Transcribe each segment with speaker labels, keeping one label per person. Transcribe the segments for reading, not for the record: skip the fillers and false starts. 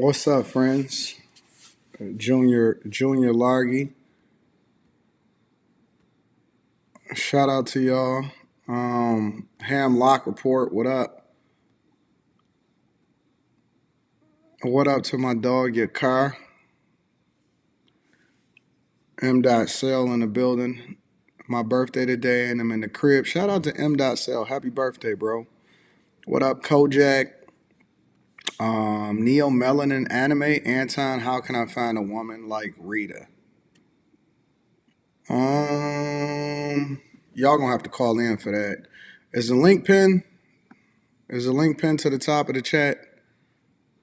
Speaker 1: What's up, friends? Junior Largy. Shout out to y'all. Ham Lock Report. What up? What up to my dog, your car? M. Dot Cell in the building. My birthday today, and I'm in the crib. Shout out to M. Dot Cell. Happy birthday, bro. What up, Kojak? Neo Melanin Anime. Anton, how can I find a woman like Rita? Y'all gonna have to call in for that. Is the link pin? Is the link pinned to the top of the chat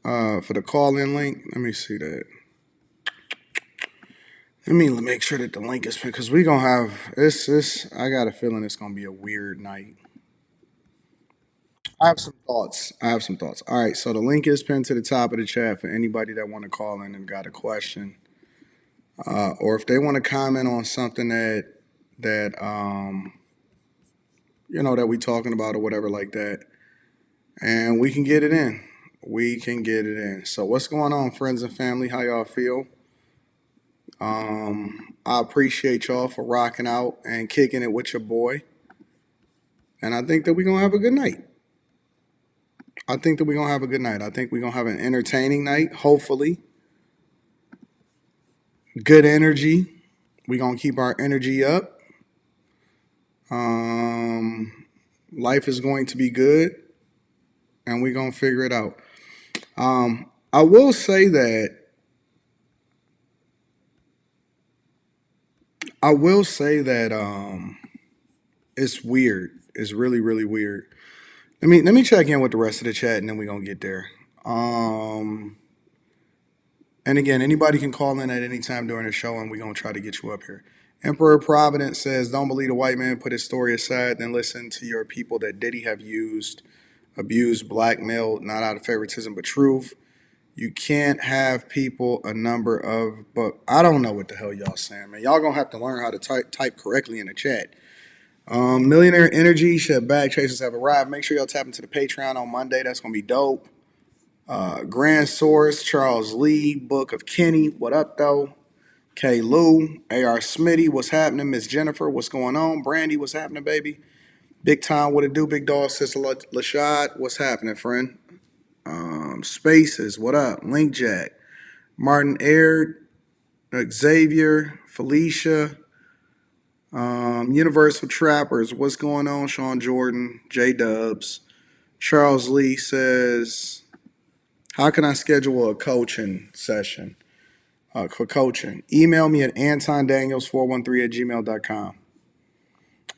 Speaker 1: for the call in link? Let me see that. Let me make sure that the link is pinned because we gonna have this. I got a feeling it's gonna be a weird night. I have some thoughts. All right, so the link is pinned to the top of the chat for anybody that want to call in and got a question, or if they want to comment on something that that we talking about or whatever like that, and we can get it in. We can get it in. So what's going on, friends and family? How y'all feel? I appreciate y'all for rocking out and kicking it with your boy. And I think that we're gonna have a good night. I think that we're gonna have a good night. I think we're gonna have an entertaining night, hopefully. Good energy. We're gonna keep our energy up. Um, Life is going to be good and we're gonna figure it out. I will say that it's weird. It's really, really weird. Let me check in with the rest of the chat and then we're gonna get there. Um and again, anybody can call in at any time during the show and we're gonna try to get you up here. Emperor Providence says, don't believe the white man, put his story aside, then listen to your people that Diddy have used, abused, blackmailed, not out of favoritism but truth. You can't have people a number of, but I don't know what the hell y'all saying, man. Y'all gonna have to learn how to type correctly in the chat. Millionaire Energy said bag chasers have arrived. Make sure y'all tap into the Patreon on Monday. That's gonna be dope. Grand Source, Charles Lee, Book of Kenny. What up though? K. Lou, A.R. Smitty. What's happening? Miss Jennifer. What's going on? Brandy. What's happening, baby? Big Time. What it do? Big Dog. Sister Lashad. What's happening, friend? Spaces. What up? Link Jack. Martin Aird. Xavier. Felicia. Universal Trappers. What's going on? Sean Jordan. J Dubs. Charles Lee says, how can I schedule a coaching session for coaching? Email me at antondaniels413 at gmail.com.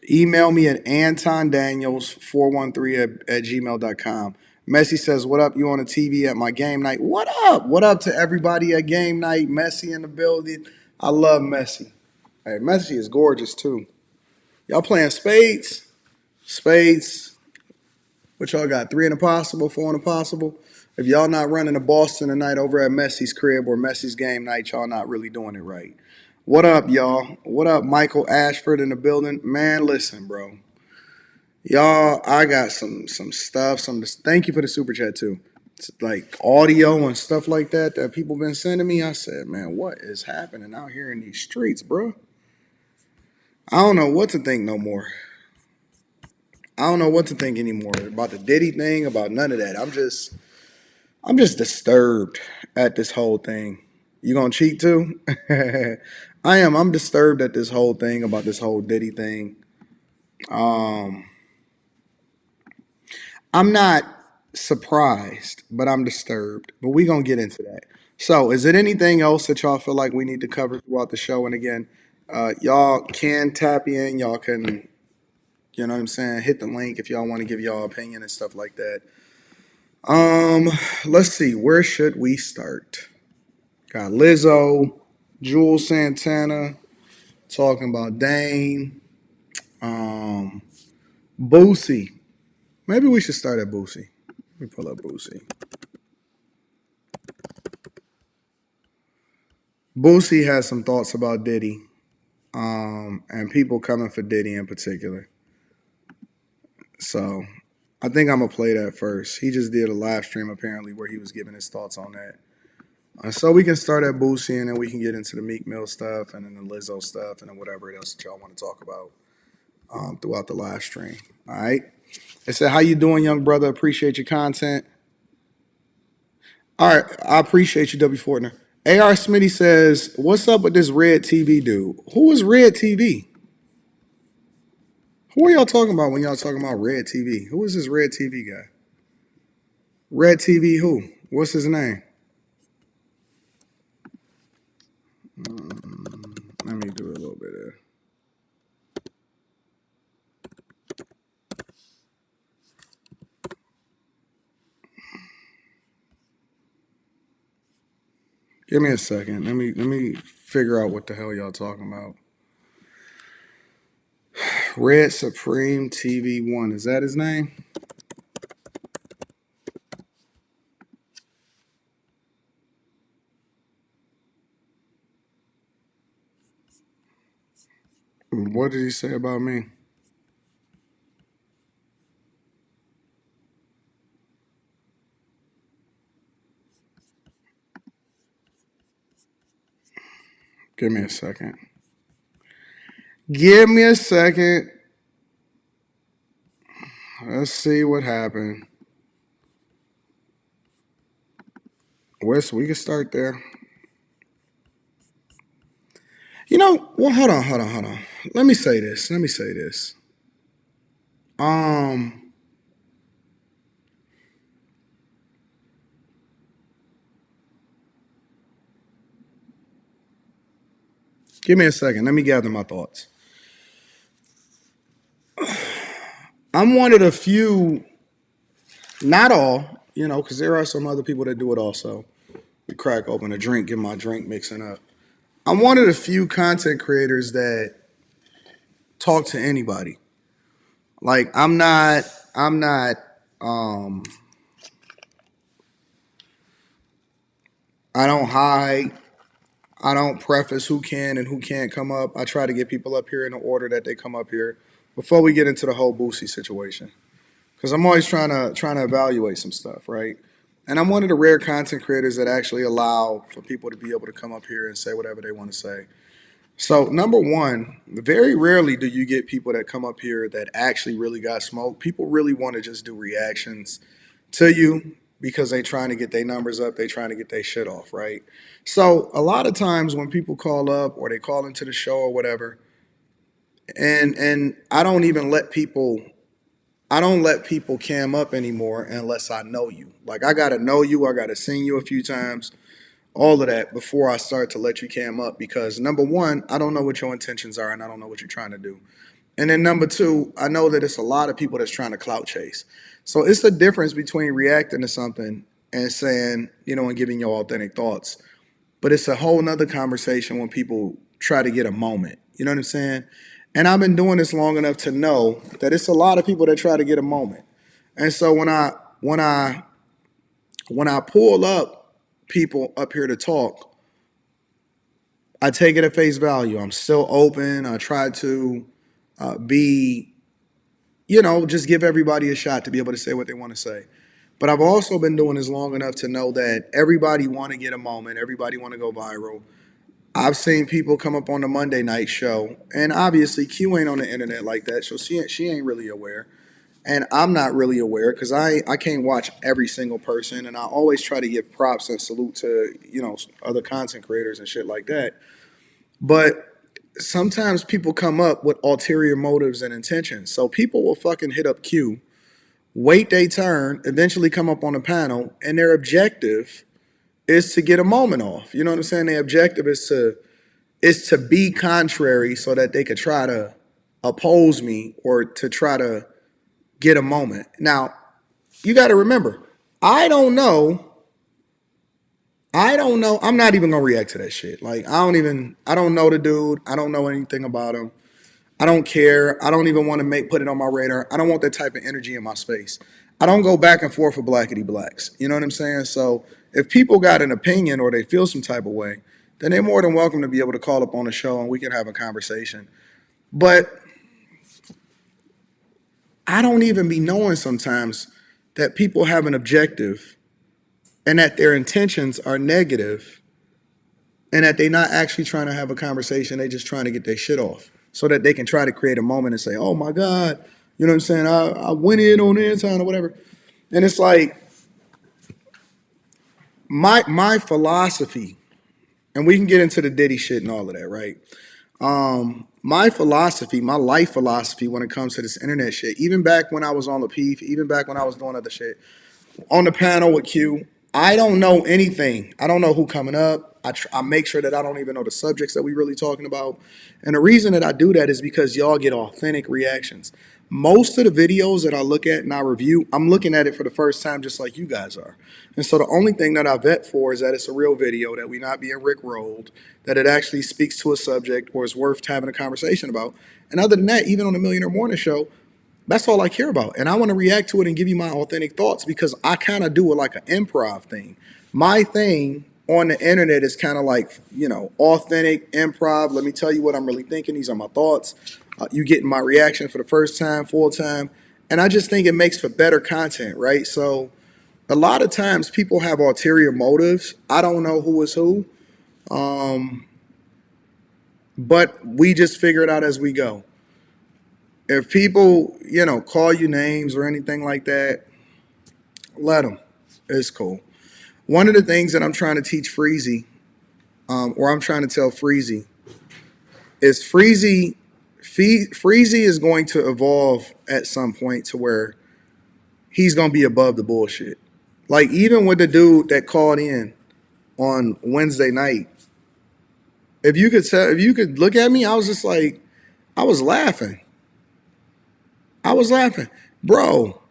Speaker 1: Email me at antondaniels413 at gmail.com. Messi says, what up? You on the TV at my game night? What up? What up to everybody at game night? Messi in the building. I love Messi. Hey, Messi is gorgeous too. Y'all playing spades? Spades. What y'all got? 3 in a possible, 4 in a possible? If y'all not running to Boston tonight over at Messi's crib or Messi's game night, y'all not really doing it right. What up, y'all? What up, Michael Ashford in the building? Man, listen, bro. Y'all, I got some stuff. Thank you for the super chat too. It's like audio and stuff like that people been sending me. I said, man, what is happening out here in these streets, bro? I don't know what to think no more. I don't know what to think anymore about the Diddy thing, about none of that. I'm just disturbed at this whole thing. You gonna cheat too? I am. I'm disturbed at this whole thing about this whole Diddy thing. Um, I'm not surprised, but I'm disturbed. But we gonna get into that. So, is it anything else that y'all feel like we need to cover throughout the show? And again, y'all can tap in. Y'all can, you know what I'm saying, hit the link if y'all want to give y'all opinion and stuff like that. Um, let's see. Where should we start? Got Lizzo, Jules Santana talking about Dane, um, Boosie. Maybe we should start at Boosie. Let me pull up Boosie. Boosie has some thoughts about Diddy, and people coming for Diddy in particular. So I think I'm gonna play that first. He just did a live stream apparently where he was giving his thoughts on that. So we can start at Boosie and then we can get into the Meek Mill stuff and then the Lizzo stuff and then whatever else that y'all want to talk about throughout the live stream. All right. It said, "How you doing, young brother? Appreciate your content." All right, I appreciate you, W. Fortner. AR Smitty says, "What's up with this Red TV dude? Who is Red TV? Who are y'all talking about when y'all talking about Red TV? Who is this Red TV guy? Red TV who? What's his name? Let me do a little bit of. Give me a second. Let me figure out what the hell y'all talking about. Red Supreme TV One. Is that his name? What did he say about me? Give me a second. Give me a second. Let's see what happened. Wes, we can start there. You know, well, hold on. Let me say this. Um, Give me a second. Let me gather my thoughts. I'm one of the few, not all, because there are some other people that do it also. We crack open a drink, get my drink mixing up. I'm one of the few content creators that talk to anybody. Like I'm not um I don't hide. I don't preface who can and who can't come up. I try to get people up here in the order that they come up here before we get into the whole Boosie situation. Because I'm always trying to evaluate some stuff, right? And I'm one of the rare content creators that actually allow for people to be able to come up here and say whatever they want to say. So number one, very rarely do you get people that come up here that actually really got smoked. People really want to just do reactions to you because they trying to get their numbers up, they trying to get their shit off, right? So a lot of times when people call up or they call into the show or whatever, and I don't let people cam up anymore unless I know you. Like I gotta know you, I gotta seen you a few times, all of that before I start to let you cam up because number one, I don't know what your intentions are and I don't know what you're trying to do. And then number two, I know that it's a lot of people that's trying to clout chase. So it's the difference between reacting to something and saying, and giving your authentic thoughts. But it's a whole nother conversation when people try to get a moment. You know what I'm saying? And I've been doing this long enough to know that it's a lot of people that try to get a moment. And so when I pull up people up here to talk, I take it at face value. I'm still open. I try to be, just give everybody a shot to be able to say what they want to say. But I've also been doing this long enough to know that everybody want to get a moment. Everybody want to go viral. I've seen people come up on the Monday night show, and obviously Q ain't on the internet like that, so she ain't really aware, and I'm not really aware because I can't watch every single person, and I always try to give props and salute to other content creators and shit like that. But sometimes people come up with ulterior motives and intentions, so people will fucking hit up Q, wait they turn, eventually come up on the panel, and their objective is to get a moment off. You know what I'm saying? Their objective is to be contrary so that they could try to oppose me or to try to get a moment. Now, you got to remember, I don't know. I don't know. I'm not even gonna react to that shit. Like I don't know the dude. I don't know anything about him. I don't care. I don't even want to put it on my radar. I don't want that type of energy in my space. I don't go back and forth with blackity blacks. You know what I'm saying? So if people got an opinion or they feel some type of way, then they're more than welcome to be able to call up on the show and we can have a conversation. But I don't even be knowing sometimes that people have an objective and that their intentions are negative, and that they're not actually trying to have a conversation. They just trying to get their shit off so that they can try to create a moment and say, oh my God, you know what I'm saying? I went in on Anton or whatever. And it's like my philosophy, and we can get into the Diddy shit and all of that, right? My philosophy, my life philosophy when it comes to this internet shit, even back when I was on the P, even back when I was doing other shit, on the panel with Q, I don't know anything. I don't know who coming up. I make sure that I don't even know the subjects that we really talking about. And the reason that I do that is because y'all get authentic reactions. Most of the videos that I look at and I review, I'm looking at it for the first time just like you guys are. And so the only thing that I vet for is that it's a real video, that we not being rickrolled, that it actually speaks to a subject or is worth having a conversation about. And other than that, even on the Millionaire Morning Show, that's all I care about. And I want to react to it and give you my authentic thoughts because I kind of do it like an improv thing. My thing on the internet is kind of like, authentic improv. Let me tell you what I'm really thinking. These are my thoughts. You getting my reaction for the first time, full time. And I just think it makes for better content, right? So a lot of times people have ulterior motives. I don't know who is who, but we just figure it out as we go. If people, call you names or anything like that, let them. It's cool. One of the things that I'm trying to teach Freezy, or I'm trying to tell Freezy, is Freezy is going to evolve at some point to where he's going to be above the bullshit. Like even with the dude that called in on Wednesday night, if you could look at me, I was just like, I was laughing. Bro,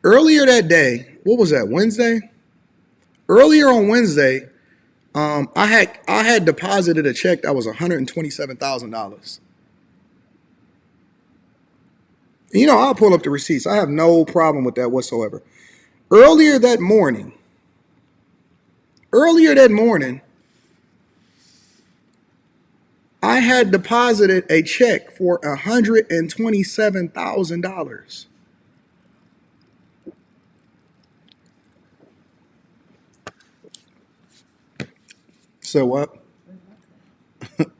Speaker 1: earlier that day, what was that, Wednesday? Earlier on Wednesday, I had deposited a check that was $127,000. I'll pull up the receipts. I have no problem with that whatsoever. Earlier that morning, I had deposited a check for $127,000. So what?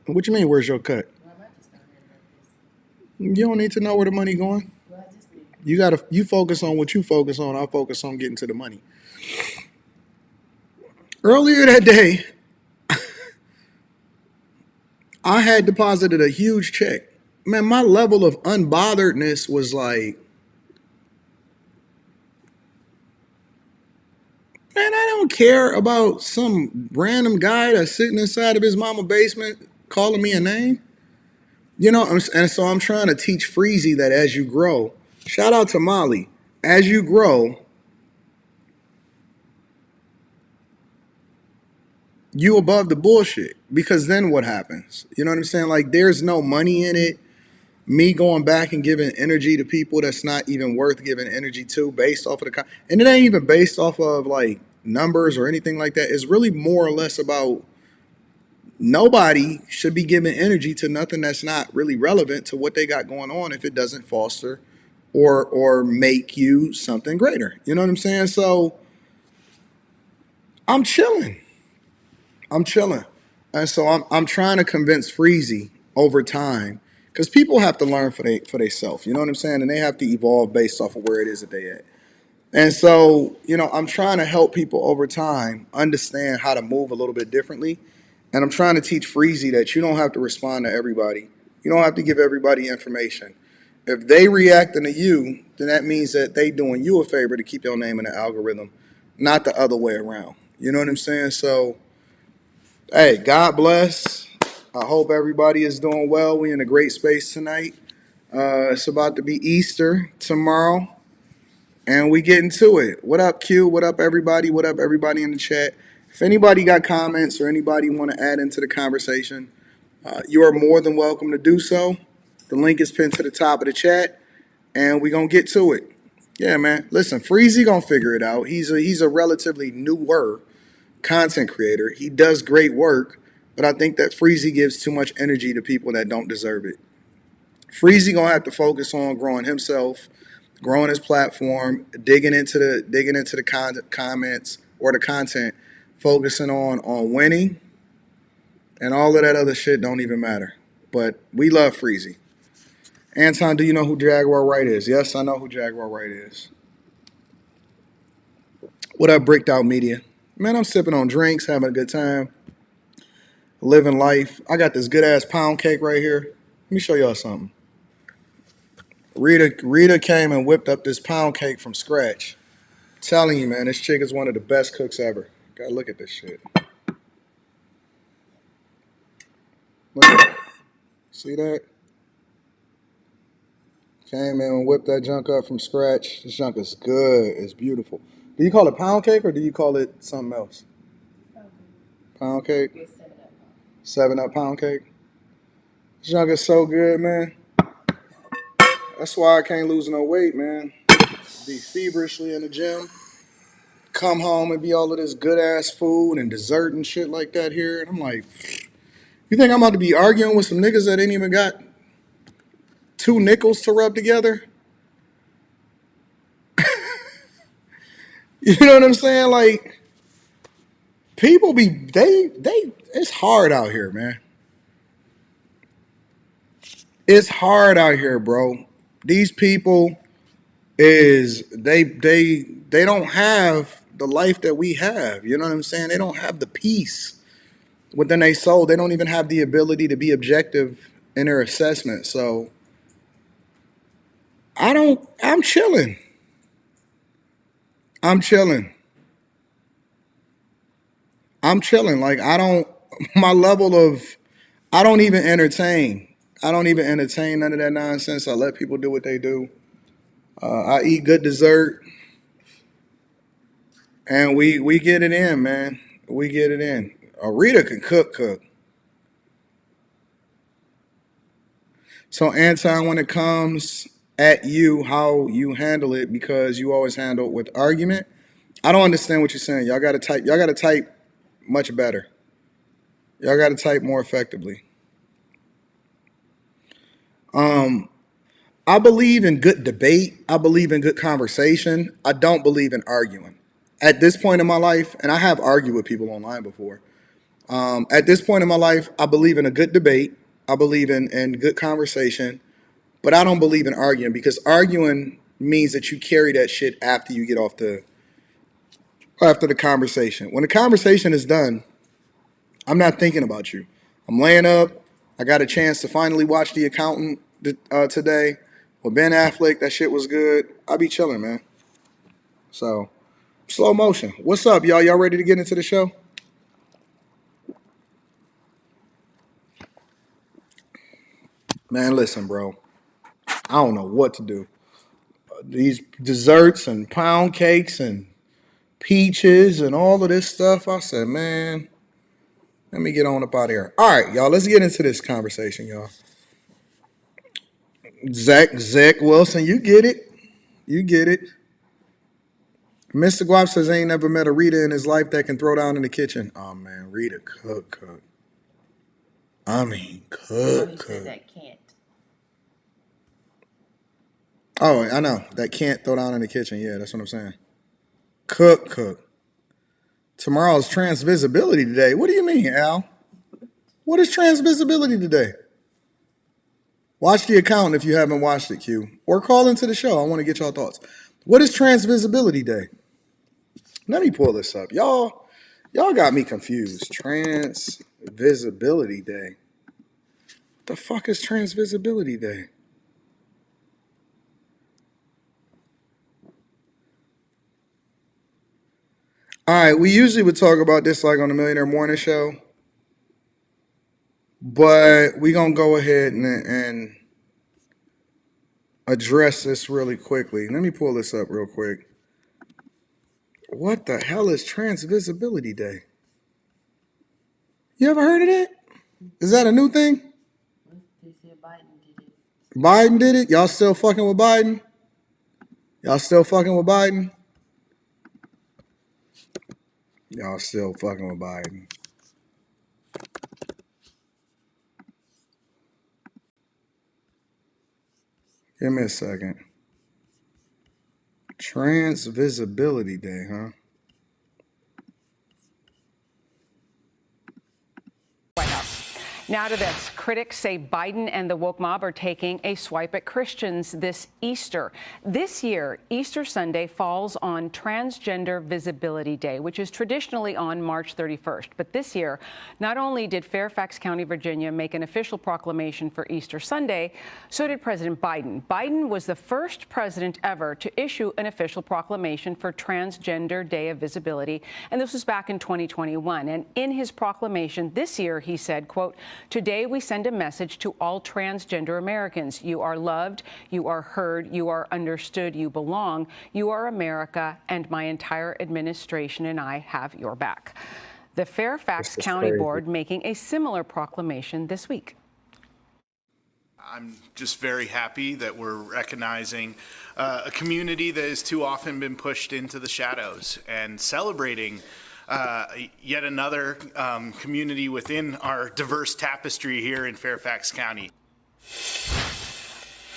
Speaker 1: What you mean? Where's your cut? You don't need to know where the money going. You focus on what you focus on. I'll focus on getting to the money. Earlier that day, I had deposited a huge check. Man, my level of unbotheredness was like, man, I don't care about some random guy that's sitting inside of his mama basement calling me a name. And so I'm trying to teach Freezy that as you grow, shout out to Molly, as you grow, you above the bullshit. Because then what happens? You know what I'm saying? Like there's no money in it. Me going back and giving energy to people that's not even worth giving energy to based off of and it ain't even based off of like numbers or anything like that. It's really more or less about nobody should be giving energy to nothing that's not really relevant to what they got going on if it doesn't foster or make you something greater. You know what I'm saying? So I'm chilling. And so I'm trying to convince Freezy over time because people have to learn for themselves. You know what I'm saying? And they have to evolve based off of where it is that they at. And so, I'm trying to help people over time understand how to move a little bit differently. And I'm trying to teach Freezy that you don't have to respond to everybody. You don't have to give everybody information. If they reacting to you, then that means that they doing you a favor to keep your name in the algorithm, not the other way around. You know what I'm saying? So, hey, God bless. I hope everybody is doing well. We in a great space tonight. It's about to be Easter tomorrow. And we getting to it. What up, Q? What up, everybody? What up, everybody in the chat? If anybody got comments or anybody want to add into the conversation, you are more than welcome to do so. The link is pinned to the top of the chat, and we gonna get to it. Yeah, man. Listen, Freezy gonna figure it out. He's a relatively newer content creator. He does great work, but I think that Freezy gives too much energy to people that don't deserve it. Freezy gonna have to focus on growing himself, growing his platform, digging into the comments, or the content focusing on winning, and all of that other shit don't even matter. But we love Freezy. Anton, do you know who Jaguar Wright is? Yes, I know who Jaguar Wright is. What up, Bricked Out Media? Man, I'm sipping on drinks, having a good time, living life. I got this good ass pound cake right here. Let me show y'all something. Rita came and whipped up this pound cake from scratch. I'm telling you, man, this chick is one of the best cooks ever. Gotta look at this shit. Look at that. See that? Came in and whipped that junk up from scratch. This junk is good. It's beautiful. Do you call it pound cake or do you call it something else? Pound cake? 7 Up pound cake. This junk is so good, man. That's why I can't lose no weight, man. Be feverishly in the gym. Come home and be all of this good ass food and dessert and shit like that here. And I'm like, you think I'm about to be arguing with some niggas that ain't even got 2 nickels to rub together? You know what I'm saying? Like, people be they it's hard out here, man. It's hard out here, bro. These people is they don't have the life that we have. You know what I'm saying? They don't have the peace within their soul. They don't even have the ability to be objective in their assessment. So I'm chilling. I'm chilling. I'm chilling. Like I don't my level of I don't even entertain. I don't even entertain none of that nonsense. I let people do what they do. I eat good dessert, and we get it in, man. We get it in. Rita can cook. So Anton, when it comes at you, how you handle it, because you always handle it with argument. I don't understand what you're saying. Y'all gotta type. Y'all gotta type much better. Y'all gotta type more effectively. Um, I believe in good debate. I believe in good conversation. I don't believe in arguing. At this point in my life, and I have argued with people online before. At this point in my life, I believe in a good debate. I believe in good conversation, but I don't believe in arguing because arguing means that you carry that shit after you get off after the conversation. When the conversation is done, I'm not thinking about you. I'm laying up. I got a chance to finally watch The Accountant today with Ben Affleck. That shit was good. I be chilling, man. So, slow motion. What's up, y'all? Y'all ready to get into the show? Man, listen, bro. I don't know what to do. These desserts and pound cakes and peaches and all of this stuff. I said, man, let me get on up out of here. All right, y'all, let's get into this conversation, y'all. Zach Wilson, you get it. You get it. Mr. Guap says ain't never met a Rita in his life that can throw down in the kitchen. Oh man, Rita cook. I mean, cook.
Speaker 2: That can't.
Speaker 1: Oh, I know. That can't throw down in the kitchen. Yeah, that's what I'm saying. Cook. Tomorrow's transvisibility today. What do you mean, Al? What is transvisibility today? Watch The Accountant if you haven't watched it, Q. Or call into the show. I want to get y'all thoughts. What is transvisibility day? Let me pull this up. Y'all got me confused. Transvisibility day. What the fuck is transvisibility day? All right, we usually would talk about this like on the Millionaire Morning Show, but we gonna go ahead and address this really quickly. Let me pull this up real quick. What the hell is Transvisibility Day? You ever heard of that? Is that a new thing?
Speaker 2: They said Biden did it.
Speaker 1: Biden did it? Y'all still fucking with Biden? Y'all still fucking with Biden? Y'all still fucking with Biden. Give me a second. Transvisibility Day, huh?
Speaker 3: Now to this. Critics say Biden and the woke mob are taking a swipe at Christians this Easter. This year, Easter Sunday falls on Transgender Visibility Day, which is traditionally on March 31st. But this year, not only did Fairfax County, Virginia, make an official proclamation for Easter Sunday, so did President Biden. Biden was the first president ever to issue an official proclamation for Transgender Day of Visibility, and this was back in 2021. And in his proclamation this year, he said, quote, "Today we send a message to all transgender Americans. You are loved, you are heard, you are understood, you belong, you are America, and my entire administration and I have your back." The Fairfax County Board making a similar proclamation this week.
Speaker 4: I'm just very happy that we're recognizing a community that has too often been pushed into the shadows and celebrating yet another community within our diverse tapestry here in Fairfax County.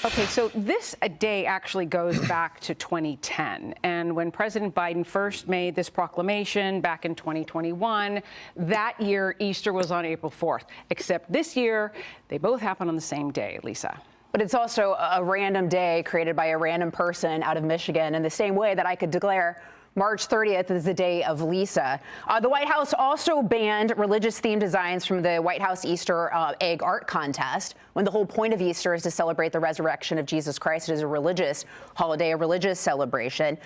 Speaker 3: Okay, so this day actually goes back to 2010. And when President Biden first made this proclamation back in 2021, that year Easter was on April 4th. Except this year, they both happen on the same day, Lisa.
Speaker 5: But it's also a random day created by a random person out of Michigan, in the same way that I could declare March 30th is the day of Lisa. The White House also banned religious-themed designs from the White House Easter egg art contest, when the whole point of Easter is to celebrate the resurrection of Jesus Christ. It is a religious holiday, a religious celebration.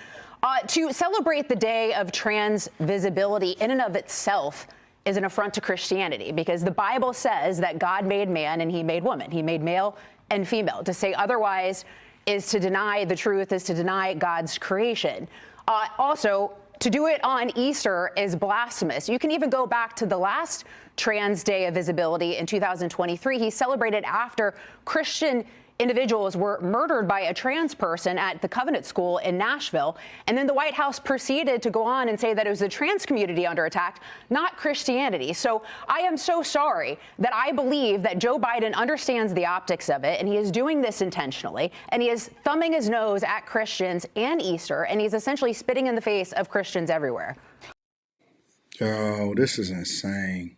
Speaker 5: To celebrate the day of trans visibility in and of itself is an affront to Christianity, because the Bible says that God made man and he made woman. He made male and female. To say otherwise is to deny the truth, is to deny God's creation. Also, to do it on Easter is blasphemous. You can even go back to the last Trans Day of Visibility in 2023. He celebrated after Christian individuals were murdered by a trans person at the Covenant School in Nashville. And then the White House proceeded to go on and say that it was the trans community under attack, not Christianity. So I am so sorry that I believe that Joe Biden understands the optics of it, and he is doing this intentionally, and he is thumbing his nose at Christians and Easter, and he's essentially spitting in the face of Christians everywhere.
Speaker 1: Yo, this is insane.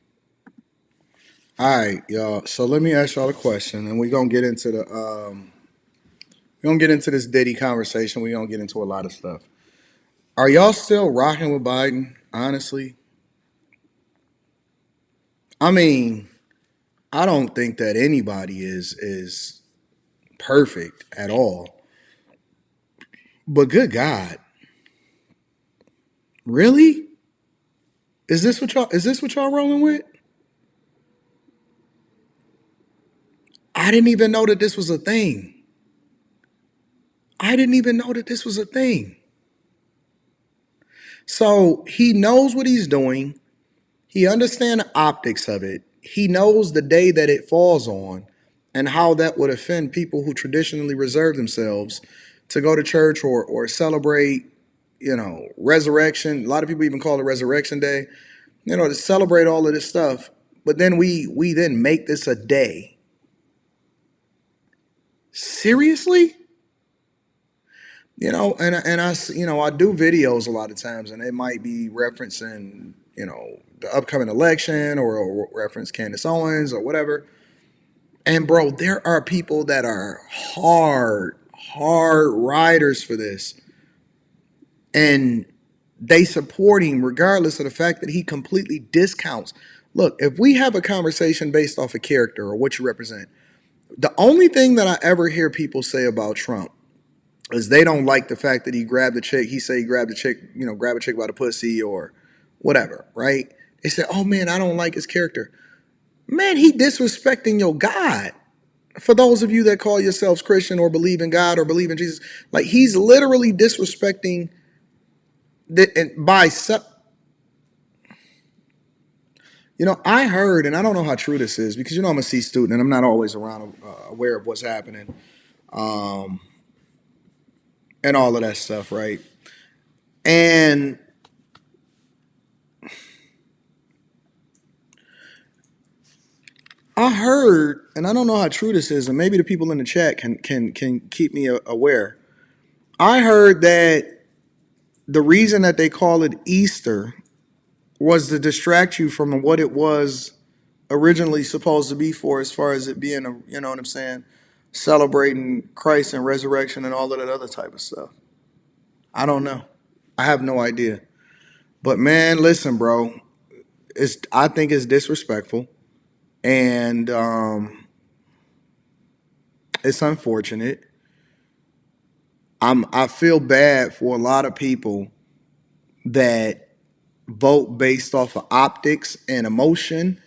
Speaker 1: All right, y'all. So let me ask y'all a question, and we're gonna get into this Diddy conversation. We're gonna get into a lot of stuff. Are y'all still rocking with Biden? Honestly, I mean, I don't think that anybody is perfect at all. But good God, really? Is this what y'all rolling with? I didn't even know that this was a thing. So he knows what he's doing. He understands the optics of it. He knows the day that it falls on and how that would offend people who traditionally reserve themselves to go to church or celebrate, resurrection. A lot of people even call it Resurrection Day, to celebrate all of this stuff. But then we then make this a day. Seriously? And I do videos a lot of times, and it might be referencing, the upcoming election or reference Candace Owens or whatever. And bro, there are people that are hard riders for this. And they support him regardless of the fact that he completely discounts. Look, if we have a conversation based off of character or what you represent, the only thing that I ever hear people say about Trump is they don't like the fact that he grabbed a chick. He say he grabbed a chick, grab a chick by the pussy or whatever, right? They say, oh man, I don't like his character. Man, he disrespecting your God. For those of you that call yourselves Christian or believe in God or believe in Jesus, like he's literally disrespecting I heard, and I don't know how true this is because, I'm a C student and I'm not always around aware of what's happening and all of that stuff, right? And I heard, and I don't know how true this is, and maybe the people in the chat can keep me aware. I heard that the reason that they call it Easter was to distract you from what it was originally supposed to be for, as far as it being a, you know what I'm saying, celebrating Christ and resurrection and all of that other type of stuff. I don't know. I have no idea. But man, listen, bro, I think it's disrespectful, and it's unfortunate. I feel bad for a lot of people that vote based off of optics and emotion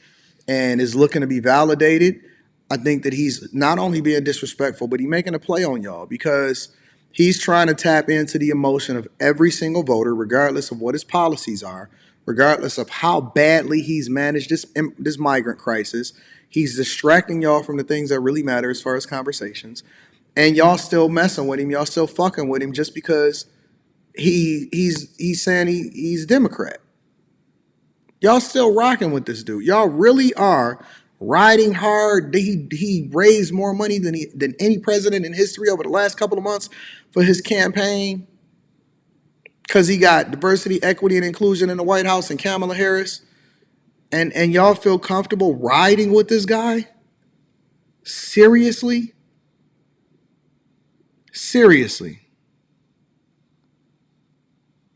Speaker 1: and is looking to be validated. I think that he's not only being disrespectful, but he's making a play on y'all because he's trying to tap into the emotion of every single voter, regardless of what his policies are, regardless of how badly he's managed this migrant crisis. He's distracting y'all from the things that really matter as far as conversations. And y'all still messing with him, y'all still fucking with him just because he's saying he's Democrat. Y'all still rocking with this dude. Y'all really are riding hard. He raised more money than any president in history over the last couple of months for his campaign because he got diversity, equity, and inclusion in the White House and Kamala Harris. And y'all feel comfortable riding with this guy? Seriously? Seriously.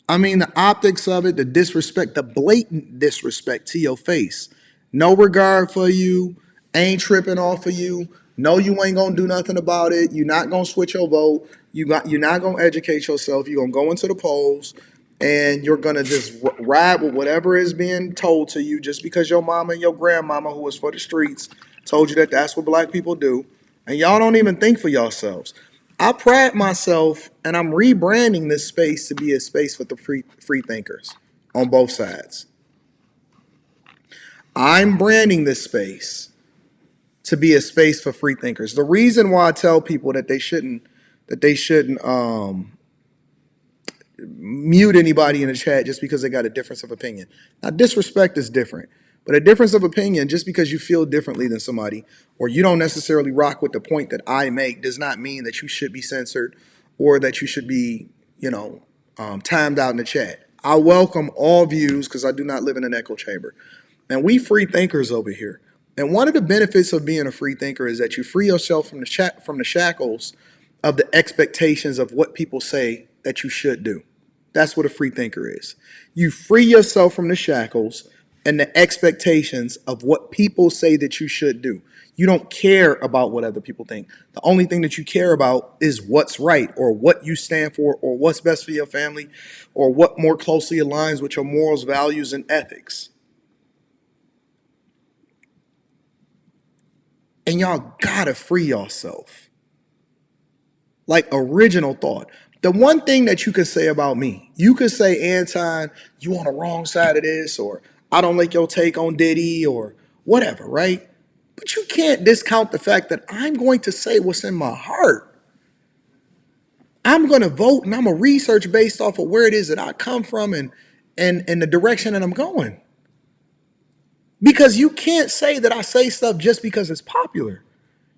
Speaker 1: I mean, the optics of it, the disrespect, the blatant disrespect to your face. No regard for you, ain't tripping off of you. No, you ain't gonna do nothing about it. You're not gonna switch your vote. You're not gonna educate yourself. You're gonna go into the polls and you're gonna just ride with whatever is being told to you just because your mama and your grandmama, who was for the streets, told you that that's what black people do. And y'all don't even think for yourselves. I pride myself, and I'm rebranding this space to be a space for the free thinkers on both sides. I'm branding this space to be a space for free thinkers. The reason why I tell people that they shouldn't mute anybody in the chat just because they got a difference of opinion. Now, disrespect is different, but a difference of opinion, just because you feel differently than somebody or you don't necessarily rock with the point that I make, does not mean that you should be censored or that you should be, timed out in the chat. I welcome all views because I do not live in an echo chamber. And we free thinkers over here. And one of the benefits of being a free thinker is that you free yourself from the shackles of the expectations of what people say that you should do. That's what a free thinker is. You free yourself from the shackles and the expectations of what people say that you should do. You don't care about what other people think. The only thing that you care about is what's right or what you stand for or what's best for your family or what more closely aligns with your morals, values, and ethics. And y'all gotta free yourself. Like, original thought. The one thing that you could say about me, you could say, Anton, you on the wrong side of this, or I don't like your take on Diddy, or whatever, right? But you can't discount the fact that I'm going to say what's in my heart. I'm going to vote and I'm going to research based off of where it is that I come from and the direction that I'm going. Because you can't say that I say stuff just because it's popular.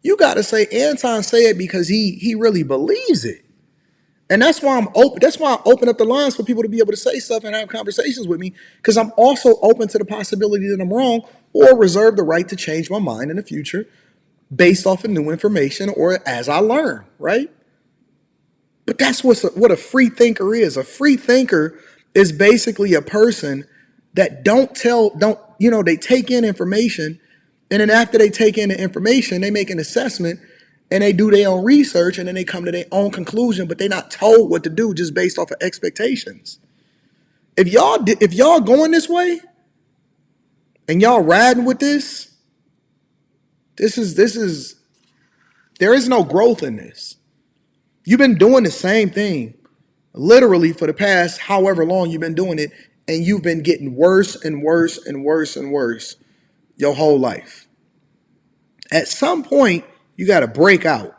Speaker 1: You got to say Anton say it because he really believes it. And that's why I'm open. That's why I open up the lines for people to be able to say stuff and have conversations with me, because I'm also open to the possibility that I'm wrong or reserve the right to change my mind in the future based off of new information or as I learn, right? But that's what a free thinker is. A free thinker is basically a person that they take in information, and then after they take in the information, they make an assessment and they do their own research and then they come to their own conclusion, but they're not told what to do just based off of expectations. If y'all going this way and y'all riding with this is there is no growth in this. You've been doing the same thing literally for the past however long you've been doing it, and you've been getting worse and worse and worse and worse your whole life. At some point, you got to break out.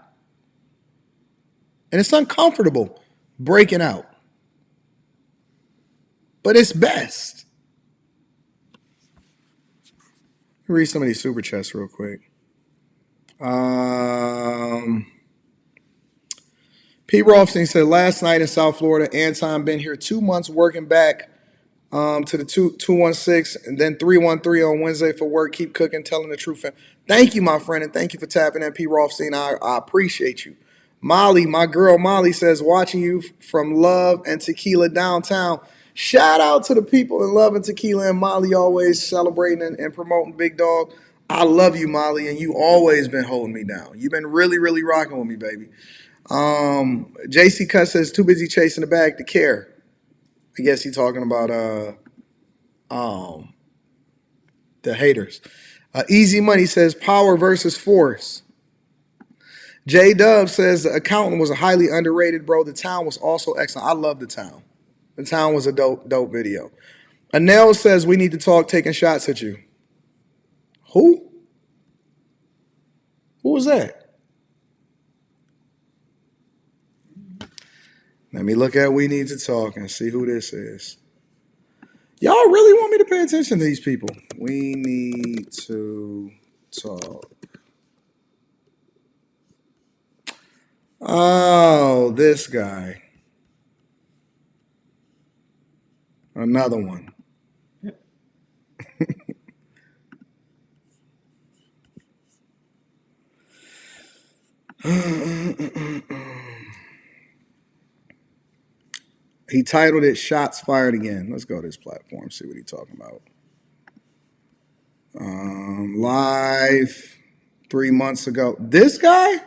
Speaker 1: And it's uncomfortable breaking out. But it's best. Let me read some of these super chats real quick. Pete Rothstein said, last night in South Florida, Anton been here 2 months working back To the 216 and then 313 on Wednesday for work. Keep cooking, telling the truth. Thank you, my friend, and thank you for tapping in, P. Rothstein. I appreciate you. Molly, my girl Molly says, watching you from Love and Tequila downtown. Shout out to the people in Love and Tequila and Molly, always celebrating and promoting Big Dog. I love you, Molly, and you always been holding me down. You've been really, really rocking with me, baby. JC Cut says, too busy chasing the bag to care. I guess he's talking about the haters. Easy Money says power versus force. J Dub says the accountant was a highly underrated, bro. The Town was also excellent. I love The Town. The Town was a dope video. Anel says we need to talk, taking shots at you. Who? Who was that? Let me look at We Need to Talk and see who this is. Y'all really want me to pay attention to these people? We need to talk. Oh, this guy. Another one. He titled it Shots Fired Again. Let's go to his platform, see what he's talking about. Live 3 months ago. This guy?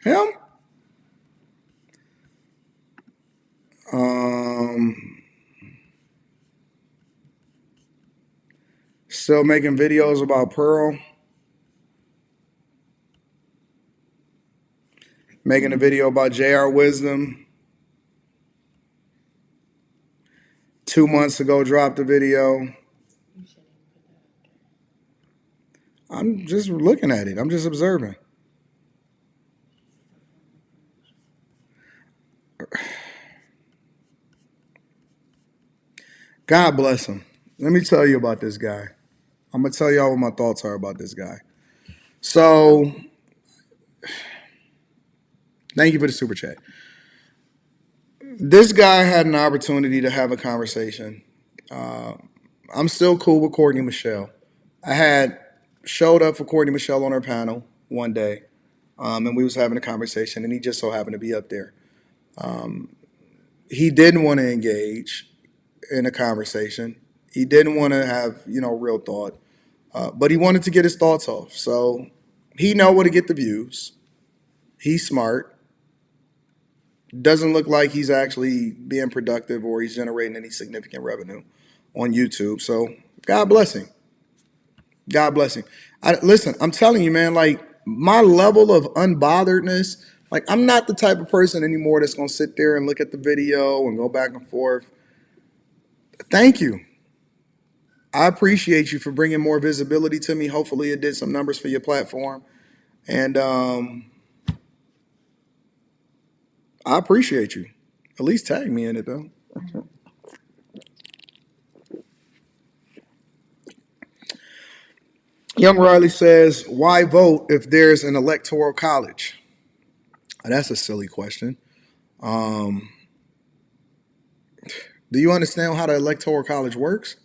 Speaker 1: Him? Still making videos about Pearl. Making a video about JR Wisdom. 2 months ago, dropped a video. I'm just looking at it. I'm just observing. God bless him. Let me tell you about this guy. I'm going to tell y'all what my thoughts are about this guy. So, thank you for the super chat. This guy had an opportunity to have a conversation. I'm still cool with Courtney Michelle. I had showed up for Courtney Michelle on her panel one day, and we was having a conversation, and he just so happened to be up there. He didn't want to engage in a conversation. He didn't want to have, real thought, but he wanted to get his thoughts off. So he know where to get the views. He's smart. Doesn't look like he's actually being productive or he's generating any significant revenue on YouTube. So God bless him. God bless him. Listen, I'm telling you, man, like my level of unbotheredness, like I'm not the type of person anymore that's going to sit there and look at the video and go back and forth. Thank you. I appreciate you for bringing more visibility to me. Hopefully it did some numbers for your platform. And I appreciate you. At least tag me in it, though. Young Riley says, why vote if there's an electoral college? That's a silly question. Do you understand how the electoral college works?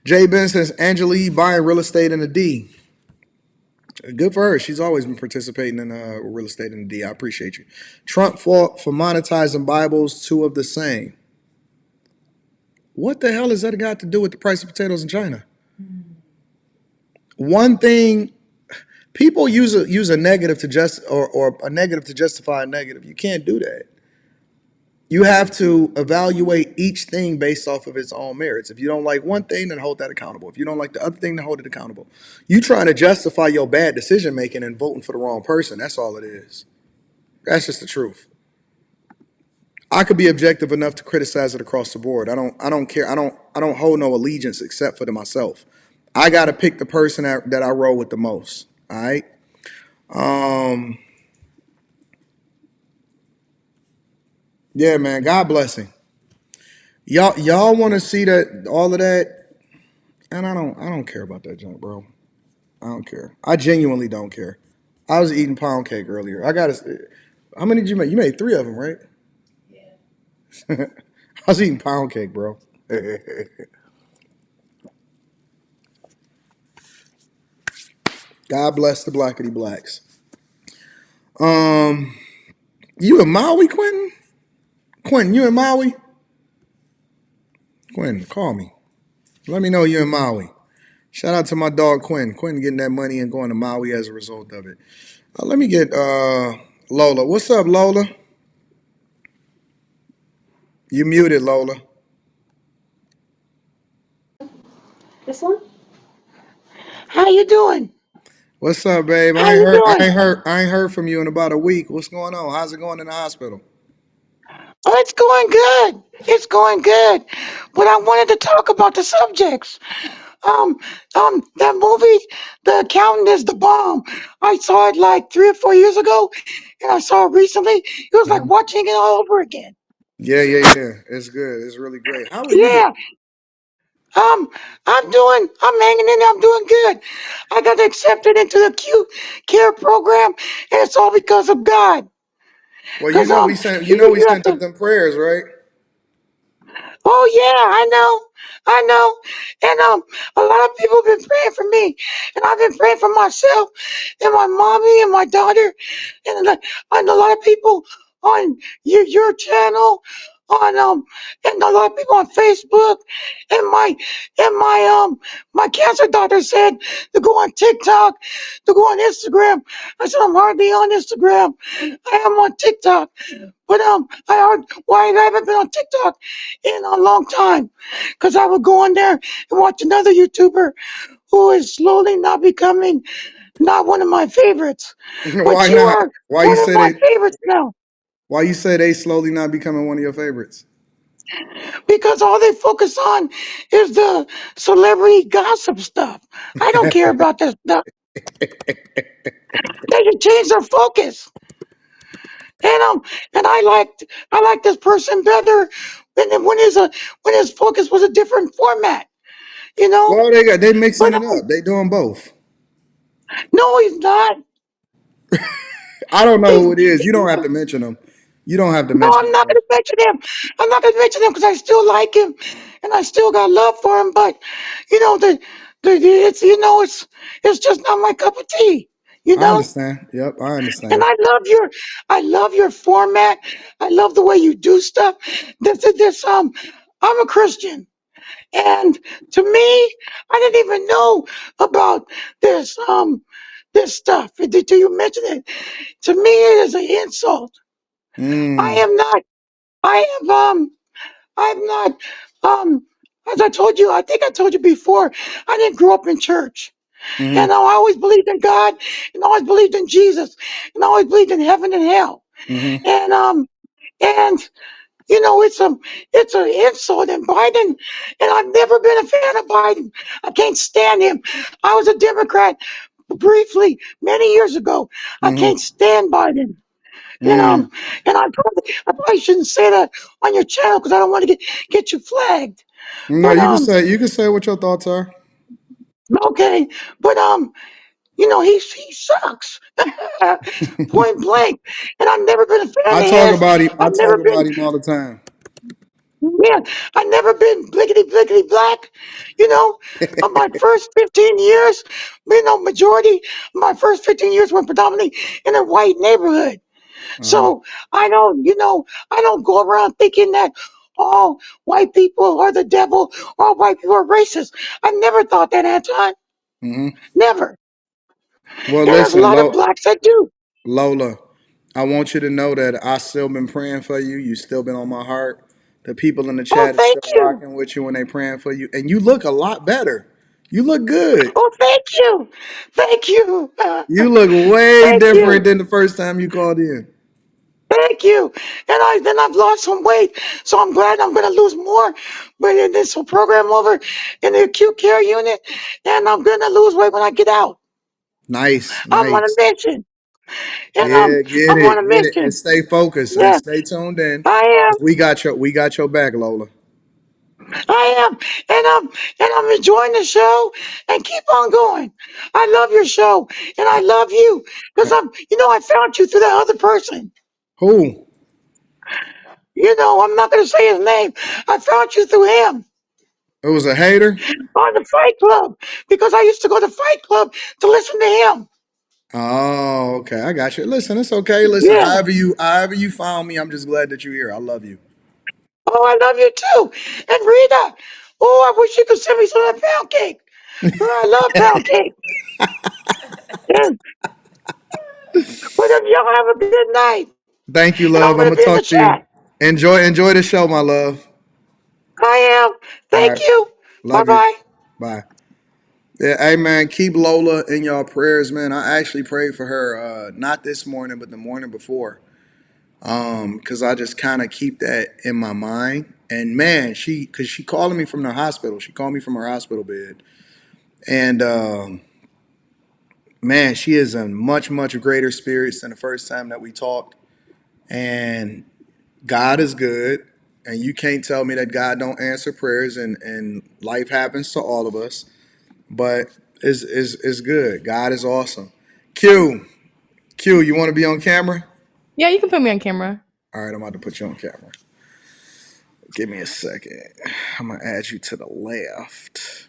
Speaker 1: Jay Ben says, Angela Yee buying real estate in a D. Good for her. She's always been participating in real estate in a D. I appreciate you. Trump fought for monetizing Bibles, two of the same. What the hell has that got to do with the price of potatoes in China? One thing, people use a negative to or a negative to justify a negative. You can't do that. You have to evaluate each thing based off of its own merits. If you don't like one thing, then hold that accountable. If you don't like the other thing, then hold it accountable. You trying to justify your bad decision making and voting for the wrong person. That's all it is. That's just the truth. I could be objective enough to criticize it across the board. I don't care. I don't hold no allegiance except for to myself. I got to pick the person that I roll with the most. All right. Yeah, man. God bless him. Y'all want to see that all of that, and I don't care about that junk, bro. I don't care. I genuinely don't care. I was eating pound cake earlier. How many did you make? You made 3 of them, right?
Speaker 2: Yeah.
Speaker 1: I was eating pound cake, bro. God bless the blackity blacks. Um, you in Maui, Quentin? Quentin, you in Maui? Quentin, call me. Let me know you in Maui. Shout out to my dog Quentin. Quentin getting that money and going to Maui as a result of it. Let me get Lola. What's up, Lola? You muted, Lola.
Speaker 6: This one? How you doing?
Speaker 1: What's up, babe?
Speaker 6: How you doing?
Speaker 1: I ain't heard from you in about a week. What's going on? How's it going in the hospital?
Speaker 6: Oh, it's going good. It's going good. But I wanted to talk about the subjects. Um, that movie, The Accountant is the Bomb. I saw it like 3 or 4 years ago, and I saw it recently. It was like
Speaker 1: Mhm.
Speaker 6: watching it all over again.
Speaker 1: Yeah. It's good. It's really great. How are you doing?
Speaker 6: Yeah. I'm hanging in there. I'm doing good. I got accepted into the acute care program, and it's all because of God.
Speaker 1: Well,
Speaker 6: Cause
Speaker 1: you know we
Speaker 6: you have
Speaker 1: sent up
Speaker 6: to.
Speaker 1: them prayers, right?
Speaker 6: Oh yeah, I know, and a lot of people have been praying for me, and I've been praying for myself, and my mommy and my daughter, and a lot of people on your channel, on and a lot of people on Facebook, and my cancer doctor said to go on TikTok, to go on Instagram. I said I'm hardly on Instagram. I am on TikTok. But why I haven't been on TikTok in a long time, because I would go on there and watch another YouTuber who is slowly not becoming not one of my favorites. But
Speaker 1: Why
Speaker 6: you
Speaker 1: not?
Speaker 6: are one of my favorites now,
Speaker 1: Why you say they slowly not becoming one of your favorites?
Speaker 6: because all they focus on is the celebrity gossip stuff. I don't care about that stuff. They can change their focus. And I liked this person better when his focus was a different format, you know.
Speaker 1: Well, they mixing
Speaker 6: But
Speaker 1: it up. They doing both.
Speaker 6: no, he's not.
Speaker 1: I don't know
Speaker 6: He's,
Speaker 1: who it is. You
Speaker 6: he's
Speaker 1: don't have
Speaker 6: not.
Speaker 1: to mention them. You don't have to
Speaker 6: No,
Speaker 1: mention
Speaker 6: I'm
Speaker 1: them
Speaker 6: not
Speaker 1: though.
Speaker 6: gonna mention him. I'm not gonna mention him because I still like him and I still got love for him. But you know it's it's just not my cup of tea. You
Speaker 1: I
Speaker 6: know.
Speaker 1: understand. Yep, I
Speaker 6: And
Speaker 1: understand.
Speaker 6: I love your format. I love the way you do stuff. This I'm a Christian. And to me, I didn't even know about this stuff. Until you mention it. To me, it is an insult. I
Speaker 1: Mm.
Speaker 6: am not. I am. I'm not. As I told you, I think I told you before. I didn't grow up in church, and I
Speaker 1: Mm-hmm.
Speaker 6: always believed in God, and I always believed in Jesus, and I always believed in heaven and hell.
Speaker 1: Mm-hmm.
Speaker 6: And and it's an insult in Biden, and I've never been a fan of Biden. I can't stand him. I was a Democrat briefly many years ago. I
Speaker 1: Mm-hmm.
Speaker 6: can't stand Biden. And
Speaker 1: Mm.
Speaker 6: I probably shouldn't say that on your channel because I don't want to get you flagged.
Speaker 1: No,
Speaker 6: But
Speaker 1: you can say what your thoughts are.
Speaker 6: okay. But he sucks. Point blank. And I've never been a fan
Speaker 1: I
Speaker 6: of
Speaker 1: talk
Speaker 6: his.
Speaker 1: about him. I
Speaker 6: I've
Speaker 1: talk
Speaker 6: never been.
Speaker 1: about him all the time.
Speaker 6: Yeah, I never been blickety blickety black. You know, of my first 15 years, majority of my first 15 years were predominantly in a white neighborhood.
Speaker 1: Uh-huh.
Speaker 6: So I don't go around thinking that all white people are the devil, all white people are racist. I never thought that, Anton.
Speaker 1: Mm-hmm.
Speaker 6: Never.
Speaker 1: Well,
Speaker 6: And there's a
Speaker 1: listen,
Speaker 6: lot of blacks that do.
Speaker 1: Lola, I want you to know that I still been praying for you. You still been on my heart. The people in the
Speaker 6: Oh,
Speaker 1: chat is
Speaker 6: thank
Speaker 1: still
Speaker 6: you.
Speaker 1: rocking with you when they praying for you, and you look a lot better. You look good.
Speaker 6: Oh, thank you. Thank you.
Speaker 1: You look way
Speaker 6: Thank
Speaker 1: different
Speaker 6: you.
Speaker 1: than the first time you called in.
Speaker 6: Thank you. And I've lost some weight, so I'm glad I'm gonna lose more. But in this whole program over in the acute care unit, and I'm gonna lose weight when I get out.
Speaker 1: Nice,
Speaker 6: I want to
Speaker 1: nice.
Speaker 6: mention, and
Speaker 1: Yeah,
Speaker 6: I want to
Speaker 1: get it, and
Speaker 6: mention,
Speaker 1: stay focused and
Speaker 6: yeah,
Speaker 1: stay tuned in.
Speaker 6: I am,
Speaker 1: 'Cause we got your back, Lola.
Speaker 6: I am, and I'm enjoying the show, and keep on going. I love your show, and I love you because I found you through that other person.
Speaker 1: Who?
Speaker 6: I'm not going to say his name. I found you through him
Speaker 1: It was a hater.
Speaker 6: on the Fight Club because I used to go to Fight Club to listen to him.
Speaker 1: Oh, okay. I got you. Listen, it's okay. Listen,
Speaker 6: Yeah.
Speaker 1: however you found me, I'm just glad that you're here. I love you.
Speaker 6: Oh, I love you too. And Rita, oh, I wish you could send me some of that pound cake. Oh, I love pound cake. Yeah. But y'all have a good night.
Speaker 1: Thank you,
Speaker 6: And I'm
Speaker 1: love. I'm
Speaker 6: going to
Speaker 1: gonna
Speaker 6: be in the
Speaker 1: talk to you.
Speaker 6: chat.
Speaker 1: Enjoy the show, my love.
Speaker 6: I am.
Speaker 1: All
Speaker 6: Thank
Speaker 1: right.
Speaker 6: you. Bye
Speaker 1: Love you.
Speaker 6: bye.
Speaker 1: Bye. Yeah, hey man, keep Lola in y'all prayers, man. I actually prayed for her, not this morning, but the morning before. Because I just kind of keep that in my mind. And man, cause she calling me from the hospital. She called me from her hospital bed. And man, she is in much, much greater spirits than the first time that we talked. And God is good. And you can't tell me that God don't answer prayers, and life happens to all of us. But it's good. God is awesome. Q, you want to be on camera?
Speaker 7: Yeah, you can put me on camera.
Speaker 1: All right, I'm about to put you on camera. Give me a second. I'm gonna add you to the left.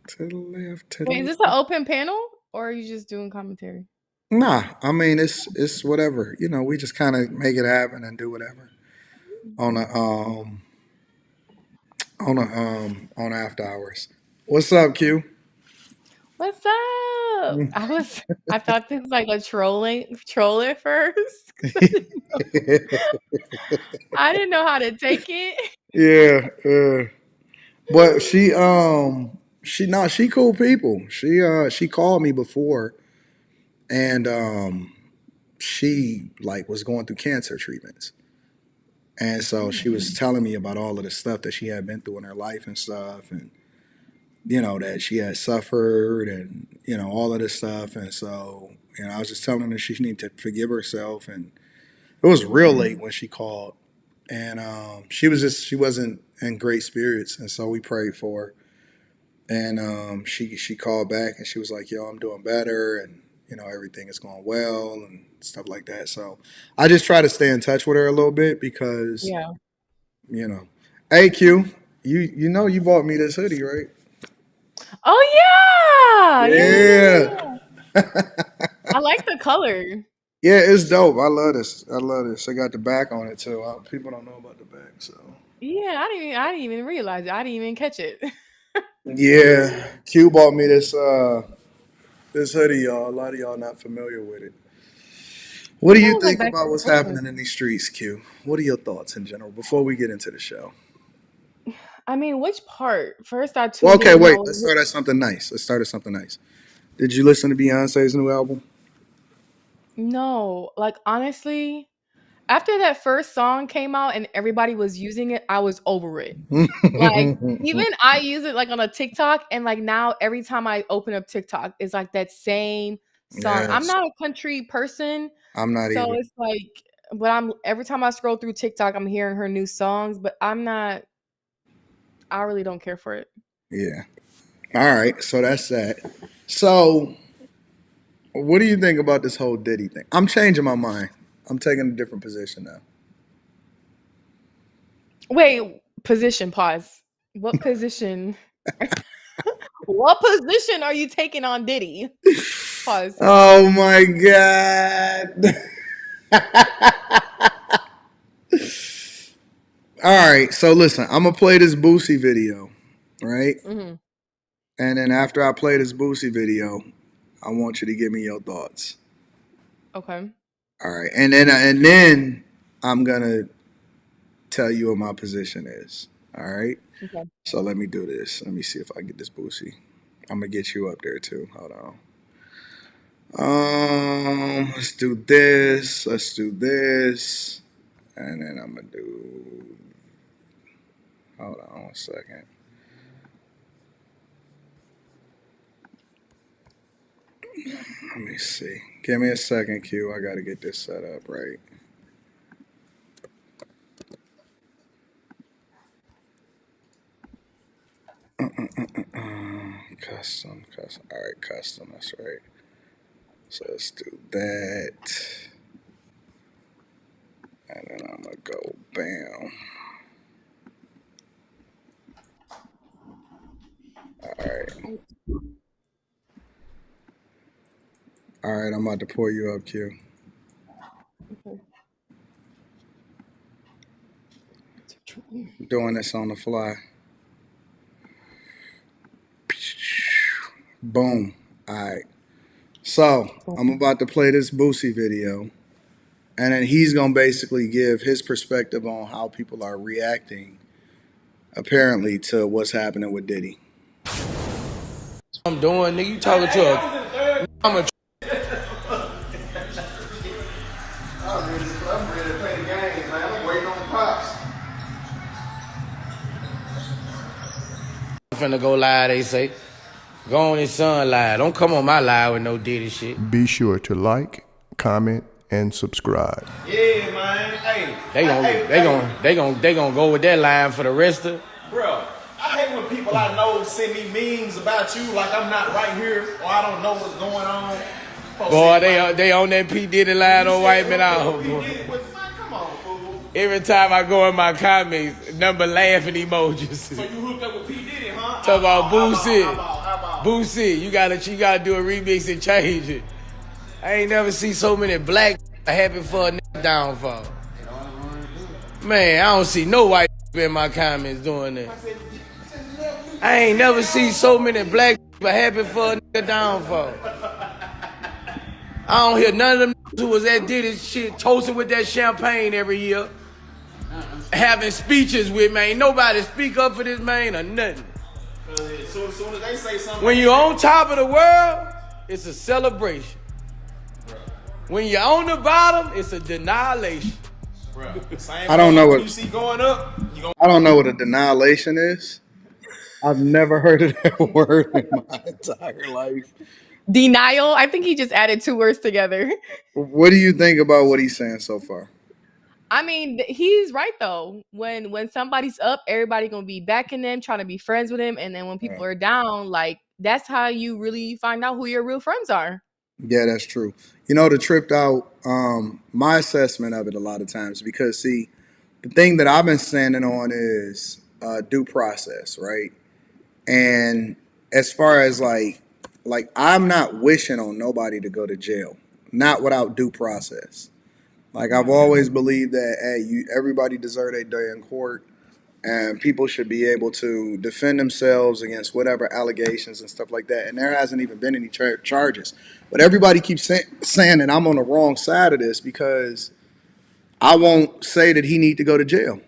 Speaker 1: To the left. To the
Speaker 7: Wait, is this an
Speaker 1: left.
Speaker 7: open panel or are you just doing commentary?
Speaker 1: Nah, I mean it's whatever. We just kind of make it happen and do whatever on the on after hours. What's up, Q?
Speaker 7: What's up? I thought this was like a troll at first. 'Cause I didn't know how to take it.
Speaker 1: Yeah, yeah. But she cool people. She called me before, and she like was going through cancer treatments. And so she was telling me about all of the stuff that she had been through in her life and stuff, and that she had suffered, and all of this stuff. And so I was just telling her she needed to forgive herself, and it was real late when she called, and she wasn't in great spirits, and so we prayed for her, and she called back and she was like, "Yo, I'm doing better, and everything is going well and stuff like that." So I just try to stay in touch with her a little bit because
Speaker 7: Yeah.
Speaker 1: you know, hey Q, you bought me this hoodie, right?
Speaker 7: Oh yeah.
Speaker 1: Yeah.
Speaker 7: Yeah. I like the color.
Speaker 1: Yeah, it's dope. I love this. I love this. I got the back on it too. People don't know about the back, so
Speaker 7: Yeah, I didn't even realize it. I didn't even catch it.
Speaker 1: yeah. Q bought me this hoodie, y'all. A lot of y'all not familiar with it. What
Speaker 7: It
Speaker 1: do you
Speaker 7: sounds like
Speaker 1: think
Speaker 7: back
Speaker 1: about
Speaker 7: to
Speaker 1: what's
Speaker 7: Christmas.
Speaker 1: happening in these streets, Q? What are your thoughts in general before we get into the show?
Speaker 7: I mean, which part? First I
Speaker 1: Well,
Speaker 7: tuned
Speaker 1: okay,
Speaker 7: in. I
Speaker 1: wait. Let's
Speaker 7: was
Speaker 1: start at something nice. Did you listen to Beyonce's new album?
Speaker 7: no, like honestly, after that first song came out and everybody was using it, I was over it. Like, even I use it, like, on a TikTok, and, like, now every time I open up TikTok, it's, like, that same song. I'm
Speaker 1: Yes,
Speaker 7: not a country person,
Speaker 1: I'm not
Speaker 7: so
Speaker 1: either.
Speaker 7: it's, like but I'm every time I scroll through TikTok, I'm hearing her new songs, but I really don't care for it.
Speaker 1: Yeah. All right. So that's that. So, what do you think about this whole Diddy thing? I'm changing my mind. I'm taking a different position now.
Speaker 7: Wait, position, pause. What position what position are you taking on Diddy? Pause.
Speaker 1: Oh my God. All right. So, listen, I'm going to play this Boosie video, right?
Speaker 7: Mhm.
Speaker 1: And then after I play this Boosie video, I want you to give me your thoughts.
Speaker 7: Okay.
Speaker 1: All right. And then I'm going to tell you what my position is. All right.
Speaker 7: Okay.
Speaker 1: So let me do this. Let me see if I can get this Boosie. I'm gonna get you up there too. Hold on. Let's do this. Let's do this, and then I'm gonna do. Hold on a second. Let me see. Give me a second, Q. I gotta get this set up right. Custom, custom. All right, custom. That's right. So let's do that, and then I'm gonna go bam. All right, I'm about to pour you up, Q.
Speaker 7: Okay.
Speaker 1: Doing this on the fly. Boom. All right. So I'm about to play this Boosie video, and then he's gonna basically give his perspective on how people are reacting, apparently, to what's happening with Diddy.
Speaker 8: I'm doing, nigga. You talking to a? I'm a.
Speaker 1: I'm ready to play the game, man. I'm waiting on pops.
Speaker 8: Finna go live, they say. Go on his son live. Don't come on my live with no Diddy shit.
Speaker 9: Be sure to like, comment, and subscribe.
Speaker 10: Yeah, man. Hey,
Speaker 8: They gonna go with that line for the rest of.
Speaker 10: bro. I hate when people I know send me memes about you like I'm not right here or I don't know what's going on.
Speaker 8: Boy, they on that P Diddy line on White Man out.
Speaker 10: Come on, fool.
Speaker 8: Every time I go in my comments, number laughing emojis.
Speaker 10: So you hooked up with P Diddy, huh?
Speaker 8: Talk about Boosie.
Speaker 10: How about?
Speaker 8: Boosie, you gotta do a remix and change it. I ain't never seen so many black happy for a nigga downfall. Man, I don't see no white in my comments doing that. I ain't never seen so many black happy for a nigga downfall. I don't hear none of them who was at Diddy shit toasting with that champagne every year. Having speeches with, man. Ain't nobody speak up for this man or nothing.
Speaker 10: As soon as they say something.
Speaker 8: When you're on top of the world, it's a celebration. When you're on the bottom, it's a denilation.
Speaker 1: I don't know what
Speaker 10: you see going up.
Speaker 1: I don't know what a denilation is. I've never heard of that word in my entire life.
Speaker 7: Denial. I think he just added 2 words together.
Speaker 1: What do you think about what he's saying so far?
Speaker 7: I mean, he's right though. When somebody's up, everybody gonna be backing them, trying to be friends with him, and then when people are down, like that's how you really find out who your real friends are.
Speaker 1: Yeah, that's true. You know, the tripped out, my assessment of it a lot of times, because see, the thing that I've been standing on is due process, right? And as far as like I'm not wishing on nobody to go to jail, not without due process. Like I've always believed that everybody deserves a day in court, and people should be able to defend themselves against whatever allegations and stuff like that. And there hasn't even been any charges. But everybody keeps saying that I'm on the wrong side of this because I won't say that he need to go to jail.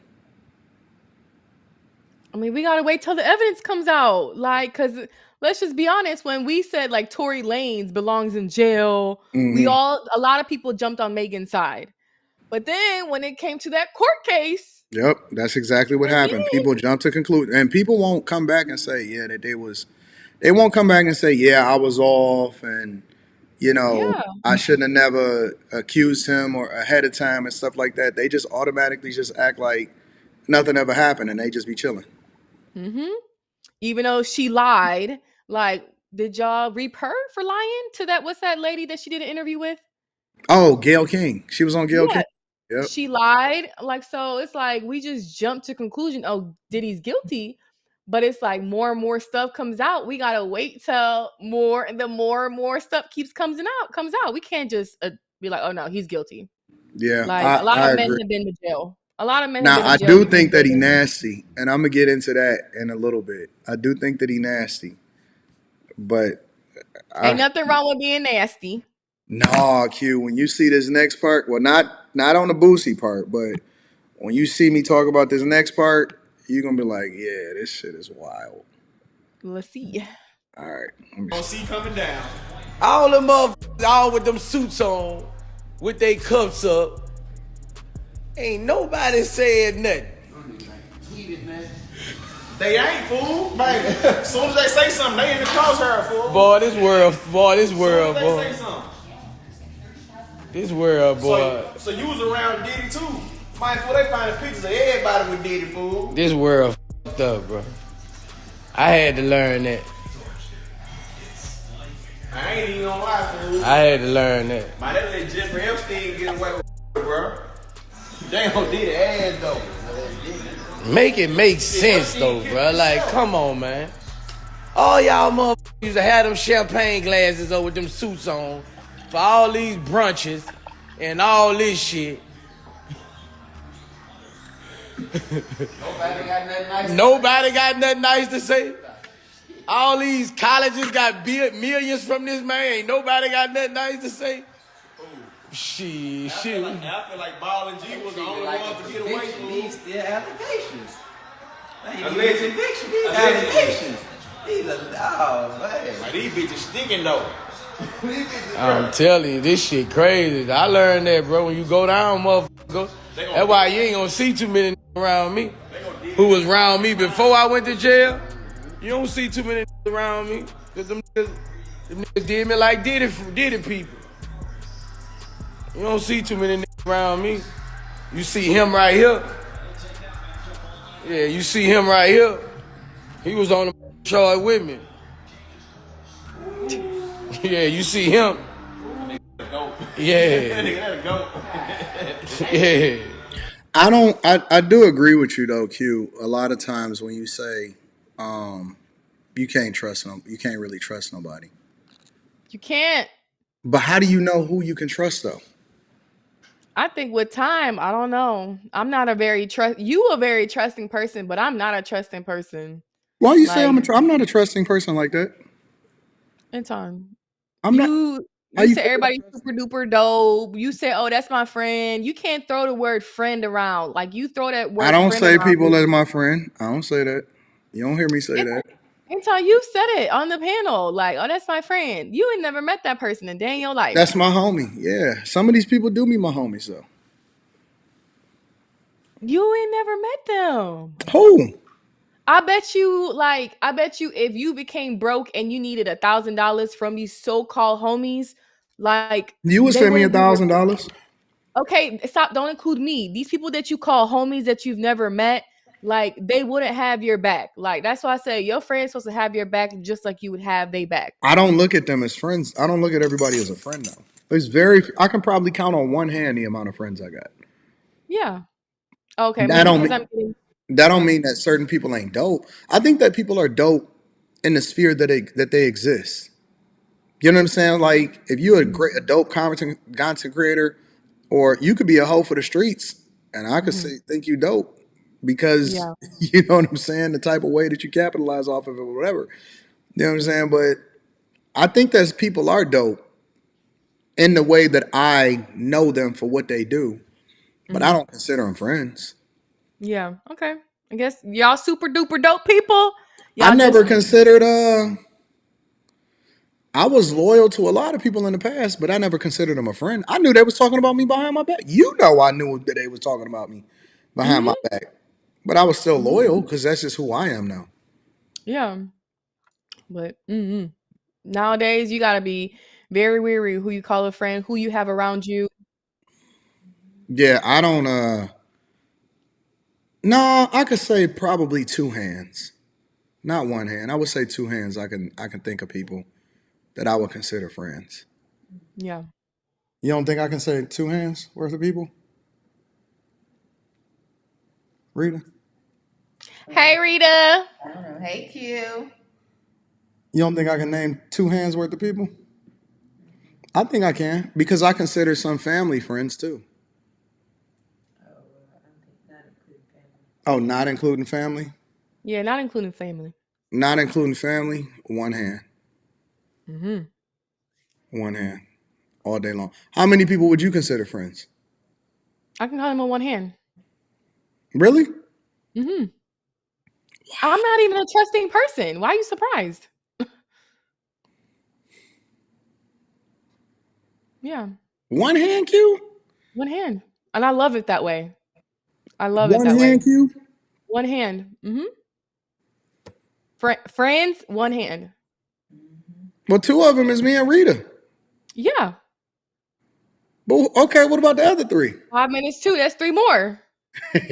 Speaker 7: I mean, we gotta wait till the evidence comes out. Like, cause let's just be honest. When we said like Tory Lanez belongs in jail, a lot of people jumped on Megan's side. But then when it came to that court case,
Speaker 1: yep, that's exactly what happened. People jumped to conclude, and people won't come back and say, yeah, that they won't come back and say, yeah, I was off, and I shouldn't have never accused him or ahead of time and stuff like that. They just automatically just act like nothing ever happened, and they just be chilling.
Speaker 7: Even though she lied, like, did y'all reap her for lying to that? What's that lady that she did an interview with?
Speaker 1: Oh, Gayle King. She was on Gayle King. Yep.
Speaker 7: She lied. Like, so it's like we just jumped to conclusion, oh, Diddy's guilty. But it's like more and more stuff comes out. We gotta wait till more and more stuff comes out. We can't just be like, oh no, he's guilty.
Speaker 1: Yeah.
Speaker 7: Like a lot of men
Speaker 1: agree.
Speaker 7: have been to jail. A lot of men
Speaker 1: Now,
Speaker 7: have been to
Speaker 1: I
Speaker 7: jail.
Speaker 1: do think that he nasty, and I'm gonna get into that in a little bit. I do think that he nasty, but
Speaker 7: ain't nothing wrong with being nasty.
Speaker 1: No, Q. When you see this next part, well, not on the Boosie part, but when you see me talk about this next part, you're gonna be like, yeah, this shit is wild.
Speaker 7: Let's see.
Speaker 1: All right.
Speaker 10: Gonna see coming down.
Speaker 8: All them motherfuckers, all with them suits on, with their cups up. Ain't nobody said nothing.
Speaker 10: They ain't, fool. Man, as soon as they say something, they in the crosshair, fool.
Speaker 8: Boy, this world, boy.
Speaker 10: As soon as they say something.
Speaker 8: This world, boy.
Speaker 10: So you was around Diddy too. Man, fool, they finding pictures of everybody with Diddy, fool.
Speaker 8: This world fucked up, bro. I had to learn that.
Speaker 10: I ain't even gonna lie, fool.
Speaker 8: I had to learn that.
Speaker 10: Man, that let Jeffrey Epstein get away with bro. Damn, did ass though.
Speaker 8: Make it make sense though, bro. Like, come on, man. All y'all motherfuckers used to have them champagne glasses over with them suits on for all these brunches and all this shit. Nobody got nothing nice to say. All these colleges got millions from this man. Ain't nobody got nothing nice to say. Shit.
Speaker 10: I feel like Ball and G was the only one to get away from
Speaker 11: These still allegations.
Speaker 10: Alleged.
Speaker 11: Allegations. These are, man.
Speaker 10: Like, these bitches sticking though.
Speaker 8: I'm telling you, this shit crazy. I learned that, bro. When you go down, motherfucker, that's why you ain't gonna see too many around me. Who was around me before I went to jail? You don't see too many around me. Cause them niggas did me like Diddy people. You don't see too many niggas around me. You see him right here. Yeah, you see him right here. He was on the show with me. Yeah, you see him. Yeah. Yeah.
Speaker 1: I do agree with you though, Q. A lot of times when you say you can't trust them, you can't really trust nobody.
Speaker 7: You can't.
Speaker 1: But how do you know who you can trust though?
Speaker 7: I think with time, I don't know. I'm not a very trusting person, but I'm not a trusting person.
Speaker 1: Why you say I'm not a trusting person like that?
Speaker 7: Anton,
Speaker 1: I'm not.
Speaker 7: You say everybody's super duper dope. You say, oh, that's my friend. You can't throw the word friend around. Like you throw that word.
Speaker 1: I don't
Speaker 7: friend
Speaker 1: say
Speaker 7: around
Speaker 1: people as my friend. I don't say that. You don't hear me say that.
Speaker 7: Anton, you said it on the panel. Like, oh, that's my friend. You ain't never met that person in day in your life.
Speaker 1: That's my homie. Yeah. Some of these people do me my homies though.
Speaker 7: You ain't never met them.
Speaker 1: Who?
Speaker 7: I bet you if you became broke and you needed $1,000 from these so-called homies, like
Speaker 1: you would send me $1,000.
Speaker 7: Okay, stop. Don't include me. These people that you call homies that you've never met, like they wouldn't have your back. Like that's why I say your friend's supposed to have your back just like you would have their back.
Speaker 1: I don't look at them as friends. I don't look at everybody as a friend though. I can probably count on one hand the amount of friends I got.
Speaker 7: Yeah. Okay.
Speaker 1: That don't mean that certain people ain't dope. I think that people are dope in the sphere that they exist. You know what I'm saying? Like if you're a dope content creator, or you could be a hoe for the streets, and I could think you dope because you know what I'm saying, the type of way that you capitalize off of it or whatever. You know what I'm saying? But I think that people are dope in the way that I know them for what they do, but I don't consider them friends.
Speaker 7: Yeah. Okay. I guess y'all super duper dope people. Y'all
Speaker 1: I never considered. I was loyal to a lot of people in the past, but I never considered them a friend. I knew they was talking about me behind my back. You know, I knew that they was talking about me behind my back, but I was still loyal because that's just who I am now.
Speaker 7: Yeah. But nowadays you gotta be very wary who you call a friend, who you have around you.
Speaker 1: Yeah, I don't. No, I could say probably two hands, not one hand. I would say two hands. I can think of people that I would consider friends.
Speaker 7: Yeah.
Speaker 1: You don't think I can say two hands worth of people? Rita?
Speaker 7: Hey, Rita.
Speaker 2: I don't know. Hey, Q.
Speaker 1: You don't think I can name two hands worth of people? I think I can because I consider some family friends too. Oh, not including family?
Speaker 7: Yeah, not including family.
Speaker 1: Not including family, one hand. One hand. All day long. How many people would you consider friends?
Speaker 7: I can count them on one hand.
Speaker 1: Really?
Speaker 7: I'm not even a trusting person. Why are you surprised? Yeah.
Speaker 1: One hand, Q?
Speaker 7: One hand. And I love it that way. I love it
Speaker 1: One
Speaker 7: that way.
Speaker 1: hand, Q?
Speaker 7: One hand. Friends, one hand.
Speaker 1: Well, two of them is me and Rita.
Speaker 7: Yeah.
Speaker 1: But okay, what about the other three?
Speaker 7: 5 minutes too. That's three more.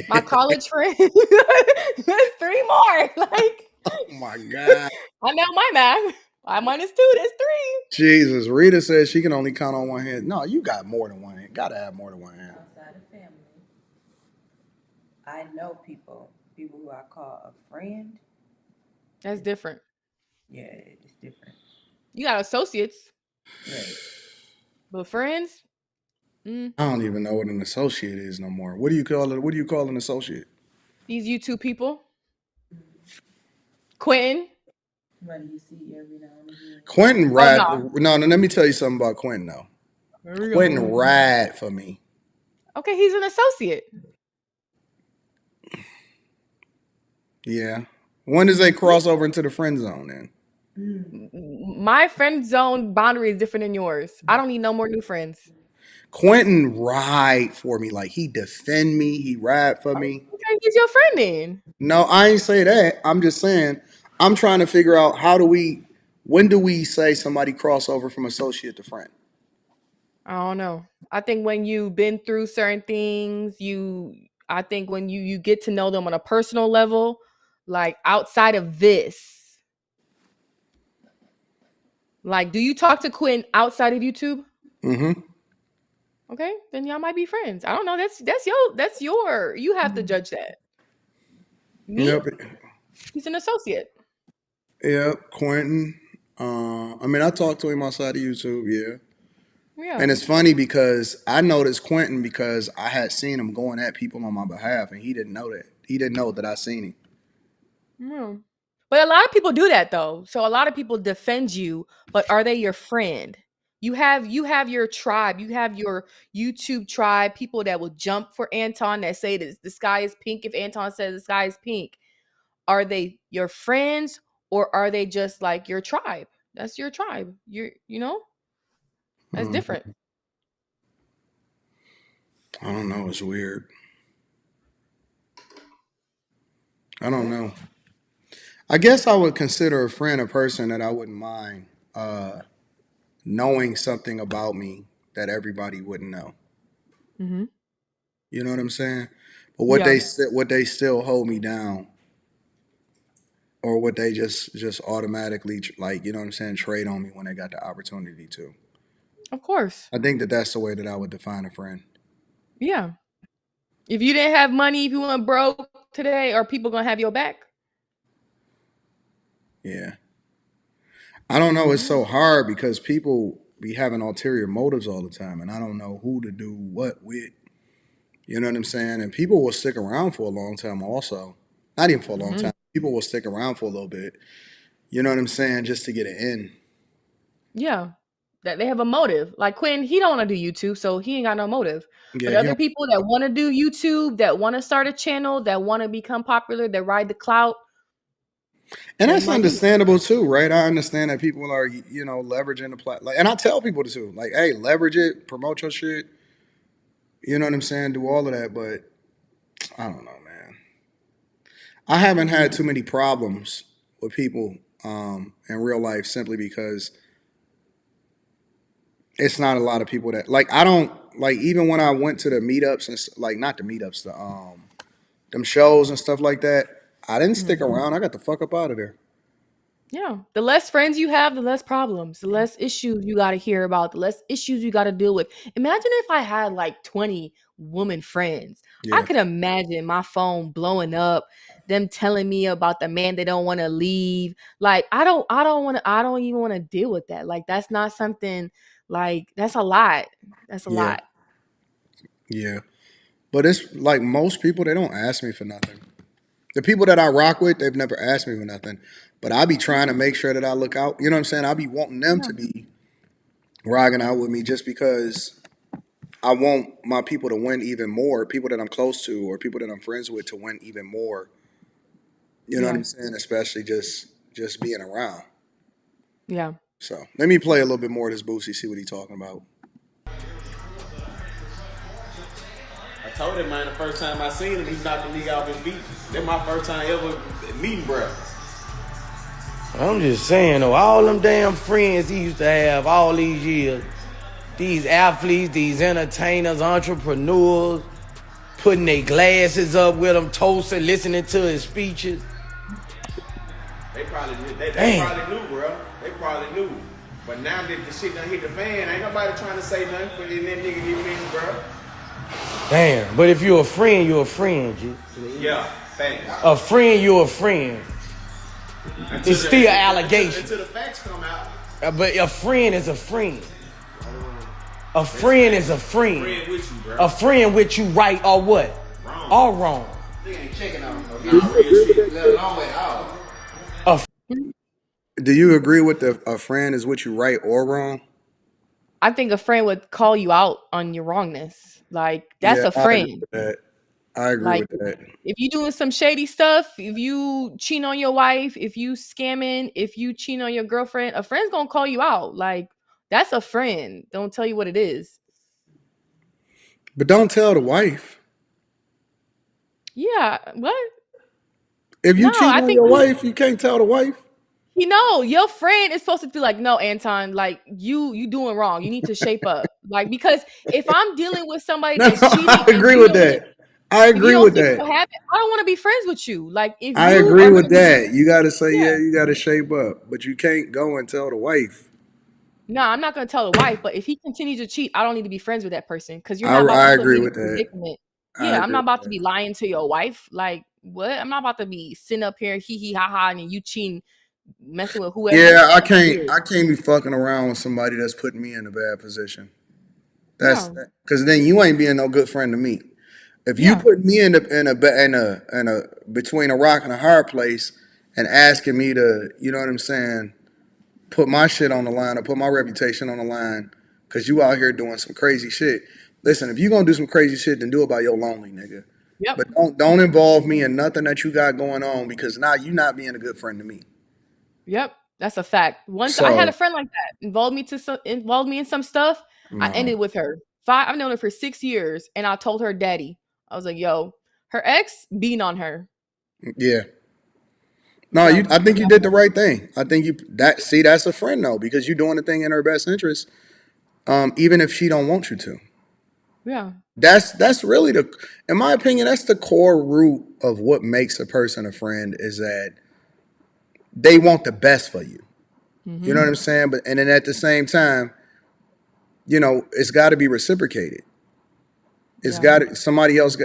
Speaker 7: My college friend. That's three more. Like,
Speaker 1: oh my God.
Speaker 7: I know my math. 5 minus 2, that's 3.
Speaker 1: Jesus. Rita says she can only count on one hand. No, you got more than one hand. Gotta have more than one hand.
Speaker 2: Outside of family. I know people who I call a friend.
Speaker 7: That's different.
Speaker 2: Yeah, it's different.
Speaker 7: You got associates,
Speaker 2: Right.
Speaker 7: but friends.
Speaker 1: I don't even know what an associate is no more. What do you call it? What do you call an associate?
Speaker 7: These YouTube people. Quentin.
Speaker 2: Somebody you see every now and again.
Speaker 1: Quentin
Speaker 7: Oh
Speaker 1: rad.
Speaker 7: no.
Speaker 1: No, no. Let me tell you something about Quentin though. Quentin rad for me.
Speaker 7: Okay, he's an associate.
Speaker 1: Yeah. When does they cross over into the friend zone then?
Speaker 7: My friend zone boundary is different than yours. I don't need no more new friends.
Speaker 1: Quentin ride for me. Like he defend me. He ride for me.
Speaker 7: Okay, he's your friend then.
Speaker 1: No, I ain't say that. I'm just saying I'm trying to figure out when do we say somebody cross over from associate to friend?
Speaker 7: I don't know. I think when you've been through certain things, I think when you get to know them on a personal level, like outside of this. Like, do you talk to Quinn outside of YouTube?
Speaker 1: Mm-hmm.
Speaker 7: Okay, then y'all might be friends. I don't know. That's your. You have to judge that. Me?
Speaker 1: Yep.
Speaker 7: He's an associate.
Speaker 1: Yep. Quentin. I mean, I talked to him outside of YouTube. Yeah.
Speaker 7: Yeah.
Speaker 1: And it's funny because I noticed Quentin because I had seen him going at people on my behalf, and he didn't know that. He didn't know that I seen him.
Speaker 7: Yeah. But a lot of people do that though. So a lot of people defend you, but are they your friend? You have your tribe. You have your YouTube tribe, people that will jump for Anton that say that the sky is pink if Anton says the sky is pink. Are they your friends or are they just like your tribe? That's your tribe. That's different.
Speaker 1: I don't know. It's weird. I don't know. I guess I would consider a friend a person that I wouldn't mind knowing something about me that everybody wouldn't know.
Speaker 7: Mm-hmm.
Speaker 1: You know what I'm saying? But
Speaker 7: Yeah.
Speaker 1: what they still hold me down, or what they just automatically like, you know what I'm saying, trade on me when they got the opportunity to.
Speaker 7: Of course.
Speaker 1: I think that that's the way that I would define a friend.
Speaker 7: Yeah. If you didn't have money, if you went broke today, are people gonna have your back?
Speaker 1: Yeah. I don't know. It's so hard because people be having ulterior motives all the time, and I don't know who to do what with. You know what I'm saying? And people will stick around for a long time also. Not even for a long time. People will stick around for a little bit. You know what I'm saying? Just to get it in.
Speaker 7: Yeah. That they have a motive. Like Quinn, he don't want to do YouTube, so he ain't got no motive. But
Speaker 1: Yeah,
Speaker 7: other people that want to do YouTube, that want to start a channel, that want to become popular, that ride the clout.
Speaker 1: and
Speaker 7: they
Speaker 1: that's
Speaker 7: might do it.
Speaker 1: understandable too, right? I understand that people are, you know, leveraging the platform. And I tell people to too, like, hey, leverage it, promote your shit. You know what I'm saying? Do all of that, but I don't know, man. I haven't had too many problems with people in real life simply because it's not a lot of people that like. I don't like even when I went to the meetups and like not the meetups, the them shows and stuff like that. I didn't stick around. I got the fuck up out of there.
Speaker 7: Yeah. The less friends you have, the less problems, the less issues you got to hear about, the less issues you got to deal with. Imagine if I had like 20 woman friends. I
Speaker 1: Yeah,
Speaker 7: could imagine my phone blowing up, them telling me about the man they don't want to leave. Like I don't even want to deal with that. Like that's not something like that's a lot. That's a
Speaker 1: yeah,
Speaker 7: lot.
Speaker 1: yeah. But it's like most people, they don't ask me for nothing. The people that I rock with, they've never asked me for nothing. But I be trying to make sure that I look out. You know what I'm saying? I be wanting them
Speaker 7: Yeah.
Speaker 1: to be rocking out with me just because I want my people to win even more. People that I'm close to or people that I'm friends with to win even more. You know what
Speaker 7: Yeah.
Speaker 1: I'm saying? Especially just being around.
Speaker 7: Yeah.
Speaker 1: So let me play a little bit more of this Boosie, see what he's talking about.
Speaker 10: I told him, man, the first time I seen him, he knocked the nigga off his feet. That's my first time ever meeting bro.
Speaker 8: I'm just saying, though, all them damn friends he used to have all these years, these athletes, these entertainers, entrepreneurs, putting their glasses up with him, toasting, listening to his speeches.
Speaker 10: They probably knew, bro. They probably knew. But now that the shit done hit the fan, ain't nobody trying to say nothing for that nigga get me, bro.
Speaker 8: Damn, but if you're a friend, you're a friend, G.
Speaker 10: Yeah, thanks.
Speaker 8: A friend, you're a friend. It's still an allegation.
Speaker 10: Until the facts come out.
Speaker 8: But a friend is a friend. A friend is a friend.
Speaker 10: Friend with you, bro.
Speaker 8: A friend with you right or what?
Speaker 10: Wrong.
Speaker 8: All wrong.
Speaker 11: They ain't checking on them.
Speaker 1: Do you agree with a friend is with you right or wrong?
Speaker 7: I think a friend would call you out on your wrongness. Like, that's
Speaker 1: Yeah,
Speaker 7: a friend.
Speaker 1: I agree
Speaker 7: Like,
Speaker 1: with that.
Speaker 7: if you doing some shady stuff, if you cheating on your wife, if you scamming, if you cheating on your girlfriend, a friend's gonna call you out. Like, that's a friend. Don't tell you what it is.
Speaker 1: But don't tell the wife.
Speaker 7: Yeah, what?
Speaker 1: If you
Speaker 7: No,
Speaker 1: cheat
Speaker 7: I
Speaker 1: on
Speaker 7: think
Speaker 1: your wife, you can't tell the wife.
Speaker 7: you know your friend is supposed to be like, no, Anton, like you doing wrong. You need to shape up. Like, because if I'm dealing with somebody
Speaker 1: No,
Speaker 7: that's cheating,
Speaker 1: I
Speaker 7: and
Speaker 1: agree
Speaker 7: you
Speaker 1: with
Speaker 7: don't
Speaker 1: that. I
Speaker 7: if you
Speaker 1: agree
Speaker 7: don't
Speaker 1: with
Speaker 7: see
Speaker 1: that.
Speaker 7: what happened, I don't want to be friends with you. Like, if
Speaker 1: I
Speaker 7: you
Speaker 1: agree
Speaker 7: are
Speaker 1: with
Speaker 7: gonna be,
Speaker 1: that. You got to say,
Speaker 7: yeah,
Speaker 1: yeah, you got to shape up, but you can't go and tell the wife.
Speaker 7: no, I'm not gonna tell the wife. But if he continues to cheat, I don't need to be friends with that person because you're
Speaker 1: I,
Speaker 7: not about to
Speaker 1: I
Speaker 7: put me
Speaker 1: agree
Speaker 7: in a
Speaker 1: with that.
Speaker 7: predicament.
Speaker 1: I
Speaker 7: Yeah, I'm
Speaker 1: agree
Speaker 7: not
Speaker 1: with
Speaker 7: about to
Speaker 1: that.
Speaker 7: be lying to your wife. Like, what? I'm not about to be sitting up here hee hee ha ha and you cheating, messing with whoever.
Speaker 1: Yeah, I
Speaker 7: That's
Speaker 1: can't.
Speaker 7: weird.
Speaker 1: I can't be fucking around with somebody that's putting me in a bad position. That's
Speaker 7: No,
Speaker 1: because then you ain't being no good friend to me. If you
Speaker 7: yeah,
Speaker 1: put me in a between a rock and a hard place and asking me to, you know what I'm saying, put my shit on the line or put my reputation on the line because you out here doing some crazy shit. Listen, if you gonna do some crazy shit, then do it by your lonely, nigga.
Speaker 7: yep.
Speaker 1: But don't involve me in nothing that you got going on because now you not being a good friend to me.
Speaker 7: Yep, that's a fact. Once I had a
Speaker 1: So
Speaker 7: friend like that, involved me in some stuff. I
Speaker 1: no,
Speaker 7: ended with her. I've known her for 6 years, and I told her daddy. I was like, "Yo, her ex beating on her."
Speaker 1: yeah, no, you.
Speaker 7: So
Speaker 1: I think you did the right thing. I think that's a friend though because you're doing the thing in her best interest, even if she don't want you to.
Speaker 7: yeah,
Speaker 1: That's really in my opinion, that's the core root of what makes a person a friend is that they want the best for you. You know
Speaker 7: mm-hmm.
Speaker 1: what I'm saying? But and then at the same time, it's got to be reciprocated. It's
Speaker 7: Yeah,
Speaker 1: got to somebody else.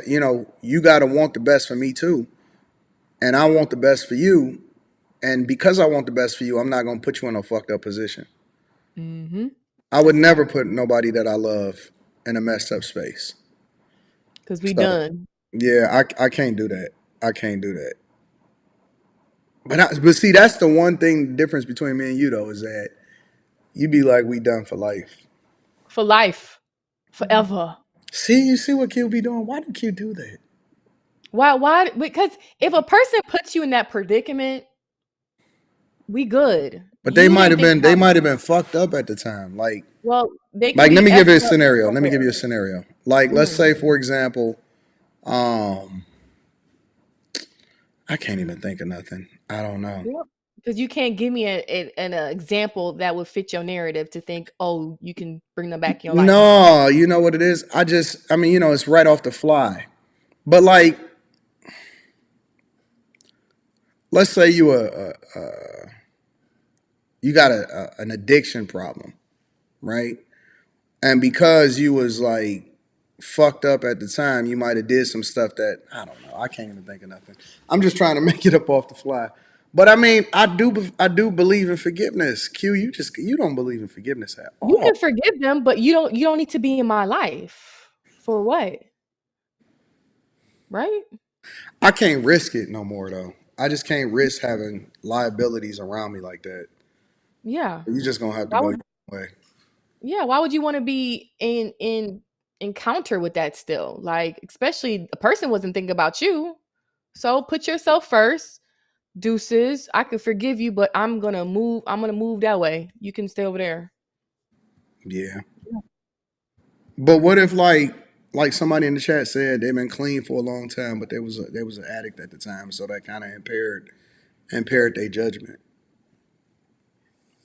Speaker 1: You got to want the best for me too, and I want the best for you. And because I want the best for you, I'm not gonna put you in a fucked up position.
Speaker 7: mm-hmm.
Speaker 1: I would
Speaker 7: That's
Speaker 1: never
Speaker 7: fact.
Speaker 1: put nobody that I love in a messed up space.
Speaker 7: Cause we
Speaker 1: So
Speaker 7: done.
Speaker 1: yeah, I can't do that. I can't do that. But see, that's the one thing the difference between me and you though is that you be like we done for life.
Speaker 7: For life, forever.
Speaker 1: See, you see what Q be doing? Why did Q do that?
Speaker 7: Why? Why? Because if a person puts you in that predicament, we good.
Speaker 1: But they
Speaker 7: You
Speaker 1: might
Speaker 7: didn't
Speaker 1: have
Speaker 7: think
Speaker 1: been they
Speaker 7: about.
Speaker 1: might have been fucked up at the time.
Speaker 7: Well, they can
Speaker 1: Like let
Speaker 7: be
Speaker 1: me give you a
Speaker 7: effed up
Speaker 1: scenario. Let me give
Speaker 7: somewhere.
Speaker 1: you a scenario. Like let's
Speaker 7: Mm.
Speaker 1: say for example, um, I can't even think of nothing. I don't know.
Speaker 7: Yep. Because you can't give me an example that would fit your narrative to think, oh, you can bring them back in your life.
Speaker 1: No, you know what it is? I mean, it's right off the fly. But like, let's say you got an addiction problem, right? And because you was like fucked up at the time, you might have did some stuff that I don't know. I can't even think of nothing. I'm just trying to make it up off the fly. But I mean, I do believe in forgiveness. Q, you don't believe in forgiveness at
Speaker 7: You
Speaker 1: all.
Speaker 7: can forgive them, but you don't need to be in my life. For what? Right?
Speaker 1: I can't risk it no more though. I just can't risk having liabilities around me like that.
Speaker 7: Yeah.
Speaker 1: You just gonna have to
Speaker 7: Why
Speaker 1: go
Speaker 7: would
Speaker 1: your own way.
Speaker 7: yeah, why would you want to be in encounter with that still? Like, especially a person wasn't thinking about you. So put yourself first. Deuces. I can forgive you, but I'm gonna move that way. You can stay over there.
Speaker 1: Yeah. But what if like somebody in the chat said they've been clean for a long time, but they was an addict at the time, so that kind of impaired their judgment.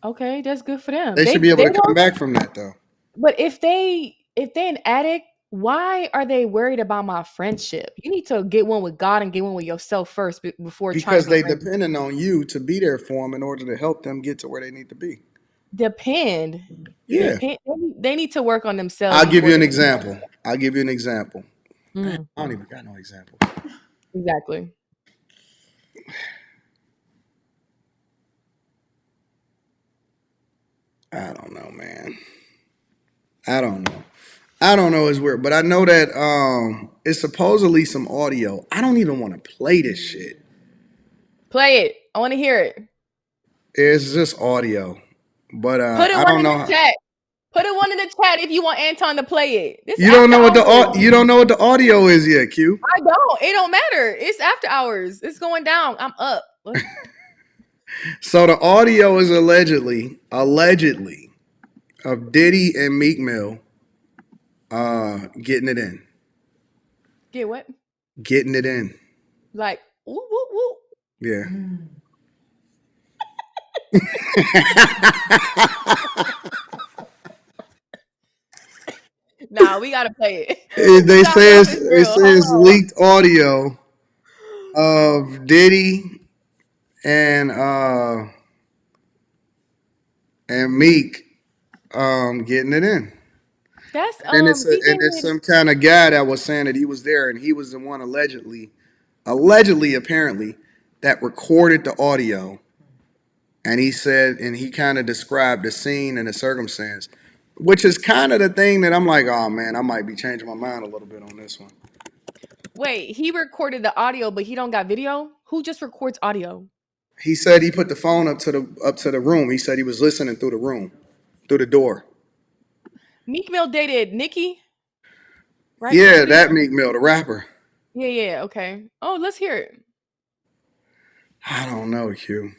Speaker 7: Okay, that's good for them.
Speaker 1: They
Speaker 7: They
Speaker 1: should be able
Speaker 7: they
Speaker 1: to come
Speaker 7: don't.
Speaker 1: back from that though,
Speaker 7: But if they an addict, why are they worried about my friendship? You need to get one with God and get one with yourself first before trying to
Speaker 1: because
Speaker 7: be
Speaker 1: they
Speaker 7: friends.
Speaker 1: depending on you to be there for them in order to help them get to where they need to be.
Speaker 7: Depend,
Speaker 1: Yeah.
Speaker 7: depend. They need to work on themselves
Speaker 1: I'll give
Speaker 7: before
Speaker 1: you an
Speaker 7: they.
Speaker 1: example. I'll give you an example.
Speaker 7: Mm,
Speaker 1: I don't even got no example.
Speaker 7: exactly.
Speaker 1: I don't know, man. I don't know. I don't know. It's weird, but I know that it's supposedly some audio. I don't even want to play this shit.
Speaker 7: Play it. I want to hear it.
Speaker 1: It's just audio, but
Speaker 7: Put it
Speaker 1: I
Speaker 7: one
Speaker 1: don't
Speaker 7: in
Speaker 1: know.
Speaker 7: the chat. Put it one in the chat if you want Anton to play it. This
Speaker 1: You don't
Speaker 7: after
Speaker 1: know what
Speaker 7: hours.
Speaker 1: you don't know what the audio is yet, Q.
Speaker 7: I don't. It don't matter. It's after hours. It's going down. I'm up.
Speaker 1: So the audio is allegedly of Diddy and Meek Mill getting it in.
Speaker 7: Get what?
Speaker 1: Getting it in.
Speaker 7: Like, woo, woo, woo.
Speaker 1: Yeah.
Speaker 7: Nah, we gotta play it.
Speaker 1: They
Speaker 7: Stop
Speaker 1: say
Speaker 7: it.
Speaker 1: it's,
Speaker 7: It's
Speaker 1: it
Speaker 7: real. Hold
Speaker 1: says
Speaker 7: on.
Speaker 1: leaked audio of Diddy and Meek getting it in.
Speaker 7: That's
Speaker 1: And it's
Speaker 7: DJ.
Speaker 1: some kind of guy that was saying that he was there and he was the one allegedly apparently that recorded the audio. And he said, and he kind of described the scene and the circumstance, which is kind of the thing that I'm like, oh man, I might be changing my mind a little bit on this one.
Speaker 7: Wait, he recorded the audio, but he don't got video? Who just records audio?
Speaker 1: He said he put the phone up to the room. He said he was listening through the room, through the door.
Speaker 7: Meek Mill dated Nicki, right?
Speaker 1: Yeah,
Speaker 7: Nicki?
Speaker 1: that Meek Mill, the rapper.
Speaker 7: Yeah, okay. Oh, let's hear it.
Speaker 1: I don't know, Q.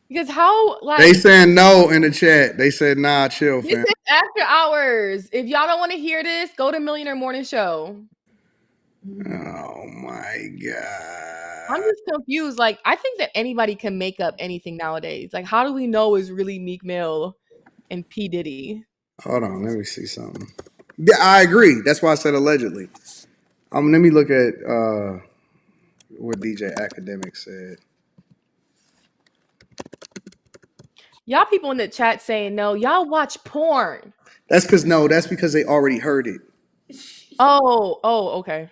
Speaker 7: Because how, like,
Speaker 1: They saying no in the chat. They said nah, chill,
Speaker 7: this
Speaker 1: fam.
Speaker 7: is after hours. If y'all don't want to hear this, go to Millionaire Morning Show.
Speaker 1: Oh my god.
Speaker 7: I'm just confused. Like, I think that anybody can make up anything nowadays. Like, how do we know it's really Meek Mill and P. Diddy?
Speaker 1: Hold on, let me see something. Yeah, I agree. That's why I said allegedly. Let me look at what DJ Academic said.
Speaker 7: Y'all people in the chat saying no. Y'all watch porn.
Speaker 1: That's because they already heard it.
Speaker 7: Oh, okay.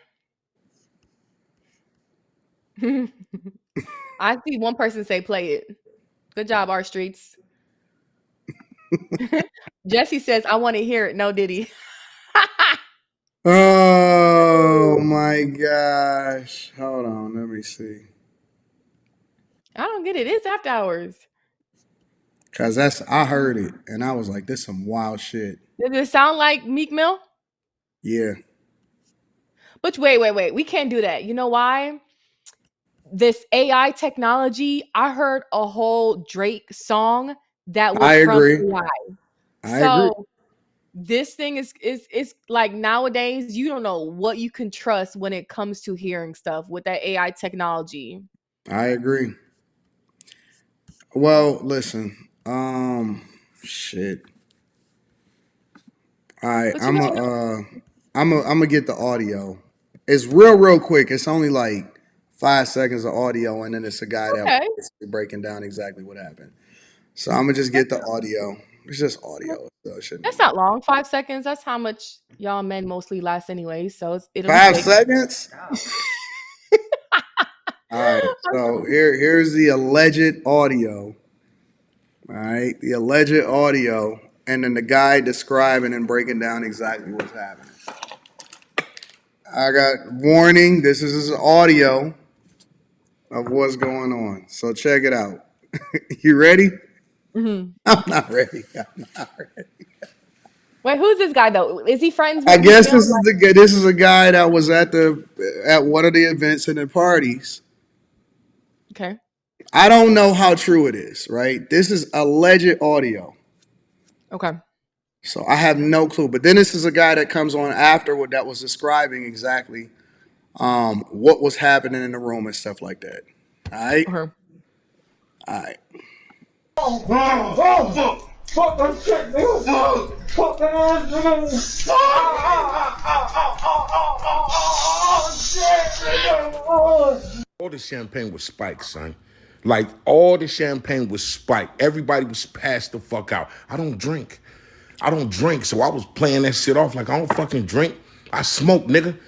Speaker 7: I see one person say play it. Good job, R Streets. Jesse says, I want to hear it. No, Diddy.
Speaker 1: Oh my gosh. Hold on, let me see.
Speaker 7: I don't get it. It's after hours.
Speaker 1: Cause I heard it and I was like, this is some wild shit.
Speaker 7: Does it sound like Meek Mill?
Speaker 1: Yeah.
Speaker 7: But wait. We can't do that. You know why? This AI technology, I heard a whole Drake song that was
Speaker 1: I
Speaker 7: from
Speaker 1: agree.
Speaker 7: AI.
Speaker 1: I agree.
Speaker 7: So this thing is like nowadays, you don't know what you can trust when it comes to hearing stuff with that AI technology.
Speaker 1: I agree. Well, listen. Shit. All right,
Speaker 7: But you know,
Speaker 1: I'm gonna get the audio. It's real quick. It's only like 5 seconds of audio, and then it's a guy that
Speaker 7: okay.
Speaker 1: was breaking down exactly what happened. So I'm gonna just get the audio. It's just audio. So it shouldn't
Speaker 7: That's
Speaker 1: be
Speaker 7: not long. 5 seconds. That's how much y'all men mostly last anyway. So it'll be
Speaker 1: 5
Speaker 7: quick.
Speaker 1: seconds. All right. So here's the alleged audio. All right, the alleged audio, and then the guy describing and breaking down exactly what's happening. I got warning. This is his audio of what's going on. So check it out. You ready?
Speaker 7: Mm-hmm.
Speaker 1: I'm not ready.
Speaker 7: Wait, who's this guy though? Is he friends with
Speaker 1: I guess
Speaker 7: Meek Mill?
Speaker 1: this is a guy that was at one of the events and the parties.
Speaker 7: Okay.
Speaker 1: I don't know how true it is, right? This is alleged audio.
Speaker 7: Okay.
Speaker 1: So I have no clue. But then this is a guy that comes on afterward that was describing exactly what was happening in the room and stuff like that. All right?
Speaker 7: Uh-huh.
Speaker 1: All right.
Speaker 12: Fuck that shit, nigga. Fuck that ass, nigga.
Speaker 13: All the champagne was spiked, son. Like, all the champagne was spiked. Everybody was passed the fuck out. I don't drink. So I was playing that shit off like I don't fucking drink. I smoke, nigga.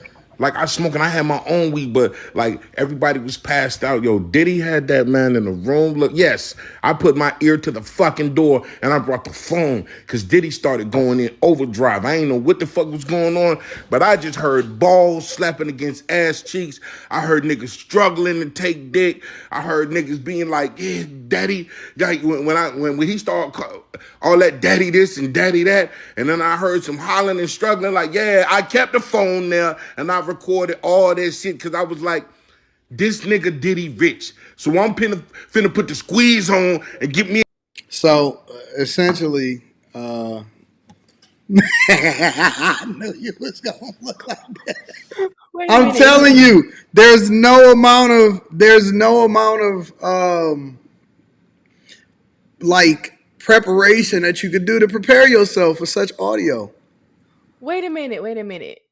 Speaker 13: Like I smoke and I had my own weed, but like everybody was passed out. Yo, Diddy had that man in the room. Look, yes, I put my ear to the fucking door and I brought the phone because Diddy started going in overdrive. I ain't know what the fuck was going on, but I just heard balls slapping against ass cheeks. I heard niggas struggling to take dick. I heard niggas being like, yeah, daddy. Like when he started all that daddy this and daddy that, and then I heard some hollering and struggling like, yeah, I kept the phone there and I recorded all that shit because I was like, this nigga Diddy rich. So I'm finna put the squeeze on and get me.
Speaker 1: So essentially, I knew you was gonna look like that. I'm telling you, there's no amount of like preparation that you could do to prepare yourself for such audio.
Speaker 7: Wait a minute.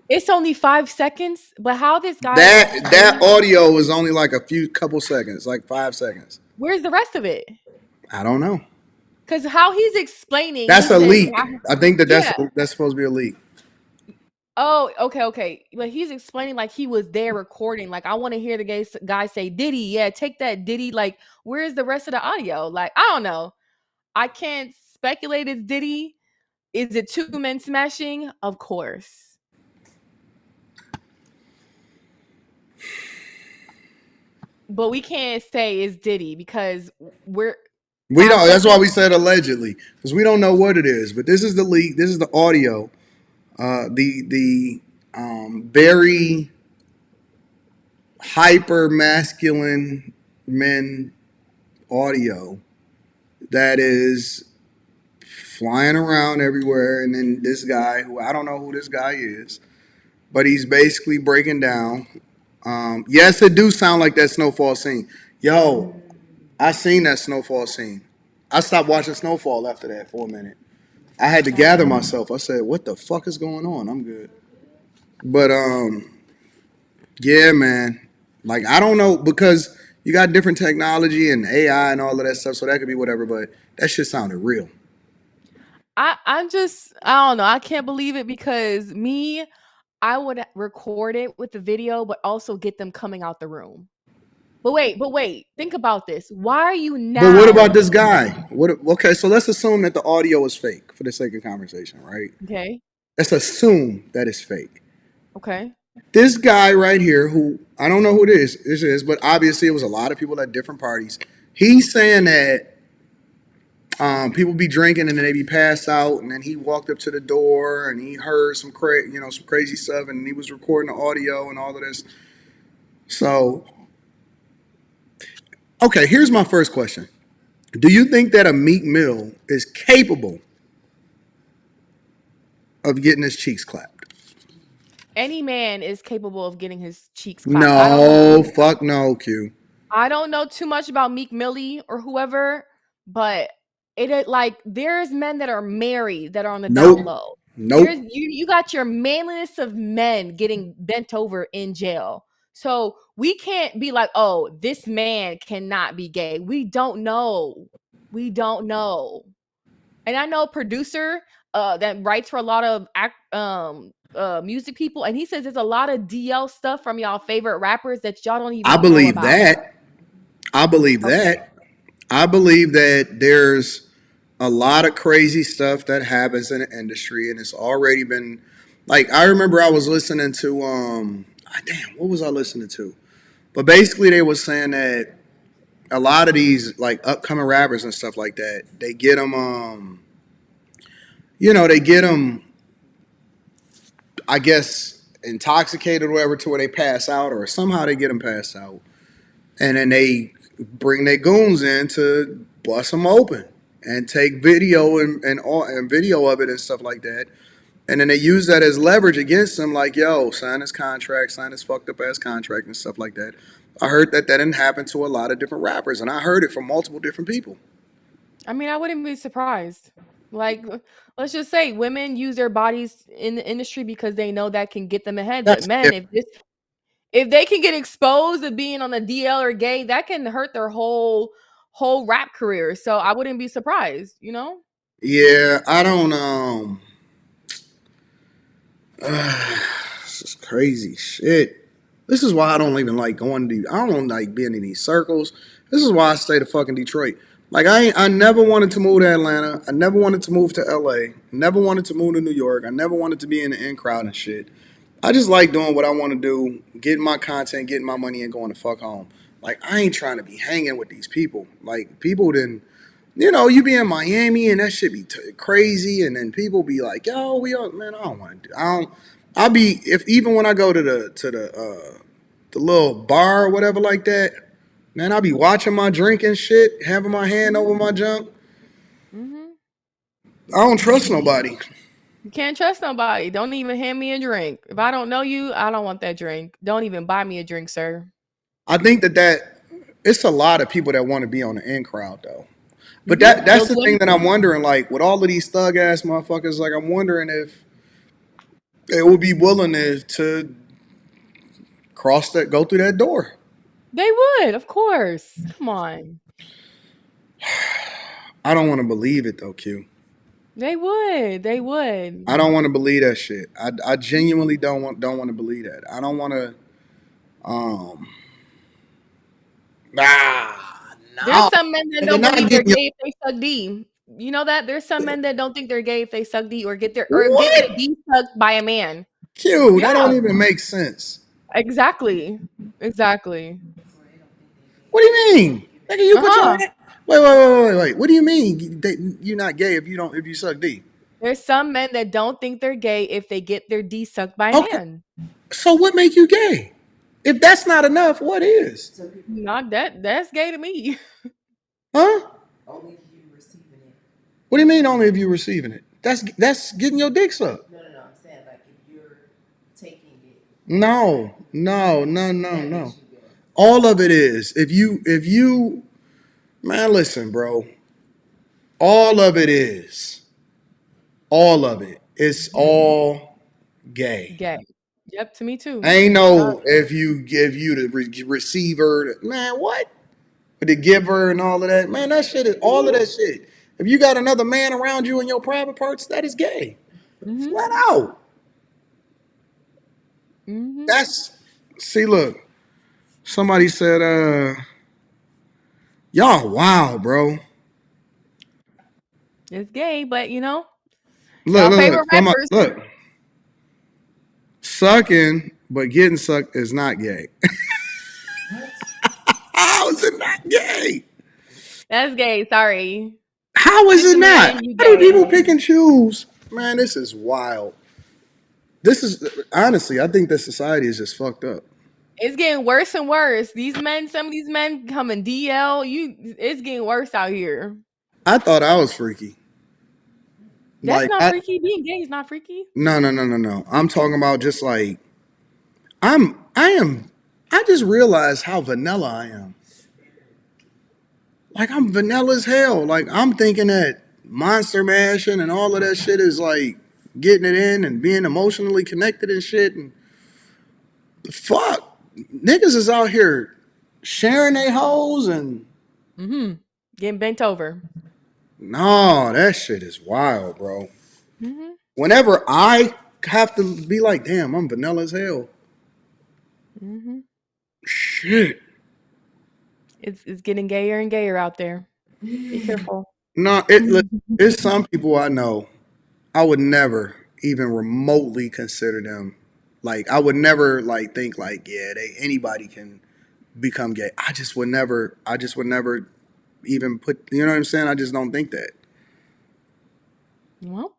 Speaker 7: It's only 5 seconds, but how this guy
Speaker 1: That audio is only like a couple seconds, like 5 seconds.
Speaker 7: Where's the rest of it?
Speaker 1: I don't know.
Speaker 7: Because how he's explaining,
Speaker 1: That's
Speaker 7: he
Speaker 1: a
Speaker 7: says,
Speaker 1: leak. I think that's supposed to be a leak.
Speaker 7: Oh, okay. But he's explaining like he was there recording. Like I want to hear the guy say, Diddy, yeah, take that Diddy. Like, where's the rest of the audio? Like, I don't know. I can't speculate it's Diddy. Is it two men smashing? Of course. But we can't say it's Diddy because we
Speaker 1: don't. That's why we said allegedly, because we don't know what it is. But this is the leak. This is the audio. The very hyper masculine men audio that is flying around everywhere, and then this guy, who I don't know who this guy is, but he's basically breaking down. Yes, it do sound like that Snowfall scene. Yo, I seen that Snowfall scene. I stopped watching Snowfall after that for a minute. I had to gather myself. I said, what the fuck is going on? I'm good. But yeah, man. Like I don't know, because you got different technology and AI and all of that stuff, so that could be whatever, but that shit sounded real.
Speaker 7: I don't know. I can't believe it because I would record it with the video, but also get them coming out the room. But wait. Think about this. Why are you now?
Speaker 1: But what about this guy? Okay, so let's assume that the audio is fake for the sake of conversation, right?
Speaker 7: Okay.
Speaker 1: Let's assume that it's fake.
Speaker 7: Okay.
Speaker 1: This guy right here, who I don't know who this is, but obviously it was a lot of people at different parties. He's saying that people be drinking and then they be passed out, and then he walked up to the door and he heard some crazy stuff, and he was recording the audio and all of this. So, okay, here's my first question: do you think that a Meek Mill is capable of getting his cheeks clapped?
Speaker 7: Any man is capable of getting his cheeks clapped.
Speaker 1: No, fuck no, Q.
Speaker 7: I don't know too much about Meek Millie or whoever, but there's men that are married that are on the down low.
Speaker 1: Nope.
Speaker 7: You got your manliness of men getting bent over in jail. So we can't be like, oh, this man cannot be gay. We don't know. And I know a producer that writes for a lot of music people, and he says there's a lot of DL stuff from y'all favorite rappers that y'all don't even know about.
Speaker 1: I believe that there's a lot of crazy stuff that happens in the industry, and it's already been like, I remember I was listening to what was I listening to? But basically they were saying that a lot of these like upcoming rappers and stuff like that, they get them I guess intoxicated or whatever to where they pass out, or somehow they get them passed out, and then they bring their goons in to bust them open and take video and video of it and stuff like that. And then they use that as leverage against them, like, yo, sign this contract, sign this fucked up ass contract and stuff like that. I heard that didn't happen to a lot of different rappers, and I heard it from multiple different people.
Speaker 7: I mean, I wouldn't be surprised. Like, let's just say women use their bodies in the industry because they know that can get them ahead. But men, if they can get exposed of being on the DL or gay, that can hurt their whole rap career. So I wouldn't be surprised, you know?
Speaker 1: Yeah, I don't this is Crazy shit. This is why I don't even like going to. I don't like being in these circles. This is why I stay to fucking Detroit. Like I never wanted to move to Atlanta. I never wanted to move to LA. Never wanted to move to New York. I never wanted to be in the in crowd and shit. I just like doing what I want to do, getting my content, getting my money, and going to fuck home. Like I ain't trying to be hanging with these people. Like people didn't. You be in Miami and that shit be crazy, and then people be like, "Yo, we all man, I don't want to do. I don't. I'll be if even when I go to the little bar or whatever like that, man, I'll be watching my drink and shit, having my hand over my junk. I don't trust nobody.
Speaker 7: You can't trust nobody. Don't even hand me a drink. If I don't know you, I don't want that drink. Don't even buy me a drink, sir.
Speaker 1: I think that it's a lot of people that want to be on the in crowd though. But that's the thing that I'm wondering. Like with all of these thug ass motherfuckers, like I'm wondering if they would be willing to go through that door.
Speaker 7: They would, of course. Come on.
Speaker 1: I don't want to believe it though, Q.
Speaker 7: They would. They would.
Speaker 1: I don't want to believe that shit. I genuinely don't want to believe that. I don't want to.
Speaker 7: There's some men that don't believe they're gay if they suck D. You know that? There's some men that don't think they're gay if they suck D or get their D sucked by a man.
Speaker 1: Q, that don't even make sense.
Speaker 7: Exactly. Exactly.
Speaker 1: What do you mean? Nigga, you put your hand. Wait. What do you mean you're not gay if you suck D?
Speaker 7: There's some men that don't think they're gay if they get their D sucked by a man.
Speaker 1: So what make you gay? If that's not enough, what is?
Speaker 7: Not that's gay to me.
Speaker 1: Huh?
Speaker 2: Only if you receiving it.
Speaker 1: What do you mean only if you receiving it? That's getting your dick sucked.
Speaker 2: No. I'm saying like if you're taking it.
Speaker 1: No. All of it is. If you man, listen, bro. All of it is. All of it. It's all gay.
Speaker 7: Gay. Yep, to me too.
Speaker 1: Ain't no if you give you the receiver, man, what? The giver and all of that. Man, that shit is all of that shit. If you got another man around you in your private parts, that is gay. Flat out. Look. Somebody said, y'all wow, bro.
Speaker 7: It's gay, but
Speaker 1: Look. Sucking, but getting sucked is not gay. How is it not gay?
Speaker 7: That's gay. Sorry.
Speaker 1: How is it not? How do people pick and choose? Man, this is wild. This is honestly, I think that society is just fucked up.
Speaker 7: It's getting worse and worse. Some of these men come in DL. It's getting worse out here.
Speaker 1: I thought I was freaky.
Speaker 7: That's not freaky. Being gay is not freaky.
Speaker 1: No. I'm talking about just like I just realized how vanilla I am. Like I'm vanilla as hell. Like I'm thinking that monster mashing and all of that shit is like getting it in and being emotionally connected and shit. And fuck, niggas is out here sharing their hoes and
Speaker 7: getting bent over.
Speaker 1: No, that shit is wild, bro. Whenever I have to be like, damn, I'm vanilla as hell. Shit.
Speaker 7: It's getting gayer and gayer out there. Be careful.
Speaker 1: No, it's some people I know. I would never even remotely consider them. Like I would never like think like, yeah, anybody can become gay. I just would never even put, you know what I'm saying? I just don't think that.
Speaker 7: Well.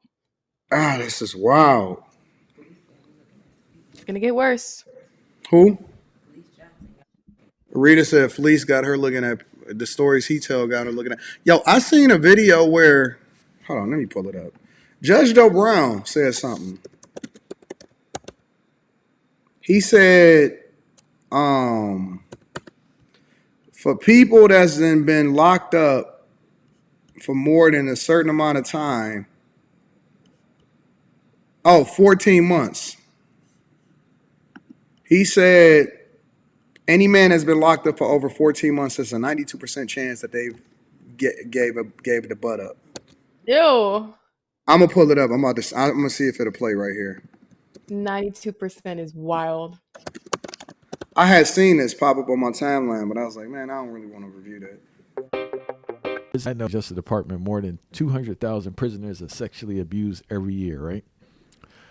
Speaker 1: This is wild.
Speaker 7: It's gonna get worse.
Speaker 1: Who? Rita said Felice got her looking at the stories he got her looking at. Yo, I seen a video where, hold on, let me pull it up. Judge Joe Brown said something. He said, for people that's been locked up for more than a certain amount of time, 14 months. He said, any man that's been locked up for over 14 months, there's a 92% chance that they gave the butt up.
Speaker 7: Ew.
Speaker 1: I'm gonna pull it up. I'm gonna see if it'll play right here.
Speaker 7: 92% is wild.
Speaker 1: I had seen this pop up on my timeline, but I was like, man, I don't really want to review that.
Speaker 14: I know Justice Department, more than 200,000 prisoners are sexually abused every year, right?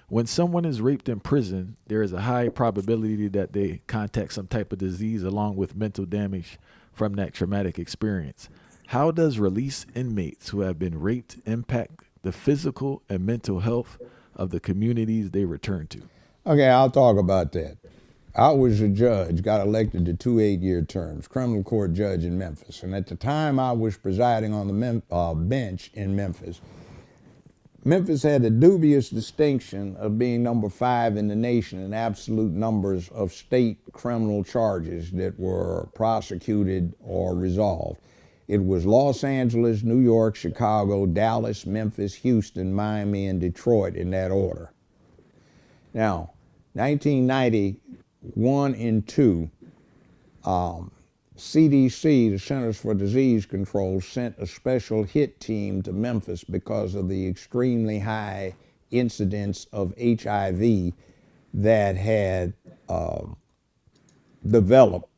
Speaker 14: When someone is raped in prison, there is a high probability that they contact some type of disease along with mental damage from that traumatic experience. How does released inmates who have been raped impact the physical and mental health of the communities they return to?
Speaker 15: Okay, I'll talk about that. I was a judge, got elected to 2 8-year terms, criminal court judge in Memphis. And at the time I was presiding on the bench in Memphis, Memphis had the dubious distinction of being number 5 in the nation in absolute numbers of state criminal charges that were prosecuted or resolved. It was Los Angeles, New York, Chicago, Dallas, Memphis, Houston, Miami, and Detroit in that order. Now, 1991 and 2, CDC, the Centers for Disease Control, sent a special hit team to Memphis because of the extremely high incidence of HIV that had developed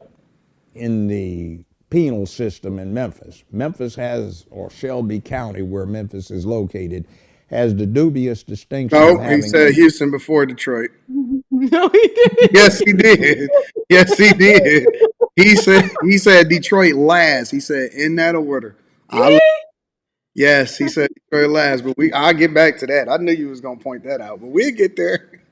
Speaker 15: in the penal system in Memphis. Memphis has, or Shelby County, where Memphis is located, has the dubious distinction of having...
Speaker 1: he said Houston before Detroit.
Speaker 7: No, he didn't.
Speaker 1: Yes, he did. Yes, he did. He said Detroit last. He said in that order. Yes, he said Detroit last, but I'll get back to that. I knew you was gonna point that out, but we'll get there.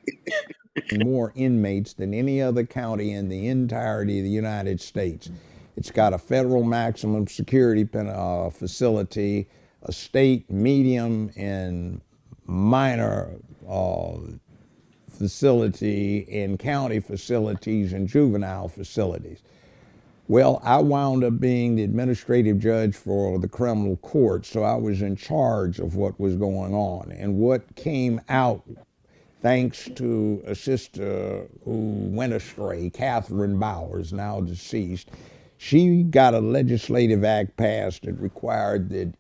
Speaker 15: More inmates than any other county in the entirety of the United States. It's got a federal maximum security facility, a state medium and minor facility, and county facilities and juvenile facilities. Well, I wound up being the administrative judge for the criminal court, so I was in charge of what was going on. And what came out, thanks to a sister who went astray, Catherine Bowers, now deceased, she got a legislative act passed that required that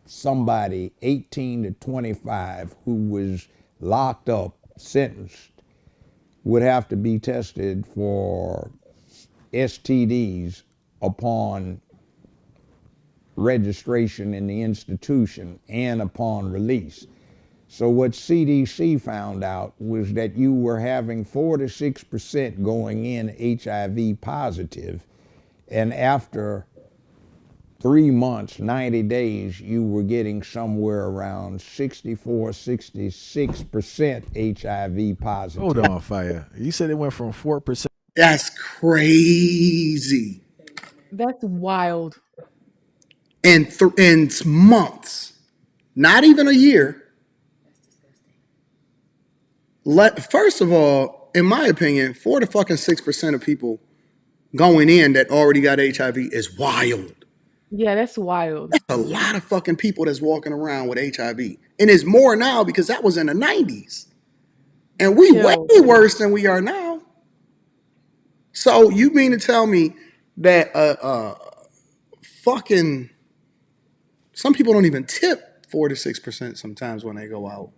Speaker 15: somebody 18 to 25 who was locked up, sentenced, would have to be tested for STDs upon registration in the institution and upon release. So what CDC found out was that you were having 4 to 6% going in HIV positive, and after 3 months, 90 days, you were getting somewhere around 64, 66% HIV positive.
Speaker 14: Hold on, Fire. You said it went from 4%.
Speaker 1: That's crazy.
Speaker 7: That's wild.
Speaker 1: In months, not even a year. First of all, in my opinion, 4 to fucking 6% of people going in that already got HIV is wild.
Speaker 7: Yeah, that's wild.
Speaker 1: That's a lot of fucking people that's walking around with HIV. And it's more now because that was in the 90s. And we way worse than we are now. So you mean to tell me that fucking some people don't even tip 4 to 6% sometimes when they go out.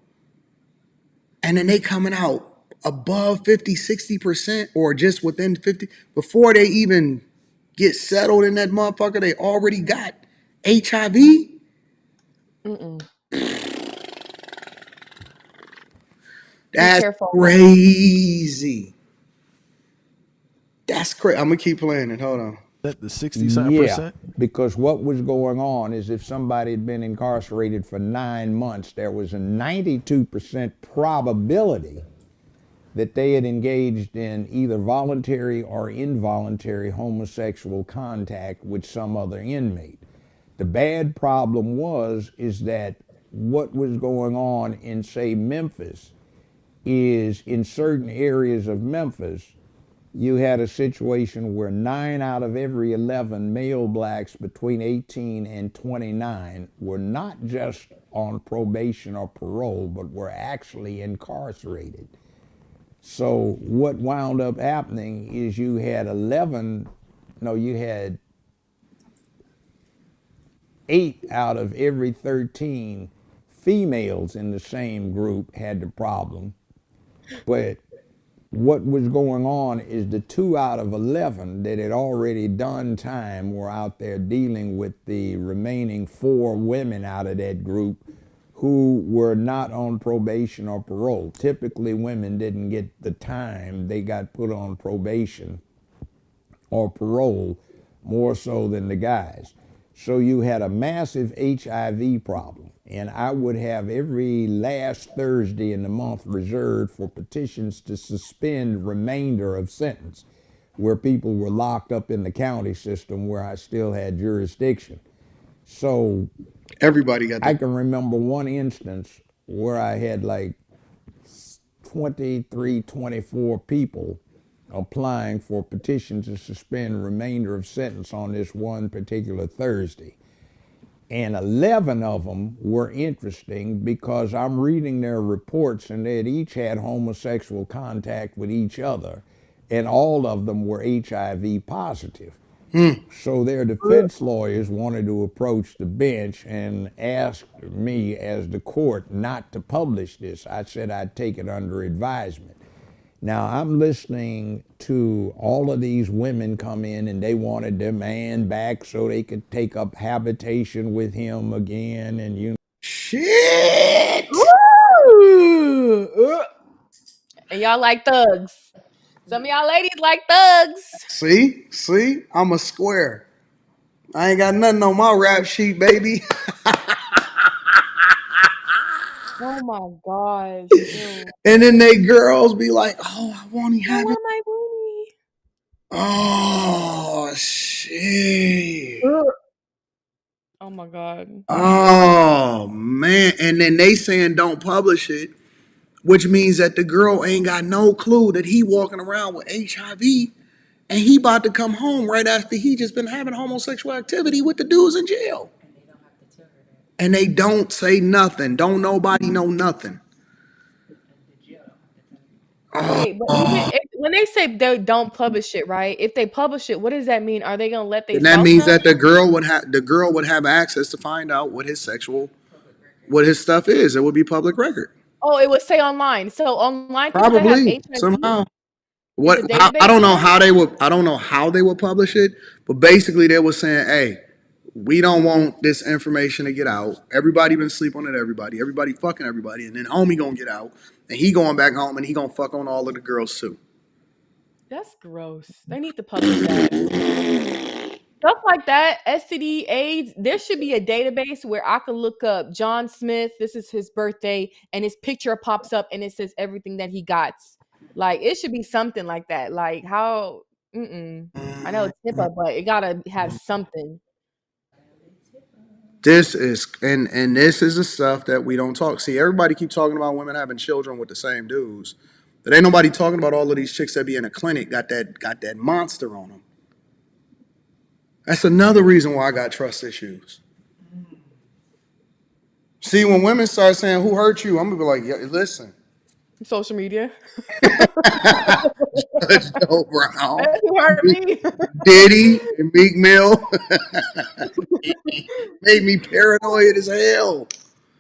Speaker 1: And then they coming out above 50, 60% or just within 50 before they even get settled in that motherfucker, they already got HIV. That's crazy. That's crazy. I'm gonna keep playing it. Hold on.
Speaker 14: That the 60-something percent?
Speaker 15: Because what was going on is if somebody had been incarcerated for 9 months, there was a 92% probability that they had engaged in either voluntary or involuntary homosexual contact with some other inmate. The bad problem is that what was going on in, say, Memphis is in certain areas of Memphis, you had a situation where 9 out of every 11 male blacks between 18 and 29 were not just on probation or parole, but were actually incarcerated. So what wound up happening is you had 8 out of every 13 females in the same group had the problem. But what was going on is the 2 out of 11 that had already done time were out there dealing with the remaining 4 women out of that group who were not on probation or parole. Typically, women didn't get the time, they got put on probation or parole more so than the guys. So you had a massive HIV problem. And I would have every last Thursday in the month reserved for petitions to suspend remainder of sentence where people were locked up in the county system where I still had jurisdiction. So
Speaker 1: everybody got that.
Speaker 15: I can remember one instance where I had like 23, 24 people applying for petitions to suspend remainder of sentence on this one particular Thursday. And 11 of them were interesting because I'm reading their reports and they had each had homosexual contact with each other, and all of them were HIV positive. So their defense lawyers wanted to approach the bench and ask me as the court not to publish this. I said I'd take it under advisement. Now I'm listening to all of these women come in and they wanted their man back so they could take up habitation with him again, and you
Speaker 1: shit.
Speaker 7: And y'all like thugs. Some of y'all ladies like thugs.
Speaker 1: See, I'm a square. I ain't got nothing on my rap sheet, baby.
Speaker 7: Oh my gosh. Ew.
Speaker 1: And then they girls be like, "Oh, I want to have it."
Speaker 7: My booty.
Speaker 1: Oh shit.
Speaker 7: Oh my god.
Speaker 1: Oh man. And then they saying don't publish it, which means that the girl ain't got no clue that he walking around with HIV and he about to come home right after he just been having homosexual activity with the dudes in jail. And they don't say nothing. Don't nobody know nothing.
Speaker 7: Wait, but even if, when they say they don't publish it, right? If they publish it, what does that mean? Are they gonna let their
Speaker 1: And that
Speaker 7: spouse
Speaker 1: means
Speaker 7: know?
Speaker 1: that the girl would have access to find out what his stuff is. It would be public record.
Speaker 7: Oh, it would say online. So online people that have
Speaker 1: Probably
Speaker 7: HIV,
Speaker 1: somehow.
Speaker 7: is a
Speaker 1: I
Speaker 7: database
Speaker 1: don't
Speaker 7: for
Speaker 1: know
Speaker 7: that?
Speaker 1: how they would. I don't know how they would publish it, but basically they were saying, "Hey, we don't want this information to get out. Everybody been sleeping on it. Everybody fucking everybody, and then homie gonna get out, and he going back home, and he gonna fuck on all of the girls too."
Speaker 7: That's gross. They need to publish that. Stuff like that, STD, AIDS, there should be a database where I could look up John Smith, this is his birthday, and his picture pops up and it says everything that he got. Like, it should be something like that. Like, how, I know it's HIPAA, but it gotta have something.
Speaker 1: This is and this is the stuff that we don't talk. See, everybody keep talking about women having children with the same dudes, but ain't nobody talking about all of these chicks that be in a clinic got that monster on them. That's another reason why I got trust issues. See, when women start saying, "Who hurt you?" I'm gonna be like, "Yeah, listen."
Speaker 7: Social media.
Speaker 1: Judge Joe Brown,
Speaker 7: Who hurt me?
Speaker 1: Diddy and Meek Mill made me paranoid as hell.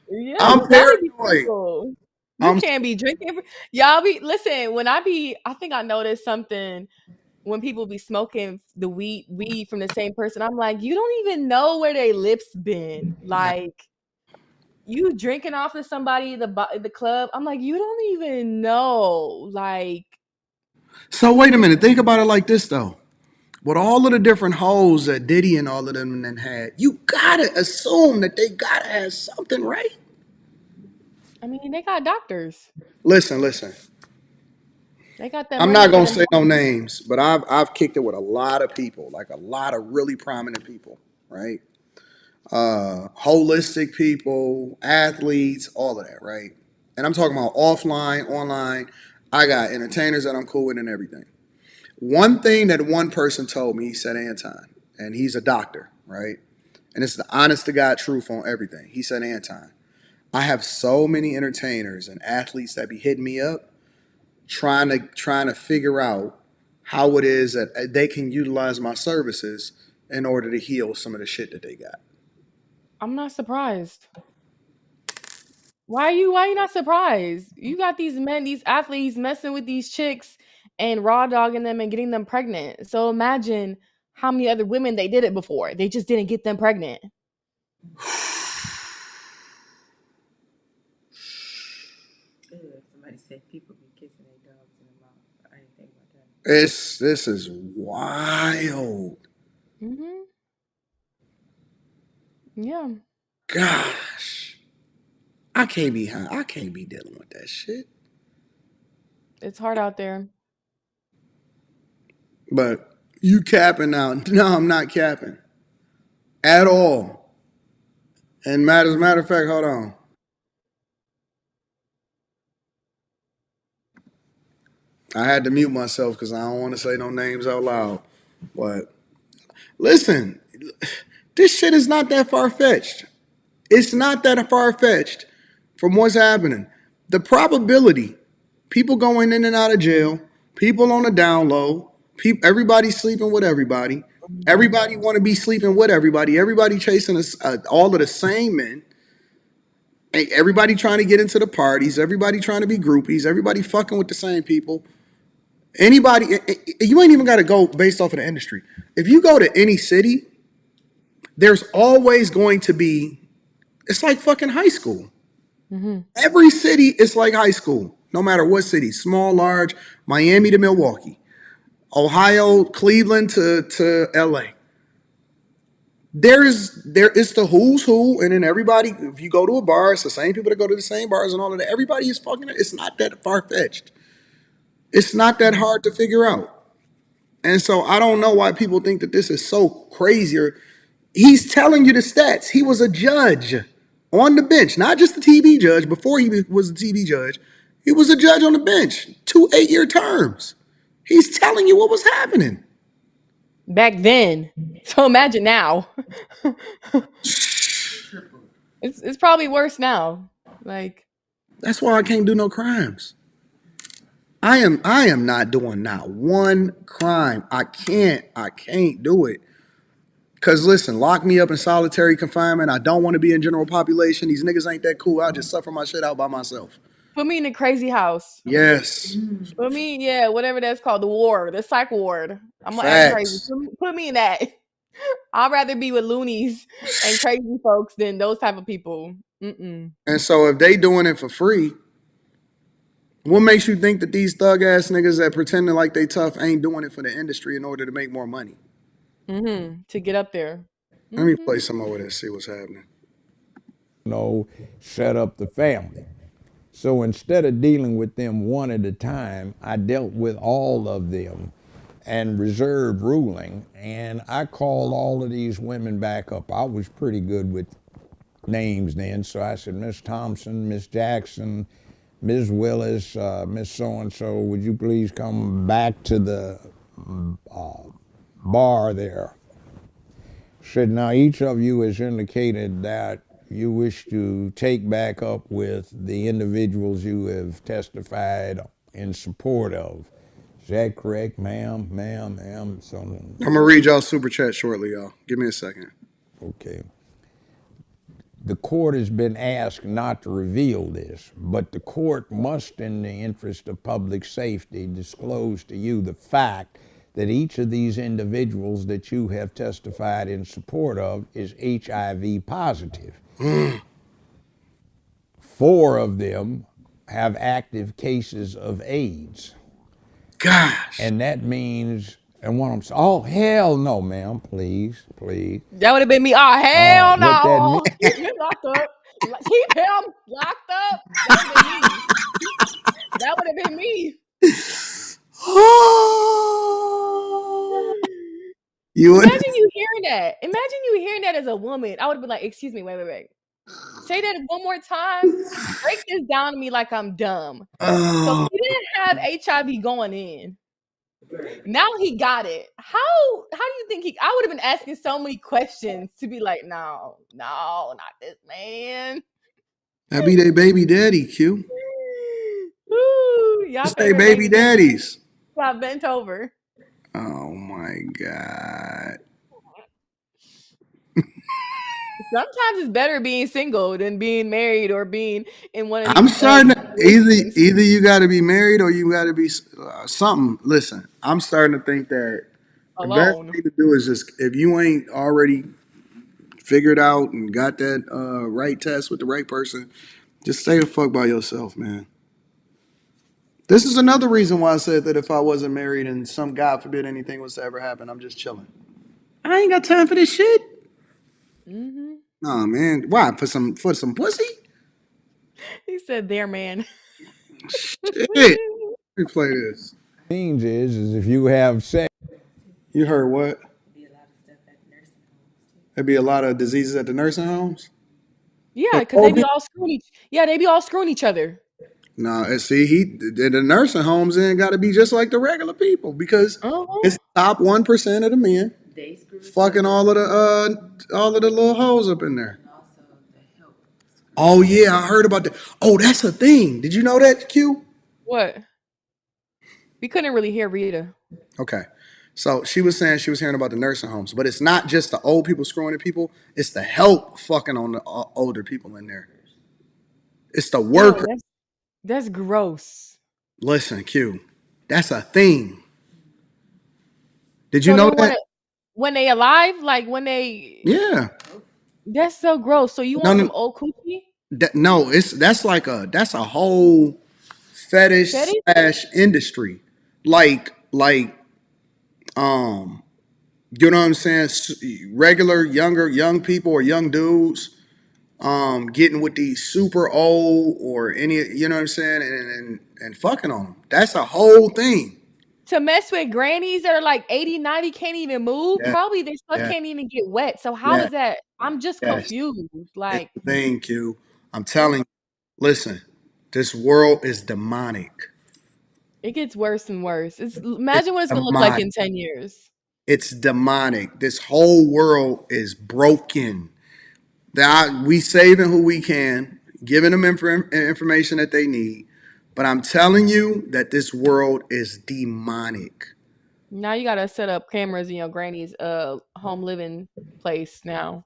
Speaker 7: Yeah,
Speaker 1: I'm
Speaker 7: you gotta be
Speaker 1: paranoid.
Speaker 7: careful. You can't be drinking. Y'all be listen. I think I noticed something when people be smoking the weed from the same person. I'm like, you don't even know where their lips been. Like, you drinking off of somebody the club. I'm like, you don't even know. Like,
Speaker 1: So wait a minute. Think about it like this though. With all of the different hoes that Diddy and all of them then had, you gotta assume that they gotta have something, right?
Speaker 7: I mean, they got doctors.
Speaker 1: Listen.
Speaker 7: They got that
Speaker 1: I'm
Speaker 7: money
Speaker 1: not
Speaker 7: for
Speaker 1: gonna
Speaker 7: them.
Speaker 1: say no names, but I've kicked it with a lot of people, like a lot of really prominent people, right? Holistic people, athletes, all of that, right? And I'm talking about offline, online. I got entertainers that I'm cool with and everything. One thing that one person told me, he said, Anton, and he's a doctor, right? And it's the honest to God truth on everything. He said, Anton, I have so many entertainers and athletes that be hitting me up trying to figure out how it is that they can utilize my services in order to heal some of the shit that they got.
Speaker 7: I'm not surprised. Why you not surprised? You got these men, these athletes messing with these chicks and raw dogging them and getting them pregnant. So imagine how many other women they did it before. They just didn't get them pregnant.
Speaker 2: Somebody said people be kissing their dogs in the mouth. I didn't think about that.
Speaker 1: This is wild.
Speaker 7: Mm-hmm. Yeah.
Speaker 1: Gosh. I can't be dealing with that shit.
Speaker 7: It's hard out there.
Speaker 1: But you capping now. No, I'm not capping. At all. And as a matter of fact, hold on. I had to mute myself because I don't want to say no names out loud. But listen, this shit is not that far-fetched. It's not that far-fetched from what's happening. The probability, people going in and out of jail, people on the down low, everybody sleeping with everybody, everybody want to be sleeping with everybody, everybody chasing all of the same men, everybody trying to get into the parties, everybody trying to be groupies, everybody fucking with the same people. Anybody, you ain't even got to go based off of the industry. If you go to any city, there's always going to be, it's like fucking high school.
Speaker 7: Mm-hmm.
Speaker 1: Every city is like high school, no matter what city, small, large, Miami to Milwaukee, Ohio, Cleveland to LA. It's the who's who, and then everybody, if you go to a bar, it's the same people that go to the same bars and all of that. Everybody is fucking, it's not that far-fetched. It's not that hard to figure out. And so I don't know why people think that this is so crazy. He's telling you the stats. He was a judge on the bench, not just a TV judge. Before he was a TV judge, he was a judge on the bench, 2 8-year terms. He's telling you what was happening.
Speaker 7: Back then. So imagine now. It's probably worse now. Like,
Speaker 1: that's why I can't do no crimes. I am not doing not one crime. I can't do it. Cause listen, lock me up in solitary confinement. I don't want to be in general population. These niggas ain't that cool. I'll just suffer my shit out by myself.
Speaker 7: put me in a crazy house.
Speaker 1: Yes.
Speaker 7: Put me, yeah, whatever that's called, the psych ward. I'm gonna act crazy.
Speaker 1: Facts.
Speaker 7: Put me in that. I'd rather be with loonies and crazy folks than those type of people. Mm-mm.
Speaker 1: And so if they doing it for free, what makes you think that these thug ass niggas that pretending like they tough ain't doing it for the industry in order to make more money?
Speaker 7: Mm-hmm. To get up there.
Speaker 1: Let me play some more of this, see what's happening.
Speaker 15: Set up the family. So instead of dealing with them one at a time, I dealt with all of them and reserved ruling. And I called all of these women back up. I was pretty good with names then. So I said, Miss Thompson, Miss Jackson, Ms. Willis, Miss So-and-so, would you please come back to the bar there? Said, now each of you has indicated that you wish to take back up with the individuals you have testified in support of. Is that correct, ma'am? Ma'am? So,
Speaker 1: I'm going to read y'all super chat shortly, y'all. Give me a second.
Speaker 15: Okay. The court has been asked not to reveal this, but the court must, in the interest of public safety, disclose to you the fact that each of these individuals that you have testified in support of is HIV positive. 4 of them have active cases of AIDS.
Speaker 1: Gosh.
Speaker 15: And that means, and one of them says, oh, hell no, ma'am, please.
Speaker 7: That would have been me. Oh, hell no.
Speaker 15: What that
Speaker 7: Keep him locked up. Keep him locked up. That would have been me. Imagine you hearing that. Imagine you hearing that as a woman. I would have been like, excuse me, wait. Say that one more time. Break this down to me like I'm dumb. So he didn't have HIV going in. Now he got it. How do you think I would have been asking so many questions to be like, no, not this man.
Speaker 1: That be their baby daddy, Q.
Speaker 7: Ooh, y'all
Speaker 1: It's their baby daddies.
Speaker 7: Got bent over.
Speaker 1: Oh my God.
Speaker 7: Sometimes it's better being single than being married or being in one of
Speaker 1: I'm
Speaker 7: these
Speaker 1: starting to
Speaker 7: situations.
Speaker 1: either you got to be married or you got to be something. Listen, I'm starting to think that the best
Speaker 7: Alone.
Speaker 1: thing to do is just if you ain't already figured out and got that right test with the right person, just stay the fuck by yourself, man. This is another reason why I said that if I wasn't married and some God forbid anything was to ever happen, I'm just chilling. I ain't got time for this shit.
Speaker 7: Mm-hmm.
Speaker 1: Nah, man. Why? For some pussy?
Speaker 7: He said, "There, man."
Speaker 1: Shit. Let me play this.
Speaker 15: Means is if you have sex.
Speaker 1: You heard what? There'd be a lot of diseases at the nursing homes.
Speaker 7: Yeah,
Speaker 1: For
Speaker 7: because they
Speaker 1: old
Speaker 7: be
Speaker 1: people?
Speaker 7: all screwing they be all screwing each other.
Speaker 1: No, and see, the nursing homes ain't got to be just like the regular people because
Speaker 7: Uh-huh.
Speaker 1: it's top 1% of the men fucking all of the little hoes up in there. Oh yeah, I heard about that. Oh, that's a thing. Did you know that, Q?
Speaker 7: What? We couldn't really hear Rita.
Speaker 1: Okay. So she was saying she was hearing about the nursing homes, but it's not just the old people screwing the people, it's the help fucking on the older people in there. It's the
Speaker 7: Yo,
Speaker 1: worker.
Speaker 7: that's gross.
Speaker 1: Listen, Q, that's a thing. Did you
Speaker 7: So they
Speaker 1: know
Speaker 7: want
Speaker 1: that?
Speaker 7: to when they alive, like when they
Speaker 1: Yeah.
Speaker 7: that's so gross. So you
Speaker 1: No,
Speaker 7: want
Speaker 1: no,
Speaker 7: some old coochie?
Speaker 1: no. That's a whole fetish
Speaker 7: Fetish?
Speaker 1: slash industry. Like you know what I'm saying? Regular young people or young dudes getting with these super old or any, you know what I'm saying, and fucking on them. That's a whole thing.
Speaker 7: To mess with grannies that are like 80, 90, can't even move.
Speaker 1: Yeah,
Speaker 7: Probably their stuff
Speaker 1: yeah,
Speaker 7: can't even get wet. So how
Speaker 1: yeah,
Speaker 7: is that? I'm just
Speaker 1: yes.
Speaker 7: confused.
Speaker 1: It's
Speaker 7: Like,
Speaker 1: a thing, Q. I'm telling you. Listen, this world is demonic.
Speaker 7: it gets worse and worse.
Speaker 1: It's
Speaker 7: Imagine what it's gonna look like
Speaker 1: demonic.
Speaker 7: in 10 years.
Speaker 1: It's demonic. This whole world is broken. We saving who we can, giving them information that they need. But I'm telling you that this world is demonic.
Speaker 7: Now you gotta set up cameras in your granny's home living place now.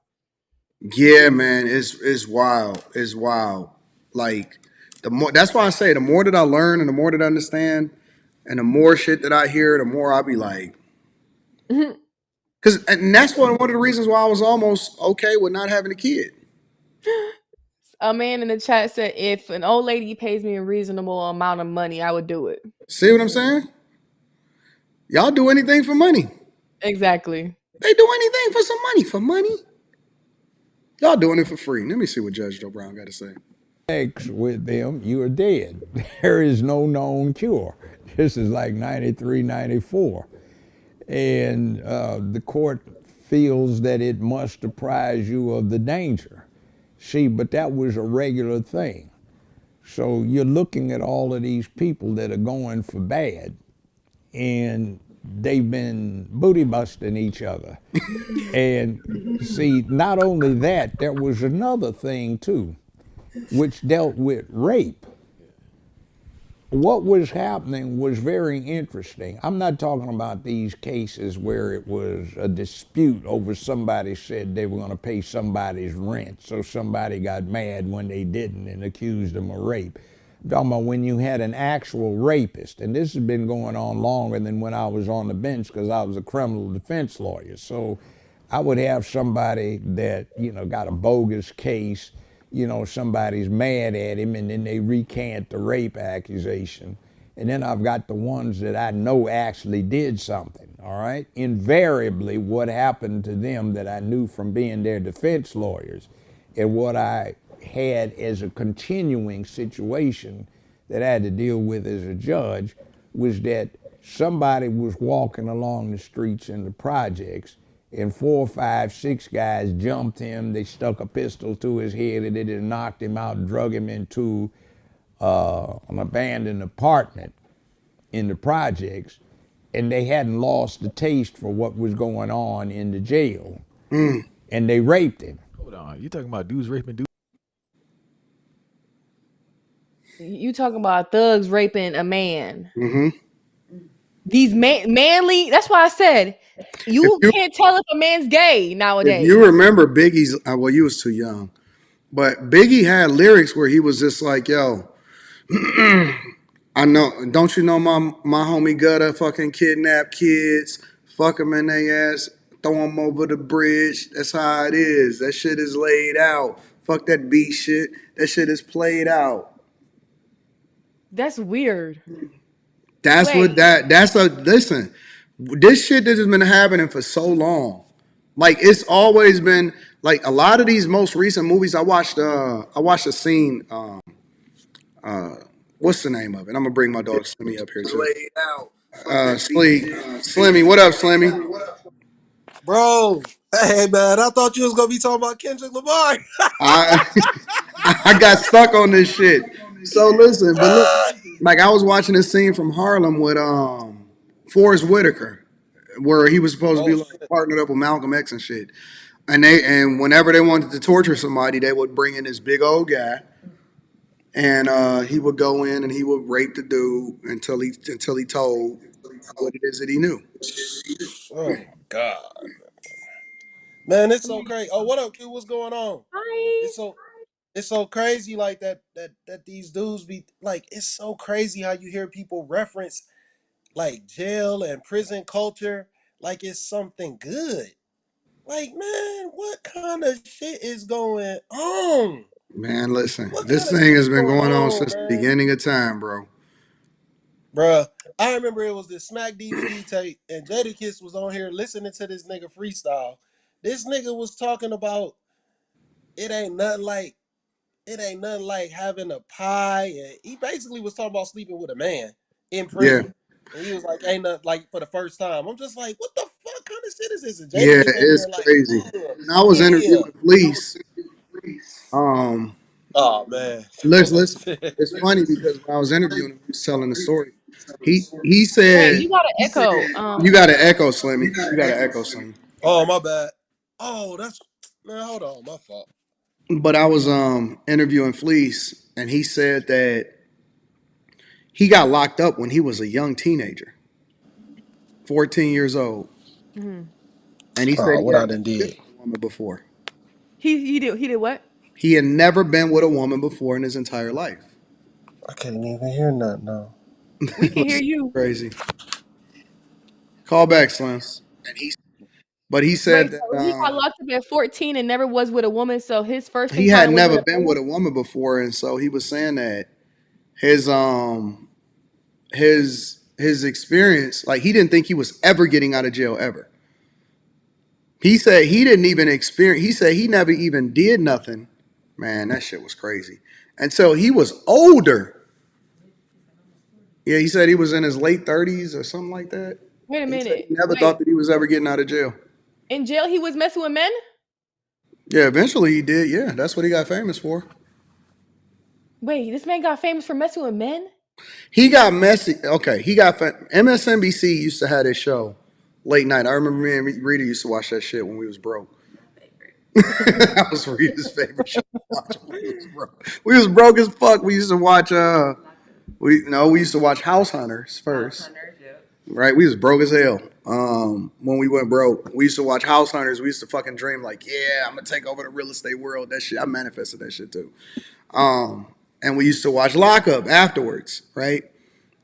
Speaker 1: Yeah, man, it's wild. It's wild. Like the more that's why I say the more that I learn and the more that I understand and the more shit that I hear, the more I be like, and that's one of the reasons why I was almost okay with not having a kid.
Speaker 7: A man in the chat said, "If an old lady pays me a reasonable amount of money, I would do it."
Speaker 1: See what I'm saying? Y'all do anything for money.
Speaker 7: Exactly.
Speaker 1: They do anything for some money. For money, y'all doing it for free. Let me see what Judge Joe Brown got to say.
Speaker 15: Sex with them, you are dead. There is no known cure. This is like 93, 94. And the court feels that it must apprise you of the danger. See, but that was a regular thing. So you're looking at all of these people that are going for bad, and they've been booty busting each other. And see, not only that, there was another thing too, which dealt with rape. What was happening was very interesting. I'm not talking about these cases where it was a dispute over somebody said they were going to pay somebody's rent, so somebody got mad when they didn't and accused them of rape. I'm talking about when you had an actual rapist, and this has been going on longer than when I was on the bench because I was a criminal defense lawyer. So I would have somebody that, got a bogus case, somebody's mad at him and then they recant the rape accusation. And then I've got the ones that I know actually did something, all right? Invariably, what happened to them that I knew from being their defense lawyers and what I had as a continuing situation that I had to deal with as a judge was that somebody was walking along the streets in the projects and 4, 5, 6 guys jumped him. They stuck a pistol to his head and they just knocked him out and drug him into an abandoned apartment in the projects. And they hadn't lost the taste for what was going on in the jail. And they raped him.
Speaker 14: Hold on. You talking about dudes raping dudes?
Speaker 7: You talking about thugs raping a man.
Speaker 1: Mm-hmm.
Speaker 7: These manly. That's why I said
Speaker 1: If
Speaker 7: you
Speaker 1: you
Speaker 7: can't tell if a man's gay
Speaker 1: if you
Speaker 7: nowadays.
Speaker 1: remember Biggie's, well, you was too young, but Biggie had lyrics where he was just like, "Yo, I know. Don't you know my homie Gutter fucking kidnap kids, fuck them in their ass, throw them over the bridge. That's how it is. That shit is laid out. Fuck that beat shit. That shit is played out."
Speaker 7: That's weird.
Speaker 1: That's
Speaker 7: Wait,
Speaker 1: what that's a listen. This shit that has been happening for so long. Like it's always been like a lot of these most recent movies. I watched a scene. What's the name of it? I'm gonna bring my dog Slimmy up here too. Slimmy, what up, Slimmy?
Speaker 16: Bro, hey man, I thought you was gonna be talking about Kendrick Lamar.
Speaker 1: I I got stuck on this shit. So listen, but look, like I was watching this scene from Harlem with Forrest Whitaker, where he was supposed to be like partnered up with Malcolm X and shit. And whenever they wanted to torture somebody, they would bring in this big old guy, and he would go in and he would rape the dude until he told what it is that he knew.
Speaker 16: Oh my god, man, it's so crazy. Oh, what up, Q? What's going on?
Speaker 7: hi.
Speaker 16: It's so crazy like that these dudes be like. It's so crazy how you hear people reference like jail and prison culture like it's something good. Like, man, what kind of shit is going on?
Speaker 1: Man, listen,
Speaker 16: What
Speaker 1: this
Speaker 16: kind of
Speaker 1: thing
Speaker 16: shit
Speaker 1: has
Speaker 16: is
Speaker 1: been
Speaker 16: going
Speaker 1: going on
Speaker 16: on,
Speaker 1: since the
Speaker 16: man?
Speaker 1: beginning of time, bro.
Speaker 16: Bruh, I remember it was this Smack DVD tape, and Jadakiss was on here listening to this nigga freestyle. This nigga was talking about it ain't nothing like having a pie, and he basically was talking about sleeping with a man in
Speaker 1: Yeah,
Speaker 16: prison. And he was like, ain't nothing like for the first time. I'm just like, what the fuck kind of shit is this? And
Speaker 1: yeah,
Speaker 16: Jadakiss over
Speaker 1: it's
Speaker 16: there like,
Speaker 1: crazy.
Speaker 16: ugh,
Speaker 1: When I was
Speaker 16: yeah.
Speaker 1: interviewing Fleece, um,
Speaker 16: Oh man.
Speaker 1: listen, it's funny because when I was interviewing him, he was telling the story. He
Speaker 7: Wait,
Speaker 1: said,
Speaker 7: you got an echo.
Speaker 1: "You got to echo, Slimmy. You got to echo, Slimmy."
Speaker 16: Oh my bad. Oh, that's man, hold on, my fault.
Speaker 1: But I was interviewing Fleece, and he said that he got locked up when he was a young teenager, 14 years old,
Speaker 7: Mhm.
Speaker 1: and he said
Speaker 16: Oh,
Speaker 1: he
Speaker 16: what I
Speaker 1: had
Speaker 16: done
Speaker 1: never been
Speaker 16: did.
Speaker 1: with a woman before.
Speaker 7: He did what?
Speaker 1: He had never been with a woman before in his entire life.
Speaker 16: I can't even hear nothing now.
Speaker 7: We can hear
Speaker 1: Listen,
Speaker 7: you.
Speaker 1: crazy. Call back, Slim. But he
Speaker 7: Wait,
Speaker 1: said that
Speaker 7: so he got locked up at 14 and never was with a woman. So his first
Speaker 1: he had
Speaker 7: encounter was
Speaker 1: never
Speaker 7: with a
Speaker 1: been
Speaker 7: man.
Speaker 1: with a woman before, and so he was saying that his his experience, like he didn't think he was ever getting out of jail ever. He said he didn't even experience. He said he never even did nothing. Man, that shit was crazy. Until he was older. Yeah, he said he was in his late 30s or something like that.
Speaker 7: Wait a
Speaker 1: He said he
Speaker 7: minute.
Speaker 1: never
Speaker 7: Wait,
Speaker 1: thought that he was ever getting out of jail.
Speaker 7: in jail he was messing with men?
Speaker 1: Yeah, eventually he did. Yeah, that's what he got famous for.
Speaker 7: Wait, this man got famous for messing with men?
Speaker 1: He got messy. Okay, MSNBC used to have this show late night. I remember me and Rita used to watch that shit when we was broke. That was Rita's favorite show to watch when we was broke. We was broke as fuck. We used to watch we used to watch House Hunters first. Right? We was broke as hell. When we went broke. We used to watch House Hunters. We used to fucking dream like, yeah, I'm gonna take over the real estate world. That shit. I manifested that shit too. And we used to watch Lockup afterwards, right?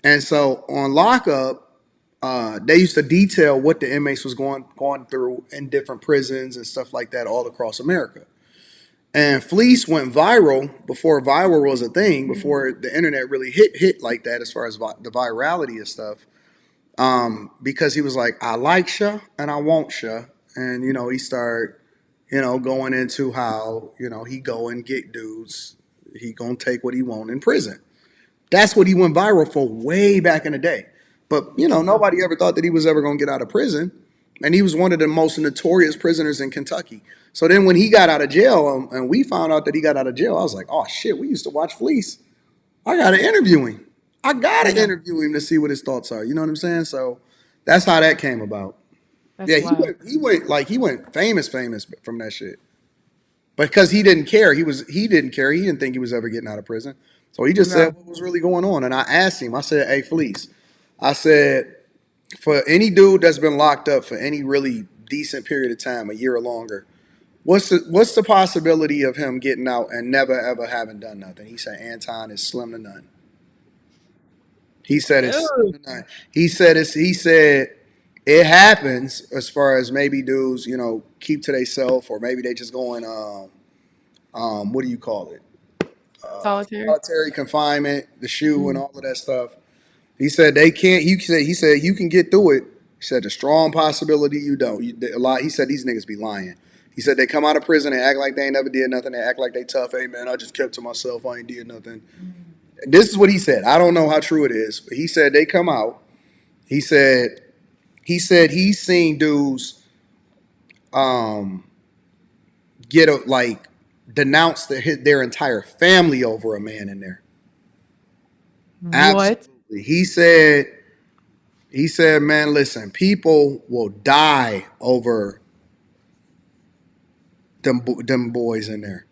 Speaker 1: And so on Lockup, they used to detail what the inmates was going through in different prisons and stuff like that all across America. And Fleece went viral before viral was a thing, before the internet really hit like that as far as the virality of stuff. Because he was like, I like Sha and I want Sha. And, he started, going into how, he go and get dudes. He gonna take what he want in prison. That's what he went viral for way back in the day. But, nobody ever thought that he was ever going to get out of prison. And he was one of the most notorious prisoners in Kentucky. So then when he got out of jail and we found out that he got out of jail, I was like, oh, shit, we used to watch Fleece. I got to interview him. I got to interview him to see what his thoughts are. You know what I'm saying? So that's how that came about.
Speaker 7: That's
Speaker 1: Yeah,
Speaker 7: wild.
Speaker 1: he went famous from that shit. Because he didn't care. He didn't care. He didn't think he was ever getting out of prison. So he just
Speaker 7: No.
Speaker 1: said what was really going on. And I asked him, I said, hey, Fleece, I said, For any dude that's been locked up for any really decent period of time, a year or longer, what's the possibility of him getting out and never ever having done nothing? He said Anton is slim to none. He said it's slim
Speaker 7: Ew.
Speaker 1: to none. He said it happens as far as maybe dudes, keep to themselves, or maybe they just going what do you call it?
Speaker 7: Solitary.
Speaker 1: Solitary confinement, the shoe and all of that stuff. He said they can't. He said you can get through it. He said the strong possibility you don't. A lot. He said these niggas be lying. He said they come out of prison and act like they ain't never did nothing. They act like they tough. Hey man, I just kept to myself. I ain't did nothing. This is what he said. I don't know how true it is, but he said they come out. He said he's seen dudes like denounce their entire family over a man in there.
Speaker 7: What?
Speaker 1: Absolutely. He said, man, listen, people will die over them boys in there.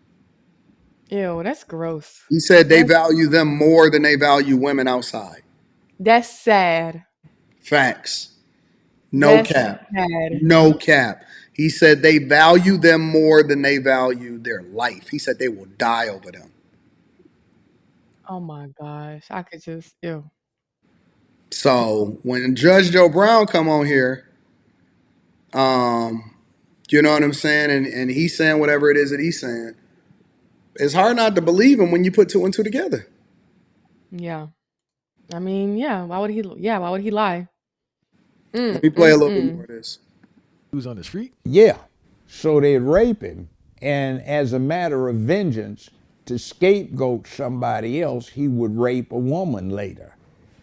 Speaker 7: Ew, that's gross.
Speaker 1: He said they value them more than they value women outside.
Speaker 7: That's sad.
Speaker 1: Facts. No
Speaker 7: That's
Speaker 1: cap.
Speaker 7: sad.
Speaker 1: No cap. He said they value them more than they value their life. He said they will die over them.
Speaker 7: Oh my gosh. I could just ew.
Speaker 1: So when Judge Joe Brown come on here, you know what I'm saying, and he's saying whatever it is that he's saying, it's hard not to believe him when you put two and two together.
Speaker 7: Yeah. I mean, yeah. Why would he lie?
Speaker 1: Let me play a little bit more of this.
Speaker 14: Who's on the street?
Speaker 15: Yeah. So they'd rape him, and as a matter of vengeance, to scapegoat somebody else, he would rape a woman later.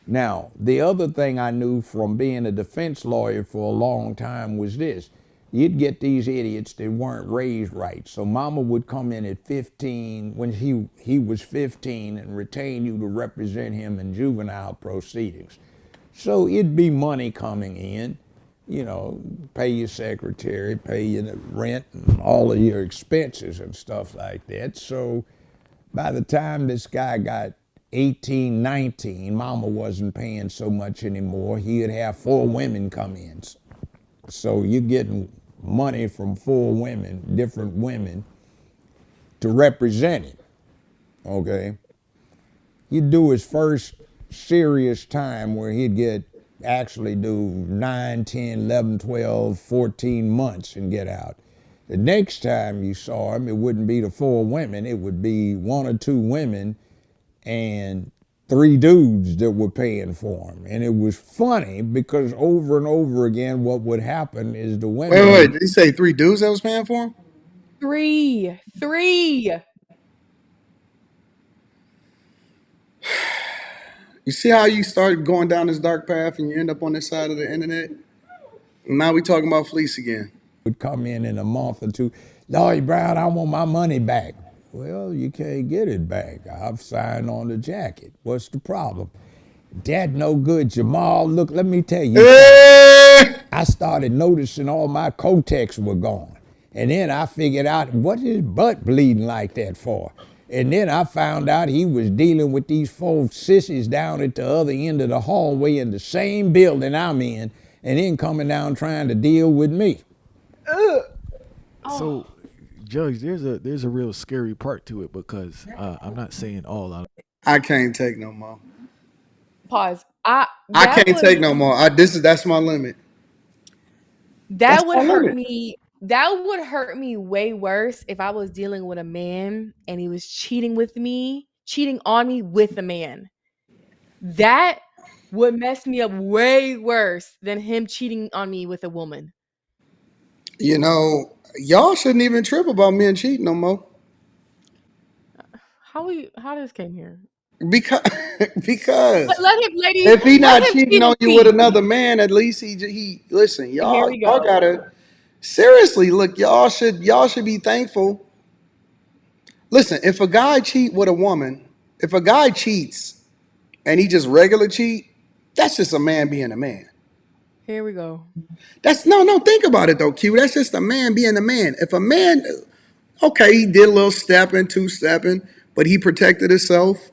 Speaker 15: Now, the other thing I knew from being a defense lawyer for a long time was this. You'd get these idiots that weren't raised right. So mama would come in at 15 when he was 15 and retain you to represent him in juvenile proceedings. So it'd be money coming in, pay your secretary, pay your rent and all of your expenses and stuff like that. So by the time this guy got 18, 19, mama wasn't paying so much anymore. He'd have 4 women come in. So you're getting money from 4 women, different women, to represent him, okay? He'd do his first serious time where he'd actually do 9, 10, 11, 12, 14 months and get out. The next time you saw him, it wouldn't be the 4 women, it would be 1 or 2 women and 3 dudes that were paying for him. And it was funny because over and over again, what would happen is the women...
Speaker 1: Wait, did he say 3 dudes that was paying for him?
Speaker 7: 3.
Speaker 1: You see how you start going down this dark path and you end up on this side of the internet? And now we talking about fleece again.
Speaker 15: Would come in a month or 2. Lloyd Brown, I want my money back. Well, you can't get it back. I've signed on the jacket. What's the problem? That no good, Jamal. Look, let me tell you. I started noticing all my Kotex were gone. And then I figured out, what is butt bleeding like that for? And then I found out he was dealing with these 4 sissies down at the other end of the hallway in the same building I'm in, and then coming down trying to deal with me.
Speaker 14: So, Judge, there's a real scary part to it because I'm not saying all out.
Speaker 1: I can't take no more.
Speaker 7: Pause.
Speaker 1: I can't take no more. That's my limit.
Speaker 7: That would hurt me. That would hurt me way worse if I was dealing with a man and he was cheating on me with a man. That would mess me up way worse than him cheating on me with a woman.
Speaker 1: Y'all shouldn't even trip about men cheating no more.
Speaker 7: How this came here?
Speaker 1: Because
Speaker 7: let him, ladies,
Speaker 1: if he not cheating on you with another man, at least he listen. Y'all gotta seriously look. Y'all should be thankful. Listen, if a guy cheat with a woman, if a guy cheats and he just regular cheat, that's just a man being a man.
Speaker 7: Here we go.
Speaker 1: Think about it though, Q. That's just a man being a man. If a man, okay, he did a little stepping, 2-stepping, but he protected himself.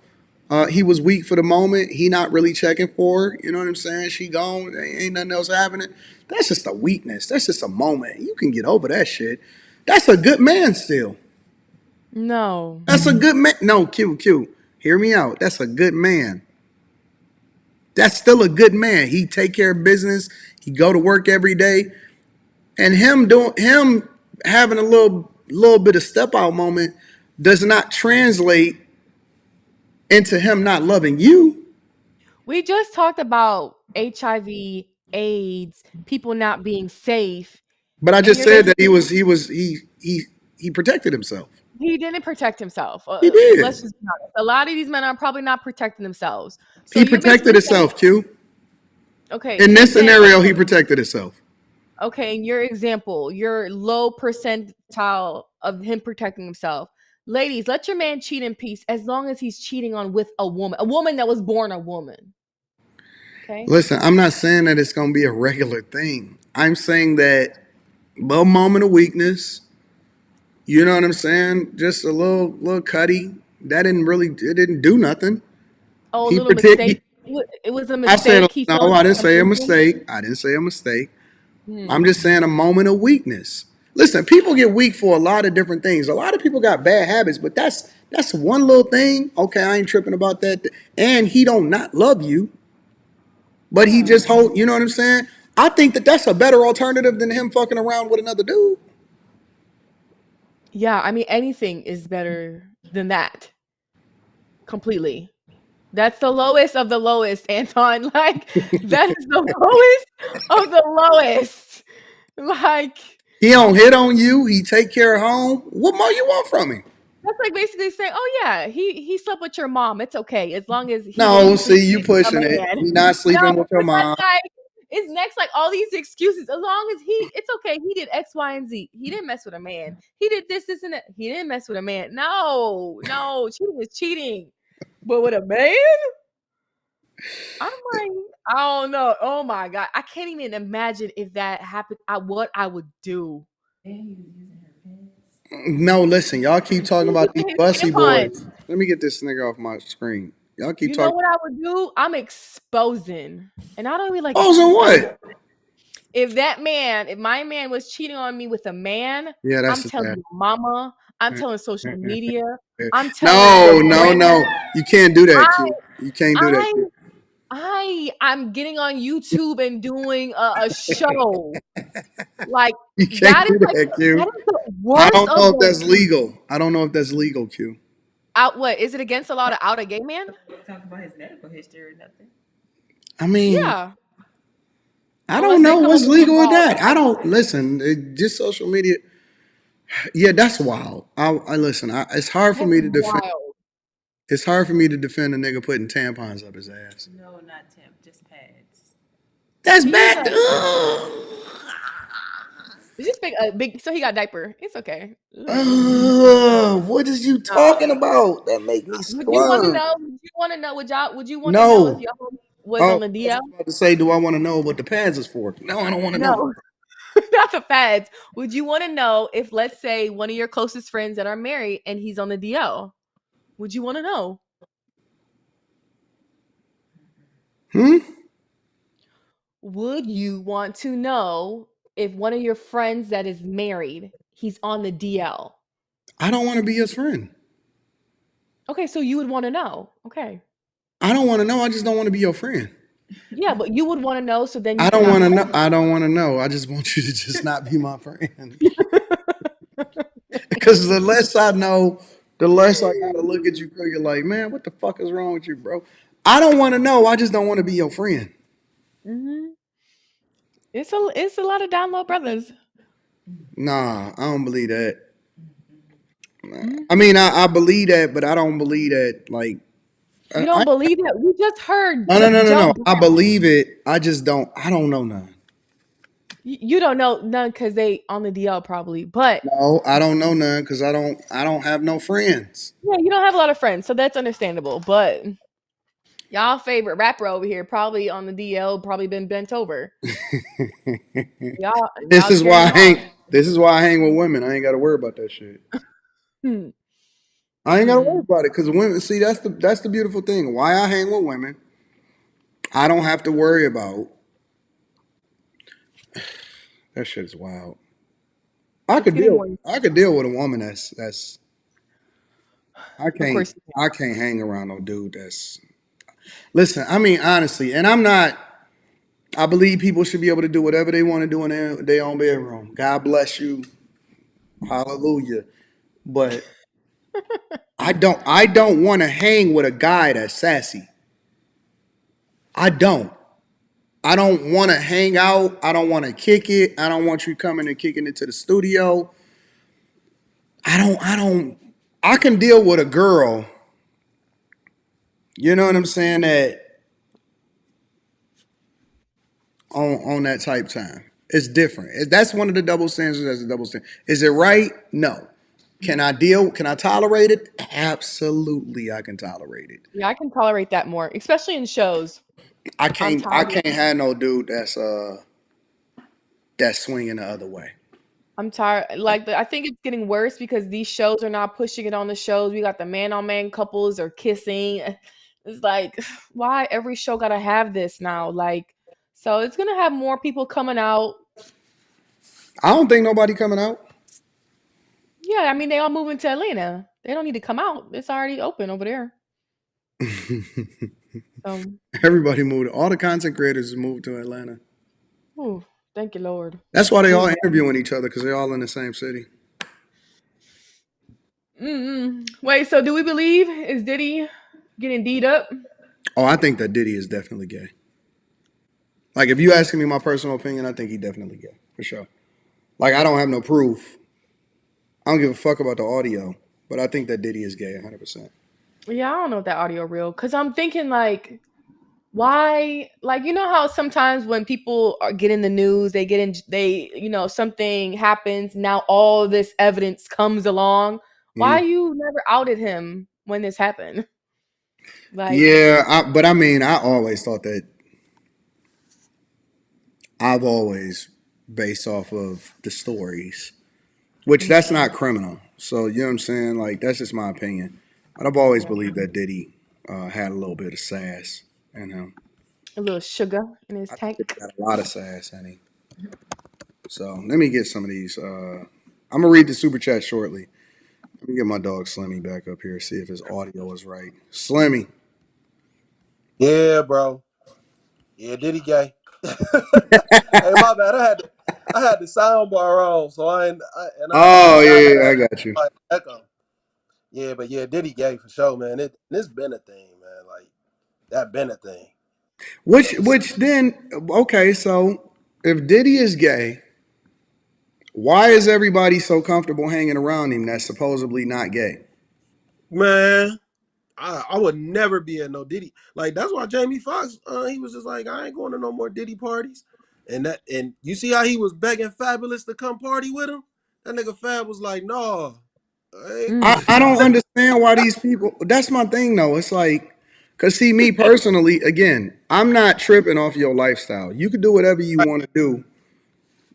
Speaker 1: He was weak for the moment. He not really checking for her. You know what I'm saying? She gone. Ain't nothing else happening. That's just a weakness. That's just a moment. You can get over that shit. That's a good man still.
Speaker 7: No.
Speaker 1: That's a good man. No, Q. Hear me out. That's a good man. That's still a good man. He take care of business. He go to work every day. And him having a little bit of step out moment does not translate into him not loving you.
Speaker 7: We just talked about HIV, AIDS, people not being safe.
Speaker 1: But I
Speaker 7: And
Speaker 1: just
Speaker 7: you're
Speaker 1: said that
Speaker 7: basically
Speaker 1: he protected himself.
Speaker 7: he didn't protect himself.
Speaker 1: He
Speaker 7: Let's
Speaker 1: did.
Speaker 7: just be honest. A lot of these men are probably not protecting themselves. So
Speaker 1: He
Speaker 7: you're
Speaker 1: protected
Speaker 7: basically saying,
Speaker 1: himself, Q.
Speaker 7: okay,
Speaker 1: In
Speaker 7: you're
Speaker 1: this
Speaker 7: saying,
Speaker 1: scenario, he protected himself.
Speaker 7: okay, in your example, your low percentile of him protecting himself. Ladies, let your man cheat in peace as long as he's cheating on with a woman that was born a woman. Okay.
Speaker 1: Listen, I'm not saying that it's going to be a regular thing. I'm saying that a moment of weakness, you know what I'm saying? Just a little cutty. It didn't do nothing.
Speaker 7: Oh, a
Speaker 1: He
Speaker 7: little
Speaker 1: protect.
Speaker 7: mistake. It was a
Speaker 1: I said
Speaker 7: mistake. He
Speaker 1: no.
Speaker 7: felt
Speaker 1: I didn't say a
Speaker 7: something.
Speaker 1: mistake. I didn't say a mistake. I'm
Speaker 7: Hmm.
Speaker 1: just saying a moment of weakness. Listen, people get weak for a lot of different things. A lot of people got bad habits, but that's one little thing. Okay, I ain't tripping about that. And he don't not love you, but he just hold. You know what I'm saying? I think that that's a better alternative than him fucking around with another dude.
Speaker 7: Yeah, I mean, anything is better than that. Completely. That's the lowest of the lowest, Anton. Like, that is the lowest of the lowest. Like,
Speaker 1: He don't hit on you. He take care of home. What more you want from him?
Speaker 7: that's like basically saying, "Oh yeah, he slept with your mom. It's okay as long as he
Speaker 1: No,
Speaker 7: didn't sleep
Speaker 1: see, you
Speaker 7: with a
Speaker 1: pushing it.
Speaker 7: man."
Speaker 1: He not
Speaker 7: No,
Speaker 1: sleeping with your
Speaker 7: but that's
Speaker 1: mom.
Speaker 7: like it's next like all these excuses. As long as it's okay. He did X, Y, and Z. He didn't mess with a man. He did this, and that. He didn't mess with a man. No, cheating is cheating. But with a man, I'm like, I don't know. Oh my god, I can't even imagine if that happened. What I would do.
Speaker 1: No, listen, y'all keep talking about these
Speaker 7: Using his
Speaker 1: bussy
Speaker 7: tampons.
Speaker 1: boys. Let me get this nigga off my screen. Y'all keep
Speaker 7: You know
Speaker 1: talking.
Speaker 7: what I would do? I'm exposing. And I don't even like
Speaker 1: Exposing
Speaker 7: exposing.
Speaker 1: what?
Speaker 7: If my man was cheating on me with a man,
Speaker 1: Yeah,
Speaker 7: I'm
Speaker 1: that's
Speaker 7: telling
Speaker 1: bad.
Speaker 7: your mama, I'm telling social media, I'm telling your
Speaker 1: No, no,
Speaker 7: friends.
Speaker 1: no. You can't do that,
Speaker 7: I
Speaker 1: Q. You can't do that,
Speaker 7: I
Speaker 1: Q.
Speaker 7: I'm getting on YouTube and doing a show. Like
Speaker 1: You can't do that,
Speaker 7: that
Speaker 1: Q.
Speaker 7: is the
Speaker 1: I
Speaker 7: worst
Speaker 1: don't
Speaker 7: of
Speaker 1: know if
Speaker 7: the
Speaker 1: that's legal. I don't know if that's legal, Q.
Speaker 7: out. What is it against a lot of out a gay man?
Speaker 2: Talk about his medical history or nothing.
Speaker 1: I mean,
Speaker 7: Yeah,
Speaker 1: I don't
Speaker 7: unless they
Speaker 1: know
Speaker 7: come up
Speaker 1: what's
Speaker 7: with some
Speaker 1: legal with
Speaker 7: balls.
Speaker 1: that. I don't listen. Just social media. Yeah, that's wild. I listen. It's hard for
Speaker 7: That's
Speaker 1: me to defend.
Speaker 7: wild.
Speaker 1: It's hard for me to defend a nigga putting tampons up his ass.
Speaker 2: No, not temp, just pads.
Speaker 1: That's
Speaker 7: He's
Speaker 1: bad.
Speaker 7: a just big. So he got diaper. It's okay.
Speaker 1: What is you
Speaker 7: Nah.
Speaker 1: talking about? That make me
Speaker 7: Would you want to
Speaker 1: squirm.
Speaker 7: know? Would you want to know? Would you want to know if
Speaker 1: No.
Speaker 7: your home was
Speaker 1: Oh,
Speaker 7: on the
Speaker 1: I was
Speaker 7: DL?
Speaker 1: about to say, do I want to know what the pads is for? No, I don't want to know.
Speaker 7: No, not the feds. Would you want to know if, let's say, one of your closest friends that are married and he's on the DL? Would you want to know? Would you want to know if one of your friends that is married, he's on the DL?
Speaker 1: I don't want to be his friend.
Speaker 7: Okay, so you would want to know. Okay.
Speaker 1: I don't want to know. I just don't want to be your friend.
Speaker 7: Yeah, but you would want to know, so then you
Speaker 1: I don't
Speaker 7: cannot
Speaker 1: want
Speaker 7: be
Speaker 1: to know.
Speaker 7: friends.
Speaker 1: I don't want to know. I just want you to just not be my friend. Because the less I know, the less I gotta look at you. You're like, man, what the fuck is wrong with you, bro? I don't want to know. I just don't want to be your friend.
Speaker 7: Mm-hmm. It's a lot of down low brothers.
Speaker 1: Nah, I don't believe that.
Speaker 7: Mm-hmm.
Speaker 1: I mean, I believe that, but I don't believe that. Like,
Speaker 7: You
Speaker 1: I
Speaker 7: don't believe it? We just heard
Speaker 1: no.
Speaker 7: Joe.
Speaker 1: I believe it. I just don't. I don't know none.
Speaker 7: You don't know none because they on the DL probably, but
Speaker 1: No, I don't know none because I don't have no friends.
Speaker 7: yeah, you don't have a lot of friends, so that's understandable. But y'all favorite rapper over here probably on the DL, probably been bent over.
Speaker 1: This
Speaker 7: Y'all
Speaker 1: is
Speaker 7: cheering
Speaker 1: why I
Speaker 7: him on.
Speaker 1: hang. This is why I hang with women. I ain't got to worry about that shit.
Speaker 7: Hmm.
Speaker 1: I ain't gotta worry about it because women. See, that's the beautiful thing. Why I hang with women, I don't have to worry about. That shit is wild. I
Speaker 7: It's
Speaker 1: could
Speaker 7: getting
Speaker 1: deal.
Speaker 7: worse.
Speaker 1: I could deal with a woman that's. I
Speaker 7: Of
Speaker 1: can't.
Speaker 7: course.
Speaker 1: I can't hang around no dude that's. Listen, I mean honestly, and I'm not. I believe people should be able to do whatever they want to do in their own bedroom. God bless you. Hallelujah. But I don't want to hang with a guy that's sassy. I don't. I don't want to hang out. I don't want to kick it. I don't want you coming and kicking it to the studio. I don't I can deal with a girl, you know what I'm saying, that on that type time. It's different. That's one of the double standards as a double standard. Is it right? No. Can I tolerate it? Absolutely I can tolerate it.
Speaker 7: Yeah, I can tolerate that more, especially in shows. I'm
Speaker 1: I
Speaker 7: tired.
Speaker 1: can't have no dude that's swinging the other way.
Speaker 7: I'm tired. I think it's getting worse because these shows are not pushing it on the shows. We got the man on man couples or kissing. It's like, why every show gotta have this now? Like, so it's gonna have more people coming out.
Speaker 1: I don't think nobody coming out.
Speaker 7: Yeah, I mean they all moving to Atlanta. They don't need to come out. It's already open over there.
Speaker 1: Everybody moved. All the content creators moved to Atlanta.
Speaker 7: Ooh, thank you, Lord.
Speaker 1: That's why they all
Speaker 7: Move
Speaker 1: interviewing each other because they're all in the same city.
Speaker 7: Wait, so do we believe is Diddy getting D'd up?
Speaker 1: Oh, I think that Diddy is definitely gay. Like, if you asking me my personal opinion, I think he definitely gay for sure. Like, I don't have no proof. I don't give a fuck about the audio, but I think that Diddy is gay 100%.
Speaker 7: Yeah, I don't know if that audio real because I'm thinking like, why? Like, you know how sometimes when people get in the news, something happens. Now all this evidence comes along. Why you never outed him when this happened? Like,
Speaker 1: But I mean, I always thought that I've always based off of the stories, which that's not criminal. So, you know what I'm saying? Like, that's just my opinion. But I've always believed that Diddy had a little bit of sass in him.
Speaker 7: a little sugar in his
Speaker 1: I think
Speaker 7: tank.
Speaker 1: Diddy got a lot of sass in him. So, let me get some of these. I'm going to read the super chat shortly. Let me get my dog Slimmy back up here, see if his audio is right. Slimmy.
Speaker 16: Yeah, bro. Yeah, Diddy gay. Hey, my bad. I had the sound bar on, so I
Speaker 1: Oh, yeah, I got you.
Speaker 16: echo. Yeah, but yeah, Diddy gay for sure, man. It's been a thing, man. Like that been a thing.
Speaker 1: Which then, okay, so if Diddy is gay, why is everybody so comfortable hanging around him that's supposedly not gay?
Speaker 16: Man, I would never be at no Diddy. Like that's why Jamie Foxx, he was just like, I ain't going to no more Diddy parties. And you see how he was begging Fabulous to come party with him? That nigga Fab was like, no.
Speaker 1: I don't understand why these people, that's my thing though. It's like, because see, me personally, again, I'm not tripping off your lifestyle. You can do whatever you want to do.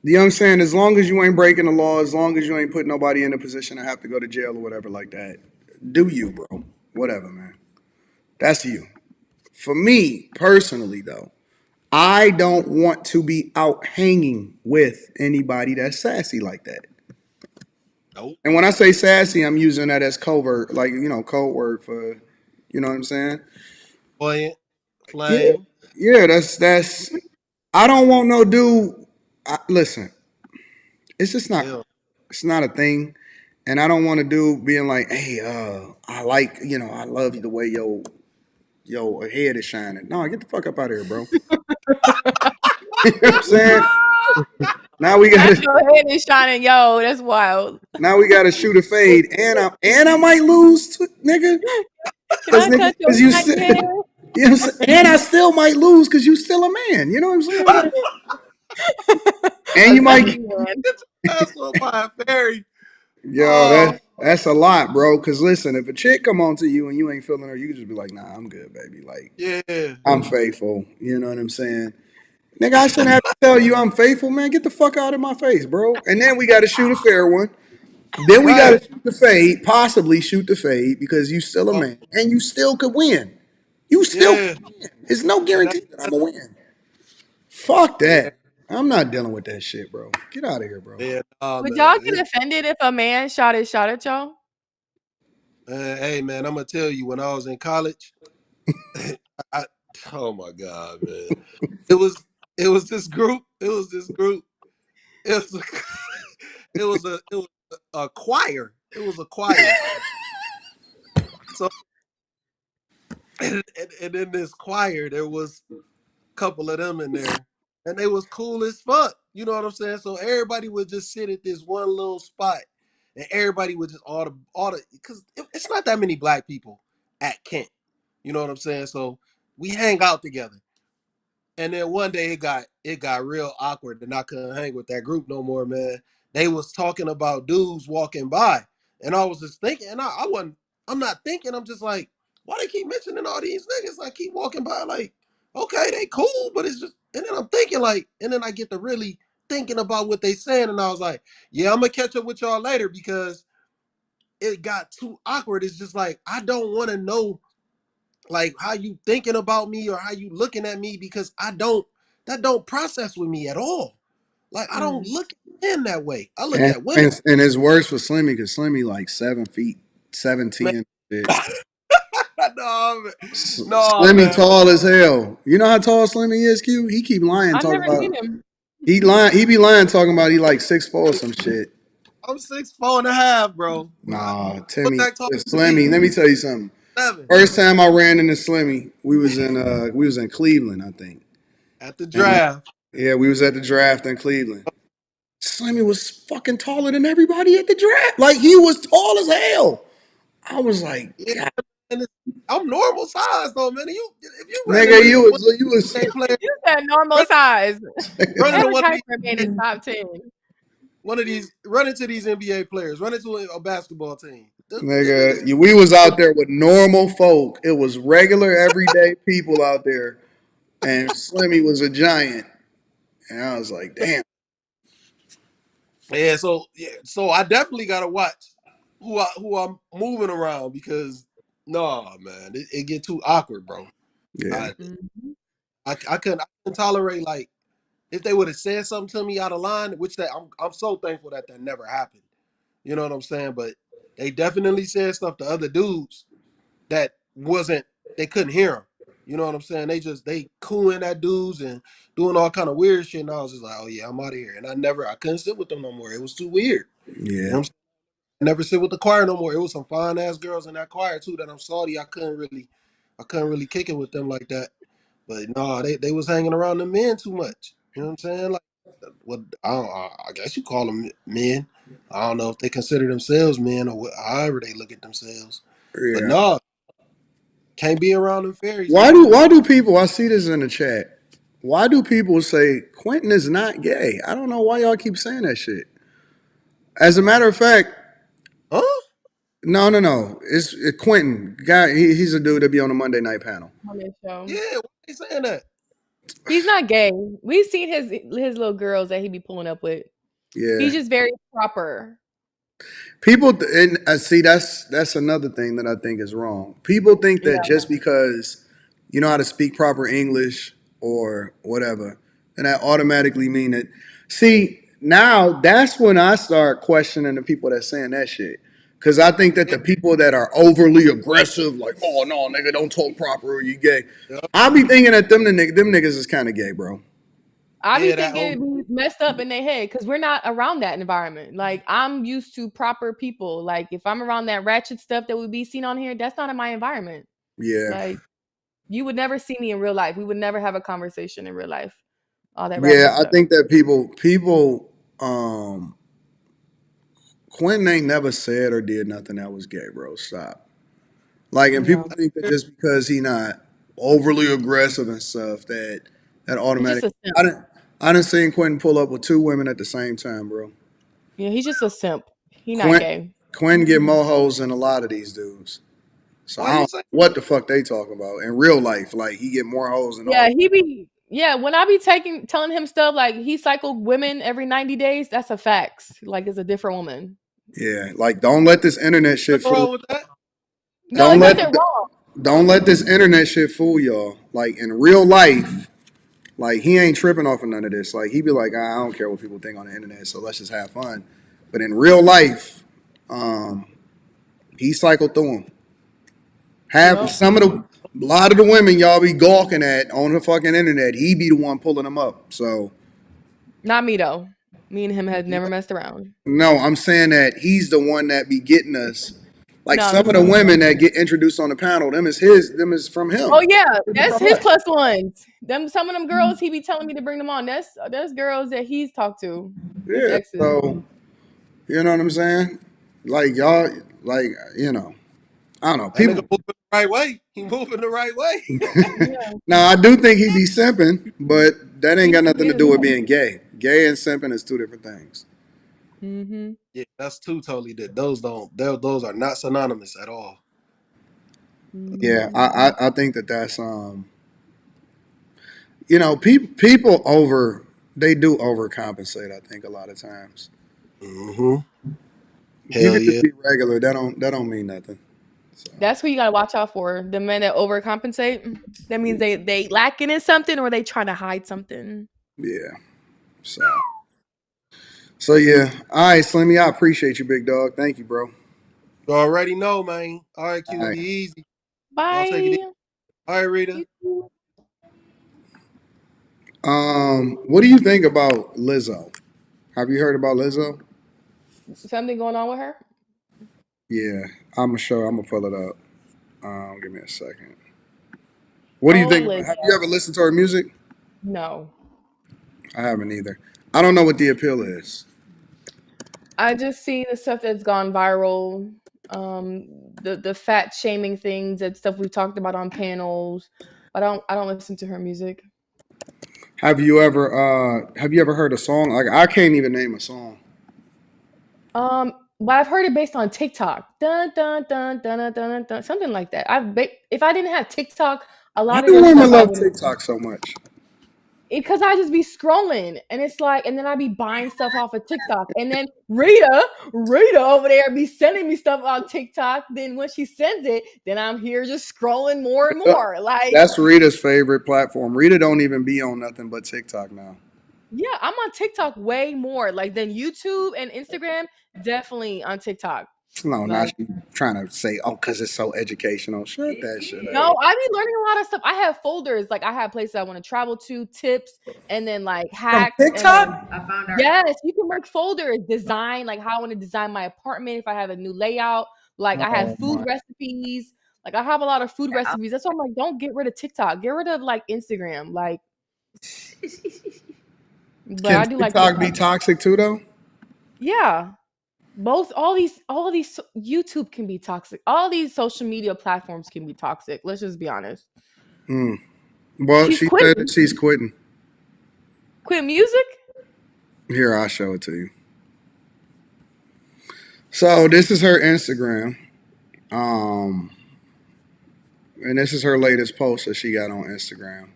Speaker 1: You know what I'm saying? As long as you ain't breaking the law, as long as you ain't putting nobody in a position to have to go to jail or whatever like that, do you, bro. Whatever, man. That's you. For me, personally, though, I don't want to be out hanging with anybody that's sassy like that.
Speaker 16: Nope.
Speaker 1: And when I say sassy, I'm using that as covert, like, code word for, you know what I'm saying?
Speaker 16: Buoyant, flame.
Speaker 1: Yeah, that's, I don't want no dude, listen, it's just not, it's not a thing. And I don't want a dude being like, hey, I like, I love the way your head is shining. No, get the fuck up out of here, bro. You know what I'm saying? Now we got
Speaker 7: your head is shining, yo. That's wild.
Speaker 1: Now we got to shoot a fade, and I might lose, nigga.
Speaker 7: Can I touch your
Speaker 1: you
Speaker 7: black
Speaker 1: still,
Speaker 7: hair?
Speaker 1: you know what I'm saying? And I still might lose because you still a man. You know what I'm saying? And you might.
Speaker 16: That's what my fairy.
Speaker 1: Yo, that's a lot, bro. Because listen, if a chick come on to you and you ain't feeling her, you can just be like, nah, I'm good, baby. Like,
Speaker 16: yeah,
Speaker 1: I'm faithful. You know what I'm saying? Nigga, I shouldn't have to tell you I'm faithful, man. Get the fuck out of my face, bro. And then we got to shoot a fair one. Then we got
Speaker 16: Right.
Speaker 1: to shoot the fade, possibly shoot the fade because you still a
Speaker 16: Oh,
Speaker 1: man and you still could win. You still
Speaker 16: yeah.
Speaker 1: could win. It's no
Speaker 16: And that,
Speaker 1: guarantee that I'm gonna win. Fuck
Speaker 16: yeah,
Speaker 1: that. I'm not dealing with that shit, bro. Get out of here, bro.
Speaker 16: yeah, nah,
Speaker 7: Would
Speaker 16: man.
Speaker 7: y'all get offended if a man shot his shot at y'all?
Speaker 16: Hey, man, I'm gonna tell you, when I was in college, I, oh my God, man, it was it was this group. It was this group. It was a, it was a choir. It was a choir. So and in this choir, there was a couple of them in there, and they was cool as fuck. You know what I'm saying? So everybody would just sit at this one little spot, and everybody would just all the because it's not that many black people at Kent. You know what I'm saying? So we hang out together. And then one day it got real awkward and I couldn't hang with that group no more, man. They was talking about dudes walking by. And I was just thinking, and I'm not thinking, I'm just like, why they keep mentioning all these niggas? I keep walking by like, okay, they cool, but it's just, and then I'm thinking like, and then I get to really thinking about what they saying, and I was like, yeah, I'm gonna catch up with y'all later because it got too awkward. It's just like, I don't want to know like how you thinking about me or how you looking at me because that don't process with me at all. Like I don't look at men that way. I look
Speaker 1: And
Speaker 16: at women.
Speaker 1: and it's worse for Slimmy because Slimmy like 7 feet,
Speaker 16: Man,
Speaker 1: 7'10". Shit.
Speaker 16: no, man. No,
Speaker 1: Slimmy
Speaker 16: man.
Speaker 1: tall as hell. You know how tall Slimmy is, Q? He keep lying
Speaker 7: I've
Speaker 1: talking
Speaker 7: never
Speaker 1: about
Speaker 7: seen him.
Speaker 1: he lying. He be lying talking about he like 6'4" or some shit.
Speaker 16: I'm 6'4.5", bro.
Speaker 1: Nah,
Speaker 16: What
Speaker 1: Timmy,
Speaker 16: that talking to me?
Speaker 1: Slimmy. Let me tell you something.
Speaker 16: 7
Speaker 1: First time I ran into Slimmy, we was in Cleveland, I think.
Speaker 16: at the
Speaker 1: And
Speaker 16: draft.
Speaker 1: yeah, we was at the draft in Cleveland. Slimmy was fucking taller than everybody at the draft. Like he was tall as hell. I was like,
Speaker 16: Yeah,
Speaker 1: God,
Speaker 16: and I'm normal size though, man. If you run
Speaker 1: nigga,
Speaker 16: into one
Speaker 1: you was.
Speaker 16: of these NBA players,
Speaker 7: You said normal
Speaker 16: run,
Speaker 7: size.
Speaker 16: run into
Speaker 7: Every
Speaker 16: one of
Speaker 7: height
Speaker 16: these
Speaker 7: remaining top 10.
Speaker 16: run into these NBA players, run into a basketball team. Them niggas,
Speaker 1: Nigga, we was out there with normal folk. It was regular, everyday people out there, and Slimmy was a giant. And I was like, damn.
Speaker 16: yeah. So I definitely gotta watch who I'm moving around because nah, man, it get too awkward, bro.
Speaker 1: Yeah,
Speaker 16: I I couldn't tolerate like if they would have said something to me out of line, which I'm so thankful that never happened. You know what I'm saying? But they definitely said stuff to other dudes that wasn't they couldn't hear them. You know what I'm saying? They cooing at dudes and doing all kind of weird shit, and I was just like, oh yeah, I'm out of here. And I couldn't sit with them no more. It was too weird. You know what
Speaker 1: yeah,
Speaker 16: I'm saying? I never sit with the choir no more. It was some fine ass girls in that choir too that I'm salty. I couldn't really kick it with them like that. But no, they was hanging around the men too much. You know what I'm saying? Like, what I guess you call them men. I don't know if they consider themselves men or however they look at themselves. But
Speaker 1: yeah.
Speaker 16: no, can't be around them fairies no
Speaker 1: Why
Speaker 16: more,
Speaker 1: do
Speaker 16: man.
Speaker 1: why do people? I see this in the chat. Why do people say Quentin is not gay? I don't know why y'all keep saying that shit. As a matter of fact,
Speaker 16: Huh?
Speaker 1: no. It's Quentin. Guy, he's a dude that be on the Monday night panel.
Speaker 7: On this show.
Speaker 16: Yeah, why they saying that?
Speaker 7: He's not gay. We've seen his little girls that he be pulling up with. He's
Speaker 1: Yeah.
Speaker 7: just very proper.
Speaker 1: People and I see that's another thing that I think is wrong. People think
Speaker 7: Yeah.
Speaker 1: that just because you know how to speak proper English or whatever, and that automatically mean that. See, now that's when I start questioning the people that saying that shit. Cause I think that
Speaker 16: Yeah,
Speaker 1: the people that are overly aggressive, like, oh no, nigga, don't talk proper or you gay.
Speaker 16: yeah,
Speaker 1: I be thinking that them niggas is kind of gay, bro.
Speaker 7: I be
Speaker 16: yeah, that
Speaker 7: thinking
Speaker 16: over.
Speaker 7: it be messed up in their head because we're not around that environment. Like I'm used to proper people. Like if I'm around that ratchet stuff that we be seen on here, that's not in my environment.
Speaker 1: Yeah,
Speaker 7: Like you would never see me in real life. We would never have a conversation in real life. All that ratchet
Speaker 1: yeah. I
Speaker 7: stuff.
Speaker 1: think that people. Quentin ain't never said or did nothing that was gay, bro. Stop. Like, and
Speaker 7: Yeah.
Speaker 1: people think that just because he not overly aggressive and stuff, that
Speaker 7: He's just
Speaker 1: automatic.
Speaker 7: a simp.
Speaker 1: I didn't seen Quentin pull up with two women at the same time, bro.
Speaker 7: Yeah, he's just a simp. He not
Speaker 1: Quentin
Speaker 7: gay.
Speaker 1: Quentin get more hoes than a lot of these dudes. So
Speaker 16: Why
Speaker 1: I
Speaker 16: you
Speaker 1: don't
Speaker 16: say?
Speaker 1: know what the fuck they talking about in real life. Like he get more hoes than all.
Speaker 7: Yeah, when I be telling him stuff like he cycled women every 90 days, that's a fact. Like it's a different woman.
Speaker 1: Yeah, like don't let this internet shit
Speaker 16: Nothing wrong
Speaker 1: fool.
Speaker 16: with that.
Speaker 7: No,
Speaker 1: Don't
Speaker 7: it's
Speaker 1: let
Speaker 7: nothing wrong.
Speaker 1: don't let this internet shit fool y'all. Like in real life, like he ain't tripping off of none of this. Like he be like, I don't care what people think on the internet, so let's just have fun. But in real life, um, he cycled through them. Half
Speaker 7: Yep.
Speaker 1: some of the a lot of the women y'all be gawking at on the fucking internet, he be the one pulling them up. So
Speaker 7: Not me though. Me and him had never messed around.
Speaker 1: no, I'm saying that he's the one that be getting us. Like
Speaker 7: No,
Speaker 1: some
Speaker 7: he's
Speaker 1: of the
Speaker 7: not.
Speaker 1: women that get introduced on the panel, them is from
Speaker 7: Oh
Speaker 1: him.
Speaker 7: yeah, that's
Speaker 1: From
Speaker 7: his
Speaker 1: us.
Speaker 7: plus ones. Them some of them girls he be telling me to bring them on. That's girls that he's talked to. His
Speaker 1: Yeah.
Speaker 7: exes.
Speaker 1: So you know what I'm saying? Like y'all, like I don't know.
Speaker 16: That nigga
Speaker 1: People.
Speaker 16: moving the right way. He moving the right way.
Speaker 7: Yeah.
Speaker 1: Now I do think he be simping, but that ain't got nothing
Speaker 7: He
Speaker 1: to
Speaker 7: is.
Speaker 1: do with being gay. Gay and simping is two different things.
Speaker 7: Mm-hmm.
Speaker 16: Yeah, that's two totally different. Those are not synonymous at all.
Speaker 1: Yeah,
Speaker 7: Mm-hmm.
Speaker 1: I think that's people they do overcompensate. I think a lot of times
Speaker 16: Mm-hmm.
Speaker 1: you
Speaker 16: Hell
Speaker 1: could just
Speaker 16: yeah.
Speaker 1: be regular. That don't mean nothing. So
Speaker 7: That's who you gotta watch out for. The men that overcompensate. That means they lacking in something or they trying to hide something.
Speaker 1: yeah. So yeah. All right, Slimmy. I appreciate you, big dog. Thank you, bro.
Speaker 16: You already know, man. All right,
Speaker 1: All right.
Speaker 16: QB, easy. Y'all take it easy.
Speaker 7: Bye.
Speaker 16: All right, Rita.
Speaker 1: What do you think about Lizzo? Have you heard about Lizzo?
Speaker 7: Something going on with her?
Speaker 1: Yeah, I'm gonna pull it up. Give me a second. What do you
Speaker 7: Oh,
Speaker 1: think about?
Speaker 7: Lizzo.
Speaker 1: Have you ever listened to her music?
Speaker 7: No.
Speaker 1: I haven't either. I don't know what the appeal is.
Speaker 7: I just see the stuff that's gone viral. The fat shaming things, that stuff we've talked about on panels. I don't listen to her music.
Speaker 1: Have you ever heard a song? Like I can't even name a song.
Speaker 7: But I've heard it based on TikTok. Dun dun dun dun dun dun dun, something like that. If I didn't have TikTok, a
Speaker 1: Why
Speaker 7: lot of
Speaker 1: do
Speaker 7: their stuff
Speaker 1: women
Speaker 7: I
Speaker 1: love
Speaker 7: wouldn't.
Speaker 1: TikTok so much?
Speaker 7: Because I just be scrolling and it's like, and then I be buying stuff off of TikTok. And then Rita over there be sending me stuff on TikTok. Then when she sends it, then I'm here just scrolling more and more. Like,
Speaker 1: That's Rita's favorite platform. Rita don't even be on nothing but TikTok now.
Speaker 7: yeah, I'm on TikTok way more like than YouTube and Instagram. Definitely on TikTok.
Speaker 1: No, now
Speaker 7: Like,
Speaker 1: she trying to say, oh, because it's so educational. Shut that shit
Speaker 7: no,
Speaker 1: up.
Speaker 7: I be learning a lot of stuff. I have folders. Like I have places I want to travel to, tips, and then like
Speaker 1: From
Speaker 7: hacks, and then
Speaker 1: TikTok?
Speaker 7: yes, you can make folders, design, like how I want to design my apartment if I have a new layout. Like I have
Speaker 1: Oh
Speaker 7: food
Speaker 1: my.
Speaker 7: recipes. Like I have a lot of food recipes. That's why I'm like, don't get rid of TikTok. Get rid of like Instagram. Like, but
Speaker 1: Can
Speaker 7: I do like
Speaker 1: TikTok be
Speaker 7: TikTok.
Speaker 1: toxic too, though?
Speaker 7: Yeah. Both all these YouTube can be toxic. All these social media platforms can be toxic. Let's just be honest.
Speaker 1: Hmm. Well,
Speaker 7: She's
Speaker 1: she said that
Speaker 7: quitting.
Speaker 1: she's quitting.
Speaker 7: Quit music?
Speaker 1: Here, I'll show it to you. So this is her Instagram. Um, and this is her latest post that she got on Instagram.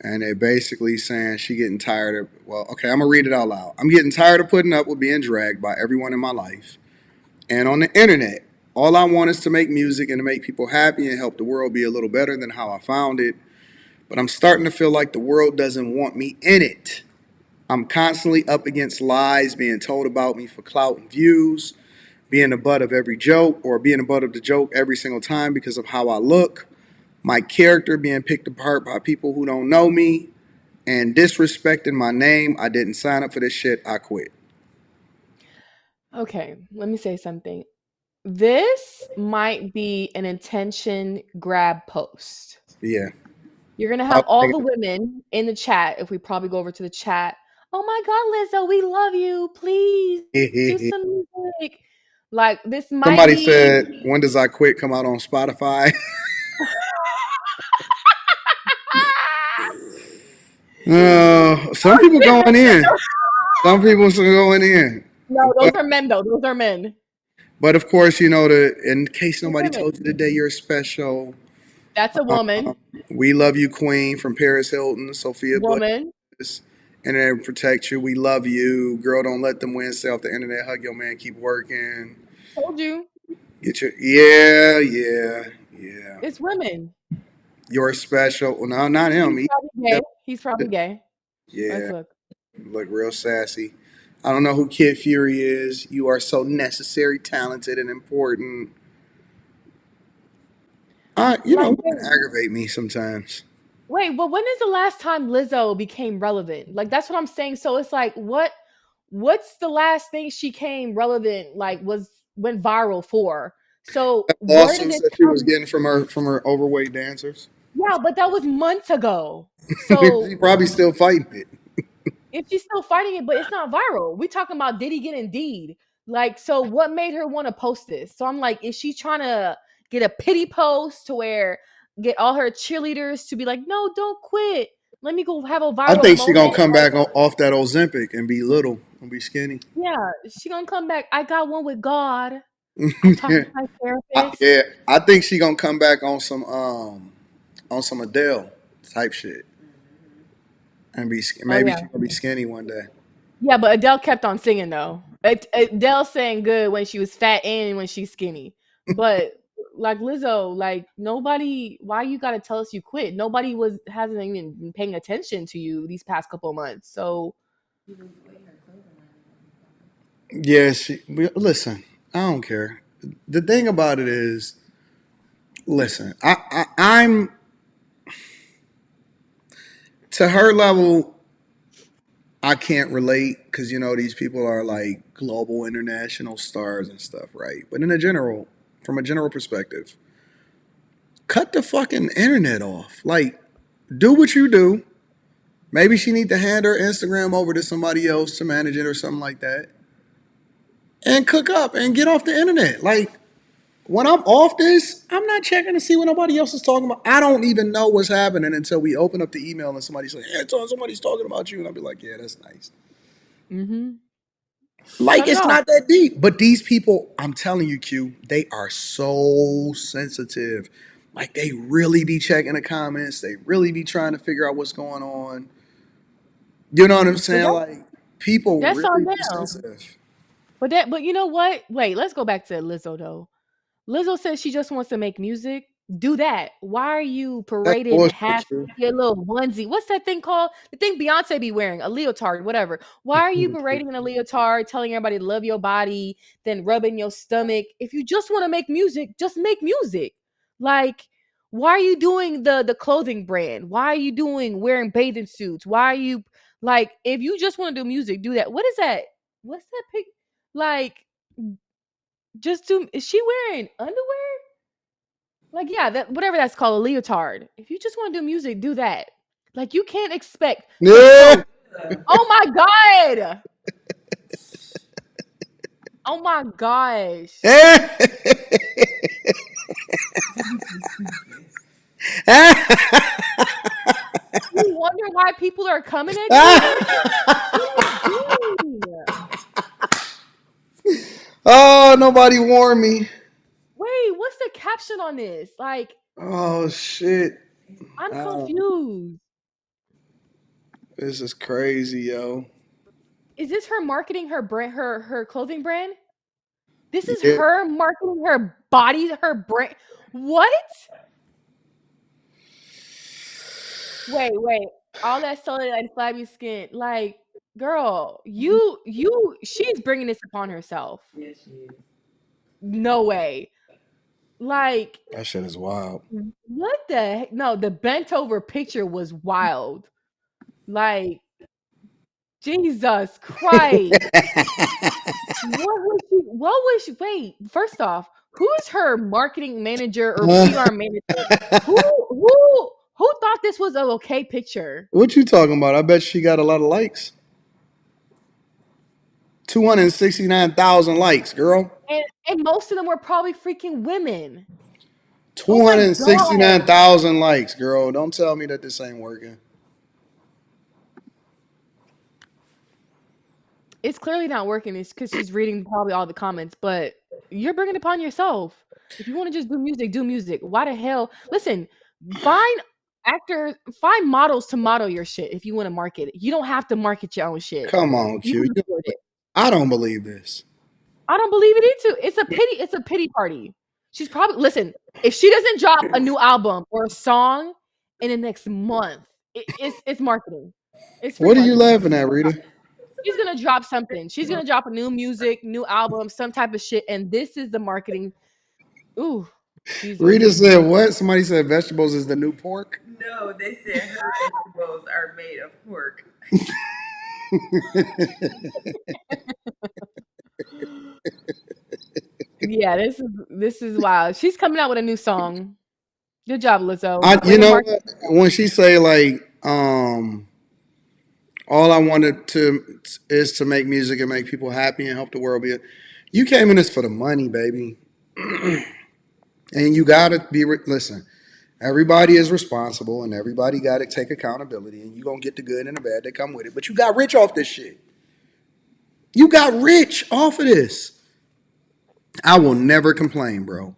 Speaker 1: And they basically saying she getting tired of, well, okay, I'm gonna read it out loud. I'm getting tired of putting up with being dragged by everyone in my life and on the internet. All I want is to make music and to make people happy and help the world be a little better than how I found it. But I'm starting to feel like the world doesn't want me in it. I'm constantly up against lies being told about me for clout and views, being the butt of every joke or being the butt of the joke every single time because of how I look, my character being picked apart by people who don't know me, and disrespecting my name. I didn't sign up for this shit. I quit.
Speaker 7: Okay, let me say something. This might be an intention grab post.
Speaker 1: Yeah.
Speaker 7: You're gonna
Speaker 1: I
Speaker 7: have all
Speaker 1: was
Speaker 7: the women in the chat. If we probably go over to the chat, oh my God, Lizzo, we love you. Please do
Speaker 1: thinking-
Speaker 7: some music. Like this might
Speaker 1: Somebody
Speaker 7: be.
Speaker 1: said, when does I quit come out on Spotify? Some people going in. Some people still going in.
Speaker 7: No, those
Speaker 1: But,
Speaker 7: are men though. Those are men.
Speaker 1: but of course, in case
Speaker 7: Those
Speaker 1: nobody
Speaker 7: are men.
Speaker 1: told you today, you're special.
Speaker 7: That's a woman.
Speaker 1: We love you, Queen, from Paris Hilton, Sophia Bush,
Speaker 7: Woman.
Speaker 1: Internet protect you. We love you. Girl, don't let them win. Stay off the internet. Hug your man. Keep working.
Speaker 7: Told you.
Speaker 1: Get your yeah.
Speaker 7: It's women.
Speaker 1: You're special. Well, no, not him.
Speaker 7: He's probably gay. He's probably gay. Let's
Speaker 1: Yeah,
Speaker 7: look.
Speaker 1: look real sassy. I don't know who Kid Fury is. You are so necessary, talented, and important.
Speaker 7: Like,
Speaker 1: Women aggravate me sometimes.
Speaker 7: wait, but when is the last time Lizzo became relevant? Like, that's what I'm saying. So it's like, what's the last thing she came relevant, like went viral for? So where did
Speaker 1: Lawsuits
Speaker 7: it
Speaker 1: that she was
Speaker 7: come?
Speaker 1: getting from her overweight dancers.
Speaker 7: Yeah, but that was months ago. So
Speaker 1: She probably still fighting it.
Speaker 7: if she's still fighting it, but it's not viral. We talking about Diddy getting D'd. Like, so what made her want to post this? So I'm like, is she trying to get a pity post to where get all her cheerleaders to be like, no, don't quit. Let me go have a
Speaker 1: I
Speaker 7: viral
Speaker 1: think she gonna
Speaker 7: moment.
Speaker 1: come
Speaker 7: Like,
Speaker 1: back off that Ozempic and be little and be skinny.
Speaker 7: yeah, she gonna come back. I got one with God. I talked to my therapist.
Speaker 1: Yeah, I think she gonna come back on some Adele type shit and be
Speaker 7: Oh
Speaker 1: maybe
Speaker 7: yeah,
Speaker 1: she gonna be skinny one day.
Speaker 7: yeah. But Adele kept on singing though. Adele sang good when she was fat and when she's skinny. But like Lizzo, like nobody. Why you gotta tell us you quit? Nobody hasn't even been paying attention to you these past couple of months. So
Speaker 1: Yeah, listen. I don't care. The thing about it is, listen. I'm to her level. I can't relate because these people are like global international stars and stuff, right? But from a general perspective, cut the fucking internet off. Like, do what you do. Maybe she need to hand her Instagram over to somebody else to manage it or something like that, and cook up and get off the internet. Like, when I'm off this, I'm not checking to see what nobody else is talking about. I don't even know what's happening until we open up the email and somebody's like, "Hey, Anton, somebody's talking about you," and I'll be like, "Yeah, that's nice." Like,
Speaker 7: shut it
Speaker 1: it's
Speaker 7: off.
Speaker 1: not that deep. But these people, I'm telling you, Q, they are so sensitive. Like, they really be checking the comments. They really be trying to figure out what's going on. You know what I'm
Speaker 7: But
Speaker 1: saying? Like, people
Speaker 7: that's on
Speaker 1: really be
Speaker 7: them.
Speaker 1: sensitive.
Speaker 7: But you know what? Wait, let's go back to Lizzo though. Lizzo says she just wants to make music. Do that. Why are you
Speaker 1: That's
Speaker 7: parading
Speaker 1: bullshit,
Speaker 7: half
Speaker 1: Q.
Speaker 7: your little onesie? What's that thing called? The thing Beyonce be wearing, a leotard, whatever. Why are you parading in a leotard, telling everybody to love your body, then rubbing your stomach? If you just want to make music, just make music. Like, why are you doing the clothing brand? Why are you doing wearing bathing suits? Why are you like if you just want to do music, do that. What is that? What's that pic? Like, just do is she wearing underwear? Like, yeah, that whatever that's called, a leotard. If you just want to do music, do that. Like, you can't expect to
Speaker 1: Yeah.
Speaker 7: post. Oh my god! Oh my gosh! You wonder why people are coming at you? What are you doing?
Speaker 1: Oh, nobody warned me.
Speaker 7: Wait, what's the caption on this? Like,
Speaker 1: Oh shit.
Speaker 7: I'm
Speaker 1: Oh,
Speaker 7: confused.
Speaker 1: this is crazy, yo.
Speaker 7: Is this her marketing her brand, her clothing brand? This is
Speaker 1: Yeah.
Speaker 7: her marketing her body, her brand. What? Wait. All that cellulite and flabby skin. Like, girl, she's bringing this upon herself.
Speaker 2: Yes, she is.
Speaker 7: No way. Like,
Speaker 1: That shit is wild.
Speaker 7: what the heck? No, the bent over picture was wild. Like, Jesus Christ. Wait, first off, who's her marketing manager or PR manager? Who thought this was a okay picture?
Speaker 1: What you talking about? I bet she got a lot of likes. 269,000 likes, girl.
Speaker 7: And most of them were probably freaking women. Oh my god.
Speaker 1: 269,000 likes, girl. Don't tell me that this ain't working.
Speaker 7: It's clearly not working. It's because she's reading probably all the comments, but you're bringing it upon yourself. If you want to just do music, do music. Why the hell? Listen, find actors, find models to model your shit if you want to market it. You don't have to market your own shit.
Speaker 1: Come on,
Speaker 7: You
Speaker 1: Q.
Speaker 7: can afford it.
Speaker 1: I don't believe this.
Speaker 7: I don't believe it either. It's a pity party. She's probably listen. If she doesn't drop a new album or a song in the next month, it's marketing. It's free
Speaker 1: What are you
Speaker 7: marketing.
Speaker 1: laughing at, Rita?
Speaker 7: She's gonna drop something. She's gonna drop a new music, new album, some type of shit, and this is the marketing. Ooh, Jesus.
Speaker 1: Rita said what? Somebody said vegetables is the new pork.
Speaker 2: No, they said her vegetables are made of pork.
Speaker 7: Yeah, this is wild. She's coming out with a new song. Good job, Lizzo.
Speaker 1: You know what? When she say like, all I wanted to is to make music and make people happy and help the world be. You came in this for the money, baby, and you gotta be. Listen, everybody is responsible, and everybody got to take accountability, and you gonna get the good and the bad that come with it. But you got rich off this shit. You got rich off of this. I will never complain, bro.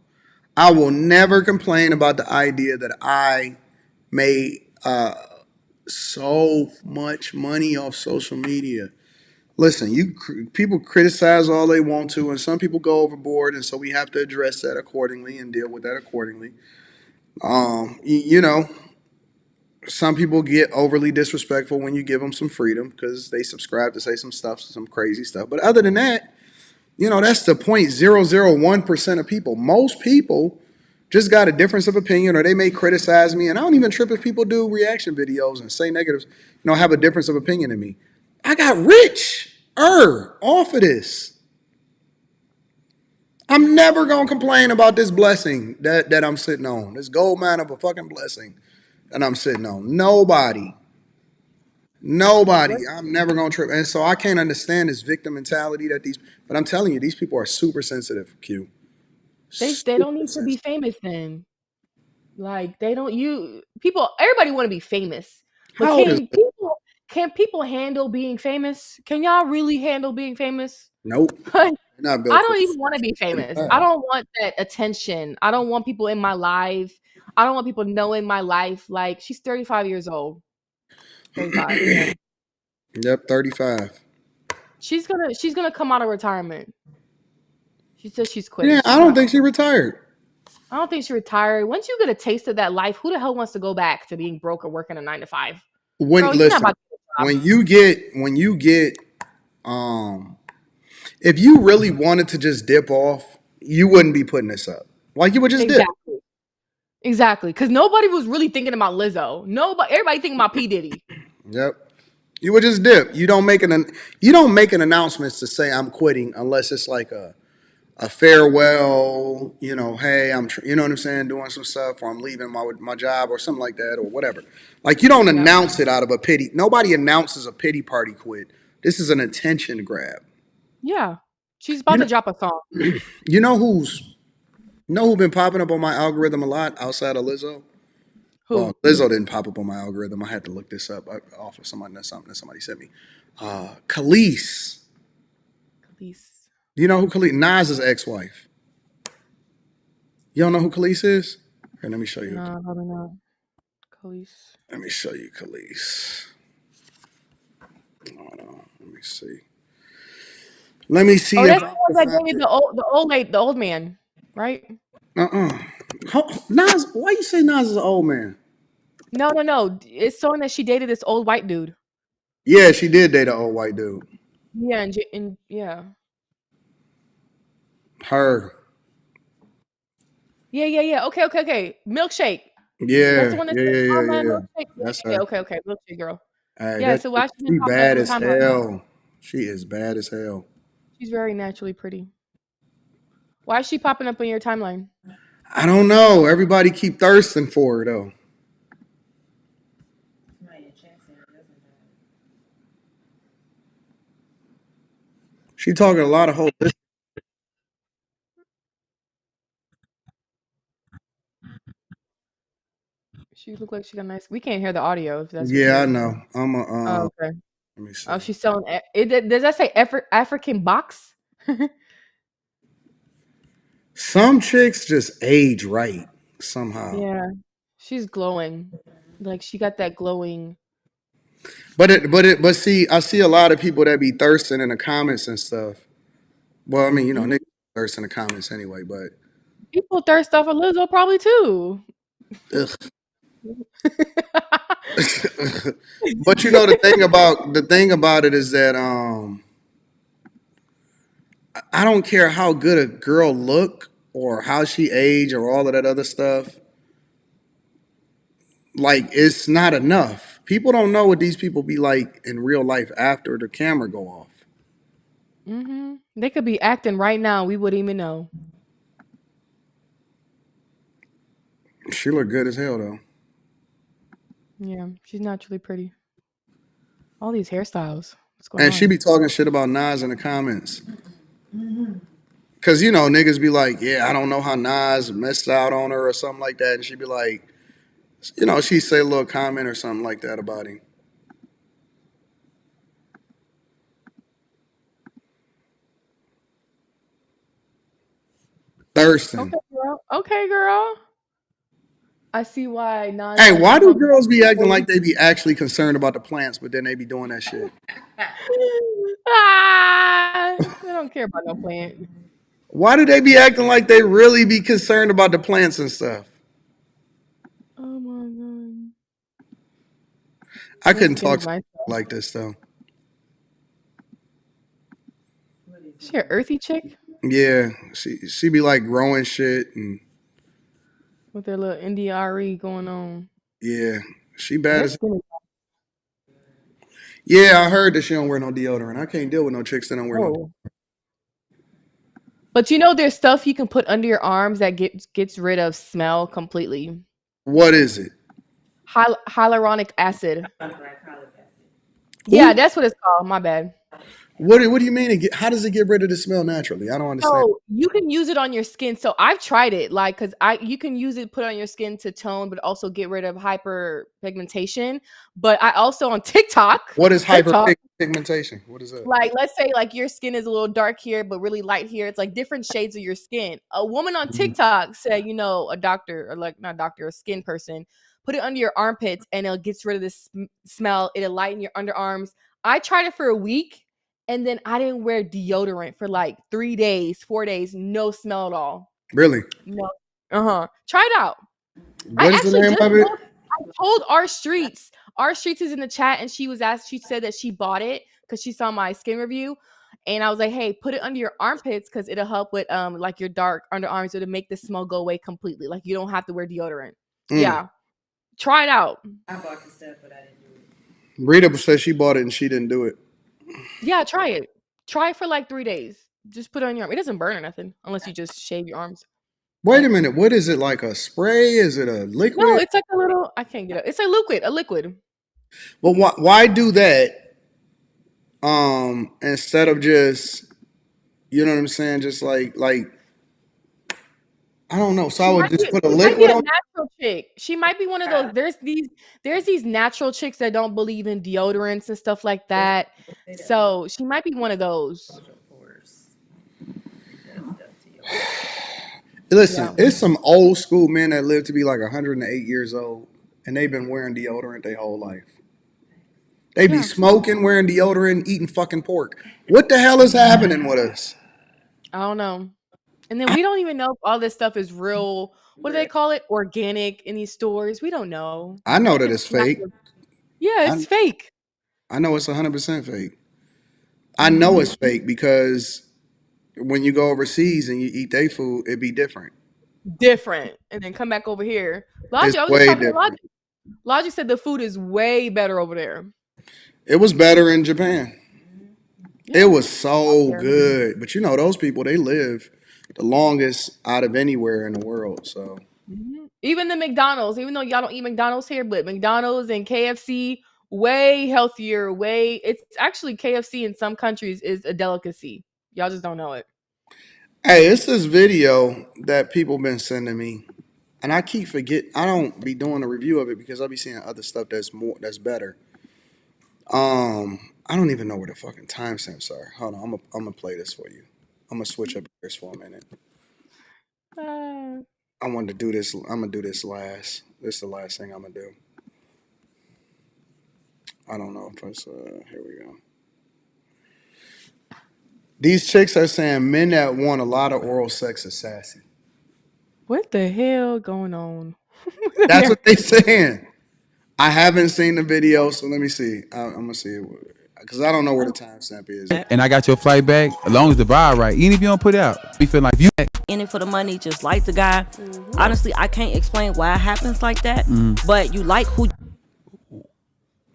Speaker 1: I will never complain about the idea that I made so much money off social media. Listen, people criticize all they want to, and some people go overboard, and so we have to address that accordingly and deal with that accordingly. You know, some people get overly disrespectful when you give them some freedom because they subscribe to say some stuff, some crazy stuff. But other than that, you know, that's the 0.001% of people. Most people just got a difference of opinion, or they may criticize me, and I don't even trip if people do reaction videos and say negatives, you know, have a difference of opinion in me. I got rich off of this. I'm never gonna complain about this blessing that I'm sitting on. This gold mine of a fucking blessing that I'm sitting on. Nobody. I'm never gonna trip. And so I can't understand this victim mentality that but I'm telling you, these people are super sensitive, Q.
Speaker 7: They don't need to be famous then. Like they don't everybody want to be famous. But
Speaker 1: How old is it?
Speaker 7: can people handle being famous? Can y'all really handle being famous?
Speaker 1: Nope.
Speaker 7: I
Speaker 1: Not built
Speaker 7: don't even want to be famous. I don't want that attention. I don't want people in my life. I don't want people knowing my life. Like she's 35 years old. 35. Yeah.
Speaker 1: Yep, 35.
Speaker 7: She's gonna come out of retirement. She says she's quitting.
Speaker 1: Yeah, I don't think she retired.
Speaker 7: I don't think she retired. Once you get a taste of that life, who the hell wants to go back to being broke or working a 9 to 5? Girl,
Speaker 1: Listen, when you get if you really wanted to just dip off, you wouldn't be putting this up. Like you would just dip.
Speaker 7: Exactly. Because nobody was really thinking about Lizzo. Everybody thinking about P. Diddy.
Speaker 1: Yep. You would just dip. You don't make an announcement to say I'm quitting unless it's like a farewell, you know, hey, you know what I'm saying, doing some stuff, or I'm leaving my job or something like that, or whatever. Like you don't announce it out of a pity. Nobody announces a pity party quit. This is an attention grab.
Speaker 7: Yeah. She's about to drop a song.
Speaker 1: You know who's been popping up on my algorithm a lot outside of Lizzo?
Speaker 7: Who?
Speaker 1: Well, Lizzo didn't pop up on my algorithm. I had to look this up off of something that somebody sent me. Khalees. Do you know who Khalees? Nas's ex-wife. You don't know who Khalees is? Here, let me show you.
Speaker 7: No, I don't know. Khalees.
Speaker 1: Let me show you Khalees. Hold on. Let me see. Let me see.
Speaker 7: That's the old man, right?
Speaker 1: Nas, why you say Nas is an old man?
Speaker 7: No. It's showing that she dated this old white dude.
Speaker 1: Yeah, she did date an old white dude.
Speaker 7: Yeah, and yeah.
Speaker 1: Her.
Speaker 7: Yeah. Okay. Milkshake.
Speaker 1: Yeah.
Speaker 7: That's the one
Speaker 1: Yeah.
Speaker 7: That's her. Okay. Milkshake girl.
Speaker 1: Hey,
Speaker 7: yeah. So why
Speaker 1: she bad as hell. She is bad as hell.
Speaker 7: She's very naturally pretty. Why is she popping up on your timeline?
Speaker 1: I don't know. Everybody keep thirsting for her though. She talking a lot of whole.
Speaker 7: She look like she got nice. We can't hear the audio. If that's
Speaker 1: I know. I'm a.
Speaker 7: Oh, okay.
Speaker 1: Let me see.
Speaker 7: Oh, she's selling. Does that say African box?
Speaker 1: Some chicks just age right somehow.
Speaker 7: Yeah, she's glowing. Like she got that glowing.
Speaker 1: But see, I see a lot of people that be thirsting in the comments and stuff. Well, I mean, you know,
Speaker 7: Mhm.
Speaker 1: niggas thirst in the comments anyway, but
Speaker 7: People thirst off of Lizzo probably too.
Speaker 1: ugh. But you know the thing about it is that I don't care how good a girl look or how she age or all of that other stuff. Like it's not enough. People don't know what these people be like in real life after the camera go off.
Speaker 7: They could be acting right now. We wouldn't even know.
Speaker 1: She look good as hell though.
Speaker 7: Yeah, she's naturally pretty. All these hairstyles. What's going
Speaker 1: And she
Speaker 7: on?
Speaker 1: be talking shit about Nas in the comments. Cause you know niggas be like, yeah, I don't know how Nas messed out on her or something like that, and she be like, you know, she say a little comment or something like that about him. Thurston.
Speaker 7: Okay, girl. Okay, girl. I see why Nas
Speaker 1: Hey,
Speaker 7: had to
Speaker 1: why do
Speaker 7: come.
Speaker 1: girls be acting like they be actually concerned about the plants, but then they be doing that shit?
Speaker 7: I don't care about no plant.
Speaker 1: Why do they be acting like they really be concerned about the plants and stuff?
Speaker 7: Oh my god.
Speaker 1: I
Speaker 7: Your
Speaker 1: couldn't
Speaker 7: skin
Speaker 1: talk
Speaker 7: is nice.
Speaker 1: like this though.
Speaker 7: She an earthy chick
Speaker 1: Yeah, she be like growing shit and
Speaker 7: with her little India RE going on.
Speaker 1: yeah, she bad
Speaker 7: Her
Speaker 1: as.
Speaker 7: skin is
Speaker 1: Yeah, I heard that she don't wear no deodorant. I can't deal with no chicks that don't wear no.
Speaker 7: oh. But you know there's stuff you can put under your arms that gets rid of smell completely.
Speaker 1: What is it?
Speaker 7: Hyaluronic acid. Yeah,
Speaker 1: Who?
Speaker 7: that's what it's called. My bad.
Speaker 1: What do you mean? How does it get rid of the smell naturally? I don't understand.
Speaker 7: So you can use it on your skin. So I've tried it, like, cause you can use it, put it on your skin to tone, but also get rid of hyperpigmentation. But I also on TikTok,
Speaker 1: What is
Speaker 7: TikTok,
Speaker 1: hyperpigmentation? What is that?
Speaker 7: like let's say like your skin is a little dark here, but really light here. It's like different shades of your skin. A woman on TikTok said, you know, a doctor or like not doctor, a skin person, put it under your armpits and it gets rid of this smell. It'll lighten your underarms. I tried it for a week. And then I didn't wear deodorant for like 3 days, 4 days, no smell at all.
Speaker 1: Really?
Speaker 7: No. Try it out. I
Speaker 1: What is the
Speaker 7: actually
Speaker 1: name
Speaker 7: just
Speaker 1: of it?
Speaker 7: told our streets. Our streets is in the chat, and she said that she bought it because she saw my skin review. And I was like, hey, put it under your armpits because it'll help with like your dark underarms. It'll make the smell go away completely. Like you don't have to wear deodorant. Yeah. Try it out.
Speaker 2: I bought the stuff, but I didn't do it.
Speaker 1: Rita said she bought it and she didn't do it.
Speaker 7: Yeah, try it. Try it for like 3 days. Just put it on your arm. It doesn't burn or nothing unless you just shave your arms.
Speaker 1: Wait a minute. What is it, like a spray? Is it a liquid?
Speaker 7: No, it's like a little. I can't get it. It's a liquid. A liquid.
Speaker 1: But why do that? Instead of just, you know what I'm saying? Just like I don't know. So I would just put a
Speaker 7: She might be
Speaker 1: liquid
Speaker 7: a
Speaker 1: on.
Speaker 7: natural chick. She might be one of those. There's these natural chicks that don't believe in deodorants and stuff like that. So she might be one of those.
Speaker 1: Listen, it's some old school men that live to be like 108 years old, and they've been wearing deodorant their whole life. They be smoking, wearing deodorant, eating fucking pork. What the hell is happening with us?
Speaker 7: I don't know. And then we don't even know if all this stuff is real. What do they call it? Organic in these stores. We don't know.
Speaker 1: I know that it's fake.
Speaker 7: Yeah, it's fake.
Speaker 1: I know it's 100% fake. I know it's fake because when you go overseas and you eat their food, it be different.
Speaker 7: Different. And then come back over here. Logic,
Speaker 1: It's
Speaker 7: I was just
Speaker 1: way
Speaker 7: talking to
Speaker 1: different.
Speaker 7: Logic. Logic said the food is way better over there.
Speaker 1: It was better in Japan. It was so good. But you know, those people, they live the longest out of anywhere in the world. So
Speaker 7: Even the McDonald's, even though y'all don't eat McDonald's here, but McDonald's and KFC, way healthier, it's actually KFC in some countries is a delicacy. Y'all just don't know it.
Speaker 1: hey, it's this video that people been sending me. And I keep I don't be doing a review of it because I be seeing other stuff that's better. I don't even know where the fucking timestamps are. Hold on, I'm gonna play this for you. I'm gonna switch up this for a minute. I wanted to do this. I'm gonna do this last. This is the last thing I'm gonna do. I don't know if it's here we go. These chicks are saying men that want a lot of oral sex are sassy.
Speaker 7: What the hell going on?
Speaker 1: That's what they saying. I haven't seen the video, so let me see. I'm gonna see it because I don't know where the timestamp is.
Speaker 17: And I got your flight back as long as the vibe right. Even if you don't put it out, we feel like you
Speaker 18: in it for the money, just like the guy. Honestly, I can't explain why it happens like that, but you like who.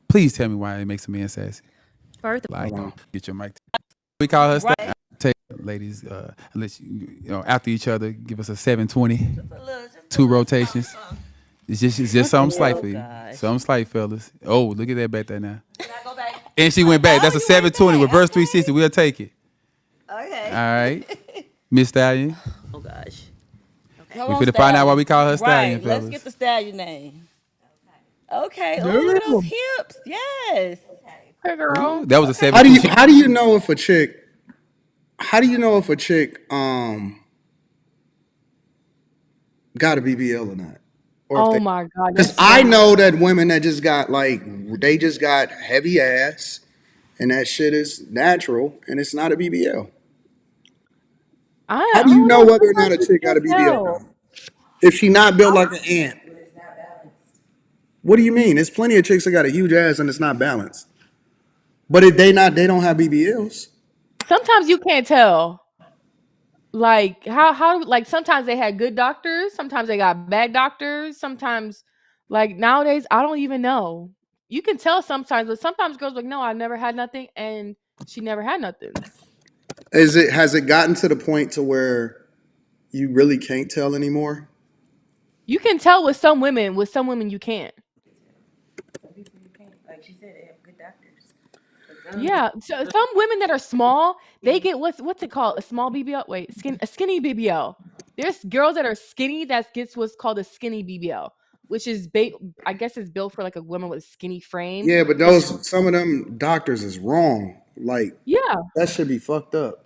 Speaker 17: Please tell me why it makes a man sassy.
Speaker 18: First,
Speaker 17: Like, get your mic. We call her
Speaker 18: Right.
Speaker 17: take ladies, unless you know after each other, give us a 720, 2 rotations. It's just something slight for you. Something slight, fellas. Oh, look at that back there now. And she went back. That's a 720. Reverse 360. We'll take it.
Speaker 18: Okay.
Speaker 17: All right. Miss Stallion.
Speaker 18: Oh gosh.
Speaker 17: We finna find out why we call her Stallion,
Speaker 18: Right.
Speaker 17: fellas.
Speaker 18: Let's get the stallion name. Okay. Oh, look at those hips. Yes.
Speaker 7: Hey, girl.
Speaker 17: That was a 7.
Speaker 1: How do you know if a chick? How do you know if a chick got a BBL or not?
Speaker 7: Oh my God.
Speaker 1: Because I know that women that just got they just got heavy ass, and that shit is natural, and it's not a BBL. How do you know whether or not a chick got a BBL? If she not built like an ant? What do you mean? There's plenty of chicks that got a huge ass and it's not balanced. But if they don't have BBLs.
Speaker 7: Sometimes you can't tell. Like how like sometimes they had good doctors, sometimes they got bad doctors, sometimes like nowadays I don't even know. You can tell sometimes, but sometimes girls like, no, I never had nothing, and she never had nothing.
Speaker 1: Has it gotten to the point to where you really can't tell anymore?
Speaker 7: You can tell with some women you can't.
Speaker 2: Like she said, they have good doctors.
Speaker 7: Yeah, so some women that are small, they get what's it called? A small BBL? Wait, a skinny BBL. There's girls that are skinny that gets what's called a skinny BBL, which is I guess it's built for like a woman with a skinny frame.
Speaker 1: Yeah, but some of them doctors is wrong. Like,
Speaker 7: Yeah.
Speaker 1: that should be fucked up.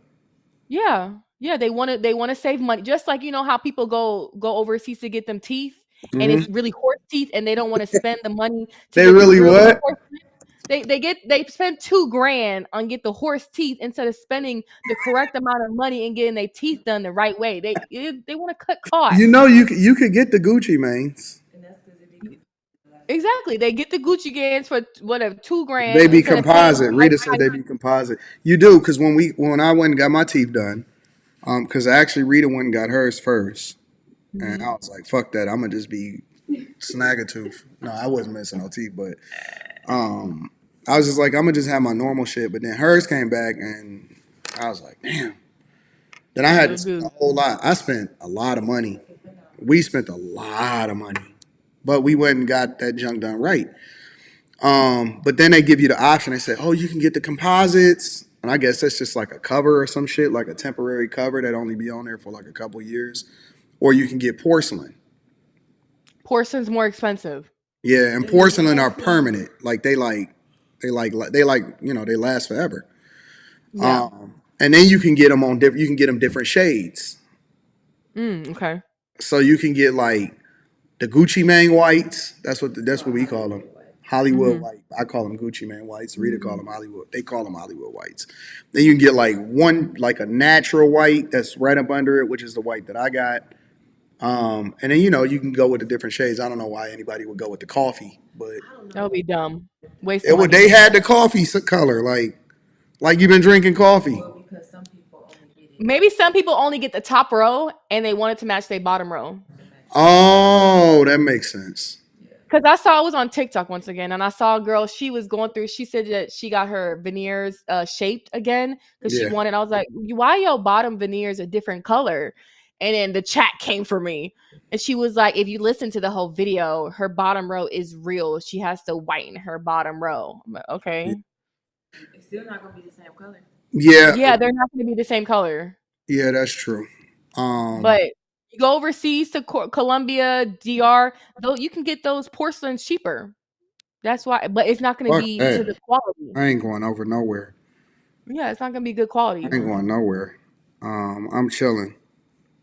Speaker 7: Yeah. Yeah, they want to save money. Just like you know how people go overseas to get them teeth and it's really horse teeth and they don't want to spend the money to
Speaker 1: They
Speaker 7: get
Speaker 1: really
Speaker 7: the
Speaker 1: what?
Speaker 7: horse teeth. They spend $2,000 on get the horse teeth instead of spending the correct amount of money and getting their teeth done the right way. They want to cut costs.
Speaker 1: You know you could get the Gucci mains.
Speaker 7: Exactly. They get the Gucci Gans for whatever $2,000.
Speaker 1: They be composite. Rita said they be composite. You do, because when I went and got my teeth done, because actually Rita went and got hers first, and I was like, fuck that, I'm gonna just be snag-a-tooth. No, I wasn't missing no teeth, but I was just like, I'm gonna just have my normal shit. But then hers came back, and I was like, damn. Then I had to spend a whole lot. I spent a lot of money. We spent a lot of money, but we went and got that junk done right. But then they give you the option. They say, oh, you can get the composites. And I guess that's just like a cover or some shit, like a temporary cover that only be on there for like a couple years. Or you can get porcelain.
Speaker 7: Porcelain's more expensive.
Speaker 1: Yeah, and porcelain are permanent. Like they last forever.
Speaker 7: Yeah.
Speaker 1: And then you can get them you can get them different shades.
Speaker 7: Okay.
Speaker 1: So you can get like the Gucci Mane whites. That's what we call them. Hollywood white. I call them Gucci Mane whites. Rita call them Hollywood. They call them Hollywood whites. Then you can get like a natural white that's right up under it, which is the white that I got. And then you can go with the different shades. I don't know why anybody would go with the coffee, but
Speaker 7: that would be dumb.
Speaker 1: They had the coffee color, like you've been drinking coffee.
Speaker 7: Maybe some people only get the top row and they wanted to match their bottom row.
Speaker 1: Oh, that makes sense.
Speaker 7: Because I was on TikTok once again, and I saw a girl. She was going through. She said that she got her veneers shaped again because she wanted. I was like, "Why your bottom veneers a different color?" And then the chat came for me, and she was like, "If you listen to the whole video, her bottom row is real. She has to whiten her bottom row." I'm like, okay.
Speaker 2: It's still not gonna be the same color.
Speaker 1: Yeah.
Speaker 7: Yeah, they're not going to be the same color.
Speaker 1: Yeah, that's true.
Speaker 7: But you go overseas to Colombia, DR, though you can get those porcelains cheaper. That's why, but it's not going to be to the quality.
Speaker 1: I ain't going over nowhere.
Speaker 7: Yeah, it's not going to be good quality.
Speaker 1: I ain't going nowhere. I'm chilling.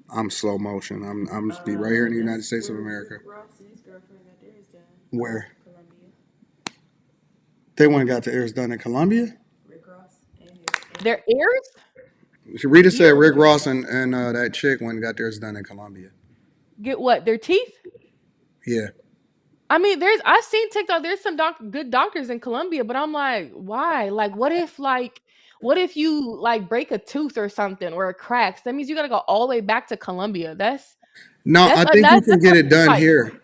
Speaker 1: I'm slow motion. I'm just be right here in the United States of America.
Speaker 2: Ross and his girlfriend got theirs done.
Speaker 1: Where?
Speaker 2: Colombia.
Speaker 1: They went and got their ears done in Colombia.
Speaker 7: Their ears?
Speaker 1: Rita said Rick Ross and that chick went and got theirs done in Colombia.
Speaker 7: Get what? Their teeth?
Speaker 1: Yeah.
Speaker 7: I mean, I've seen TikTok. There's some good doctors in Colombia, but I'm like, why? Like, what if you like break a tooth or something or it cracks? That means you gotta go all the way back to Colombia.
Speaker 1: No, I think you can get it done here.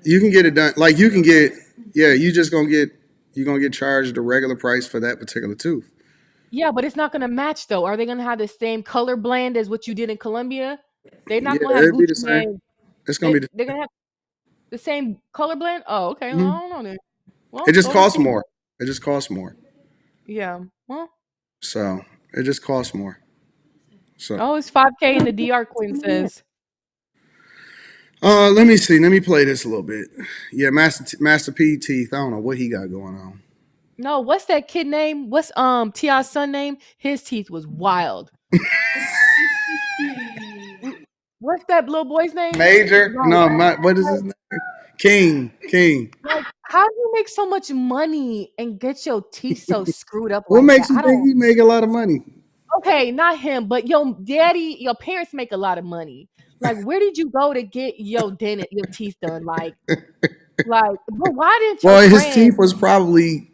Speaker 1: You can get it done. Like you can get, you're gonna get charged the regular price for that particular tooth.
Speaker 7: Yeah, but it's not gonna match though. Are they gonna have the same color blend as what you did in Colombia? They're not gonna have
Speaker 1: It'd be
Speaker 7: Gucci
Speaker 1: the same.
Speaker 7: Mane.
Speaker 1: It's gonna be.
Speaker 7: They're gonna have the same color blend. Oh, okay. Well, I don't know then. Well,
Speaker 1: It just
Speaker 7: go
Speaker 1: costs
Speaker 7: see.
Speaker 1: more. It just costs more.
Speaker 7: Yeah. Well.
Speaker 1: So it just costs more. So.
Speaker 7: Oh, it's $5K in the DR Queen says.
Speaker 1: Let me see. Let me play this a little bit. Yeah, Master P teeth. I don't know what he got going on.
Speaker 7: No, what's that kid name? What's T.I.'s son name? His teeth was wild. What's that little boy's name?
Speaker 1: Major? No, what is his name? King.
Speaker 7: Like, how do you make so much money and get your teeth so screwed up
Speaker 1: What
Speaker 7: like
Speaker 1: makes
Speaker 7: that?
Speaker 1: you think he make a lot of money?
Speaker 7: Okay, not him, but your daddy, your parents make a lot of money. Like, where did you go to get your teeth done? Like, but why didn't your
Speaker 1: His
Speaker 7: friends?
Speaker 1: teeth was probably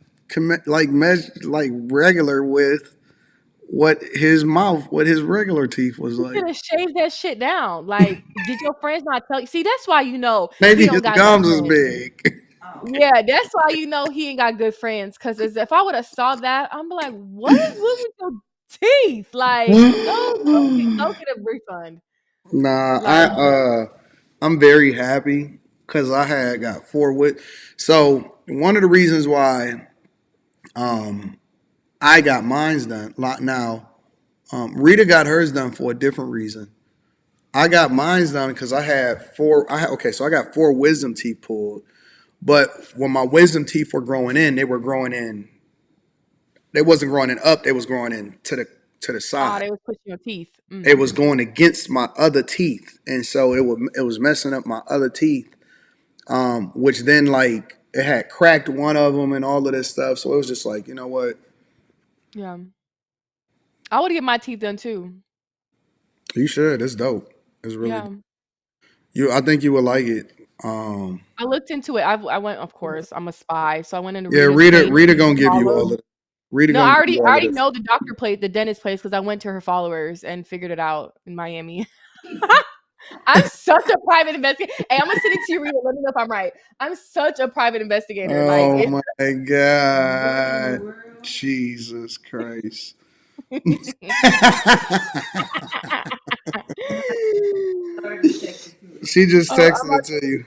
Speaker 1: regular with what his regular teeth was
Speaker 7: You
Speaker 1: like.
Speaker 7: could have shaved that shit down. Like, did your friends not tell you? See, that's why you know
Speaker 1: Maybe
Speaker 7: he don't
Speaker 1: his
Speaker 7: got
Speaker 1: gums
Speaker 7: no
Speaker 1: is
Speaker 7: friends.
Speaker 1: big.
Speaker 7: Yeah, that's why you know he ain't got good friends. Because if I would have saw that, I'm like, what is with your teeth? Like, go get a refund.
Speaker 1: Nah,
Speaker 7: Like,
Speaker 1: I'm very happy because I had got 4 with. So one of the reasons why I got mine's done now, Rita got hers done for a different reason. I got mine's done because I had 4. So I got 4 wisdom teeth pulled, but when my wisdom teeth were growing in, they were growing in. They wasn't growing in up. They was growing in to the side.
Speaker 7: they was pushing your teeth.
Speaker 1: It was going against my other teeth, and so it was messing up my other teeth. Which then like it had cracked one of them and all of this stuff. So it was just like, you know what?
Speaker 7: Yeah, I would get my teeth done too.
Speaker 1: You should. It's dope. It's really
Speaker 7: Yeah.
Speaker 1: I think you would like it.
Speaker 7: I looked into it. I went, of course, I'm a spy, so I went into
Speaker 1: Rita gonna give you all of it.
Speaker 7: No, I already know the doctor place, the dentist place, because I went to her followers and figured it out in Miami. I'm such a private investigator. Hey, I'm gonna send it to you, Rita. Let me know if I'm right. I'm such a private investigator.
Speaker 1: Oh my God. Jesus Christ. She just texted it to you.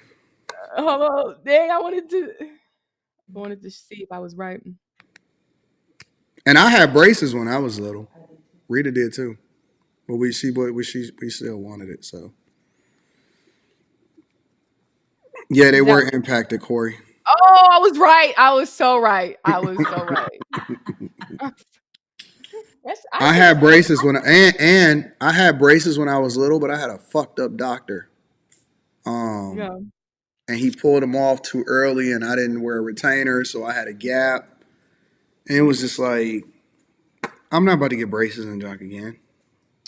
Speaker 7: Hold on. Dang, I wanted to see if I was right.
Speaker 1: And I had braces when I was little. Rita did too. But we still wanted it, so. Yeah, they were impacted, Corey.
Speaker 7: Oh, I was right. I was so right. I was so right.
Speaker 1: I had braces when I had braces when I was little, but I had a fucked up doctor. And he pulled them off too early, and I didn't wear a retainer, so I had a gap. And it was just like, I'm not about to get braces and junk again.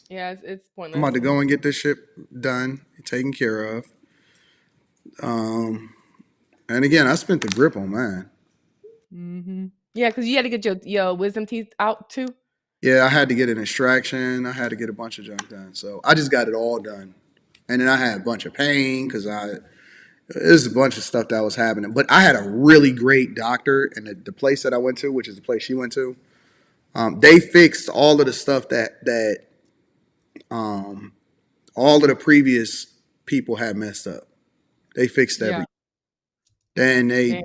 Speaker 7: Yeah, it's pointless.
Speaker 1: I'm about to go and get this shit done, taken care of. And again, I spent the grip on mine.
Speaker 7: Mm-hmm. Yeah, because you had to get your wisdom teeth out too.
Speaker 1: Yeah, I had to get an extraction. I had to get a bunch of junk done. So I just got it all done. And then I had a bunch of pain because there's a bunch of stuff that was happening. But I had a really great doctor, and the place that I went to, which is the place she went to, they fixed all of the stuff that all of the previous people had messed up. They fixed everything. Then they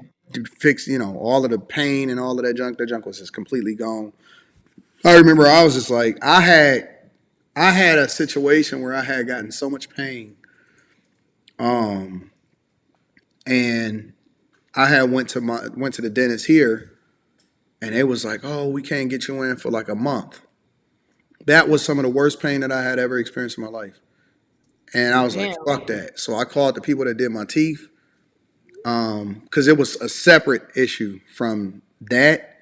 Speaker 1: fixed, all of the pain and all of that junk. That junk was just completely gone. I remember I was just like, I had a situation where I had gotten so much pain. And I had went to the dentist here, and it was like, oh, we can't get you in for like a month. That was some of the worst pain that I had ever experienced in my life. And I was like, fuck that. So I called the people that did my teeth, because it was a separate issue from that.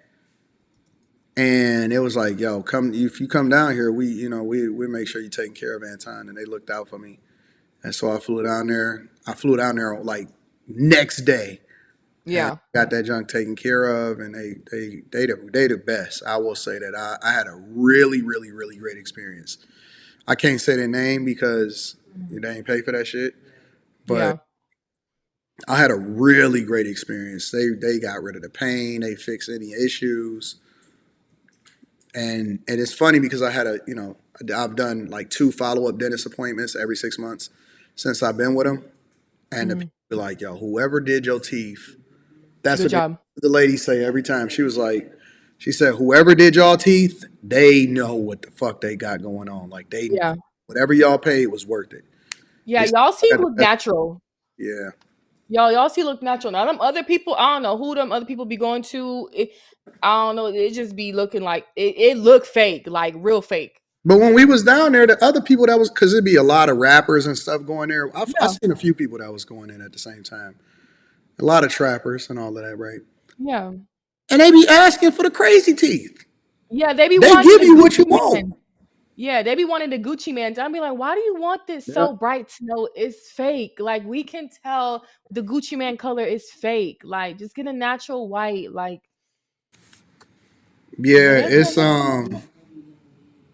Speaker 1: And it was like, yo, come if you come down here, we make sure you're taking care of Anton. And they looked out for me. And so I flew down there. I flew down there like next day.
Speaker 7: Yeah.
Speaker 1: And got that junk taken care of, and they the best. I will say that I had a really, really, really great experience. I can't say their name because they ain't pay for that shit. But I had a really great experience. They got rid of the pain. They fixed any issues. And it's funny because I had I've done like 2 follow-up dentist appointments every 6 months since I've been with them. And the people be like, yo, whoever did your teeth, that's
Speaker 7: Good job.
Speaker 1: the lady say every time. She said, whoever did y'all teeth, they know what the fuck they got going on. Like whatever y'all paid was worth it.
Speaker 7: Yeah, y'all see look natural.
Speaker 1: Yeah.
Speaker 7: Y'all see look natural. Now them other people, I don't know who them other people be going to. I don't know. It just be looking like it look fake, like real fake.
Speaker 1: But when we was down there, the other people that was, because it'd be a lot of rappers and stuff going there. I seen a few people that was going in at the same time. A lot of trappers and all of that, right?
Speaker 7: Yeah.
Speaker 1: And they be asking for the crazy teeth.
Speaker 7: Yeah, they give
Speaker 1: you what you want.
Speaker 7: Yeah, they be wanting the Gucci man. I'd be like, why do you want this so bright to know it's fake? Like, we can tell the Gucci man color is fake. Like, just get a natural white. Like,
Speaker 1: yeah, it's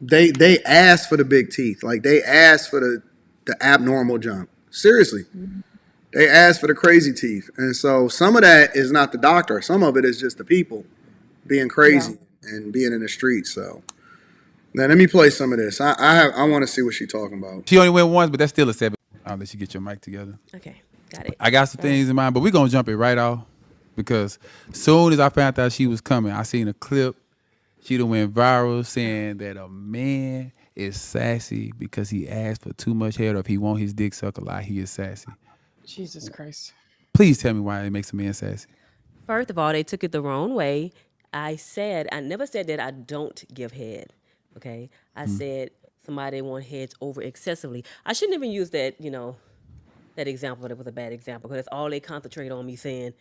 Speaker 1: they asked for the big teeth. Like, they asked for the abnormal junk. Seriously. They asked for the crazy teeth. And so some of that is not the doctor. Some of it is just the people being crazy and being in the streets. So now let me play some of this. I want to see what she's talking about.
Speaker 17: She only went once, but that's still a 7. I'll let you get your mic together.
Speaker 18: Okay, got it.
Speaker 17: I got some things in mind, but we're going to jump it right off because soon as I found out she was coming, I seen a clip. She done went viral saying that a man is sassy because he asked for too much head, or if he want his dick sucked a lot, he is sassy.
Speaker 7: Jesus Christ.
Speaker 17: Please tell me why it makes a man sassy.
Speaker 18: First of all, they took it the wrong way. I never said that I don't give head. Okay, I said somebody want heads over excessively. I shouldn't even use that, that example. That was a bad example because that's all they concentrate on me saying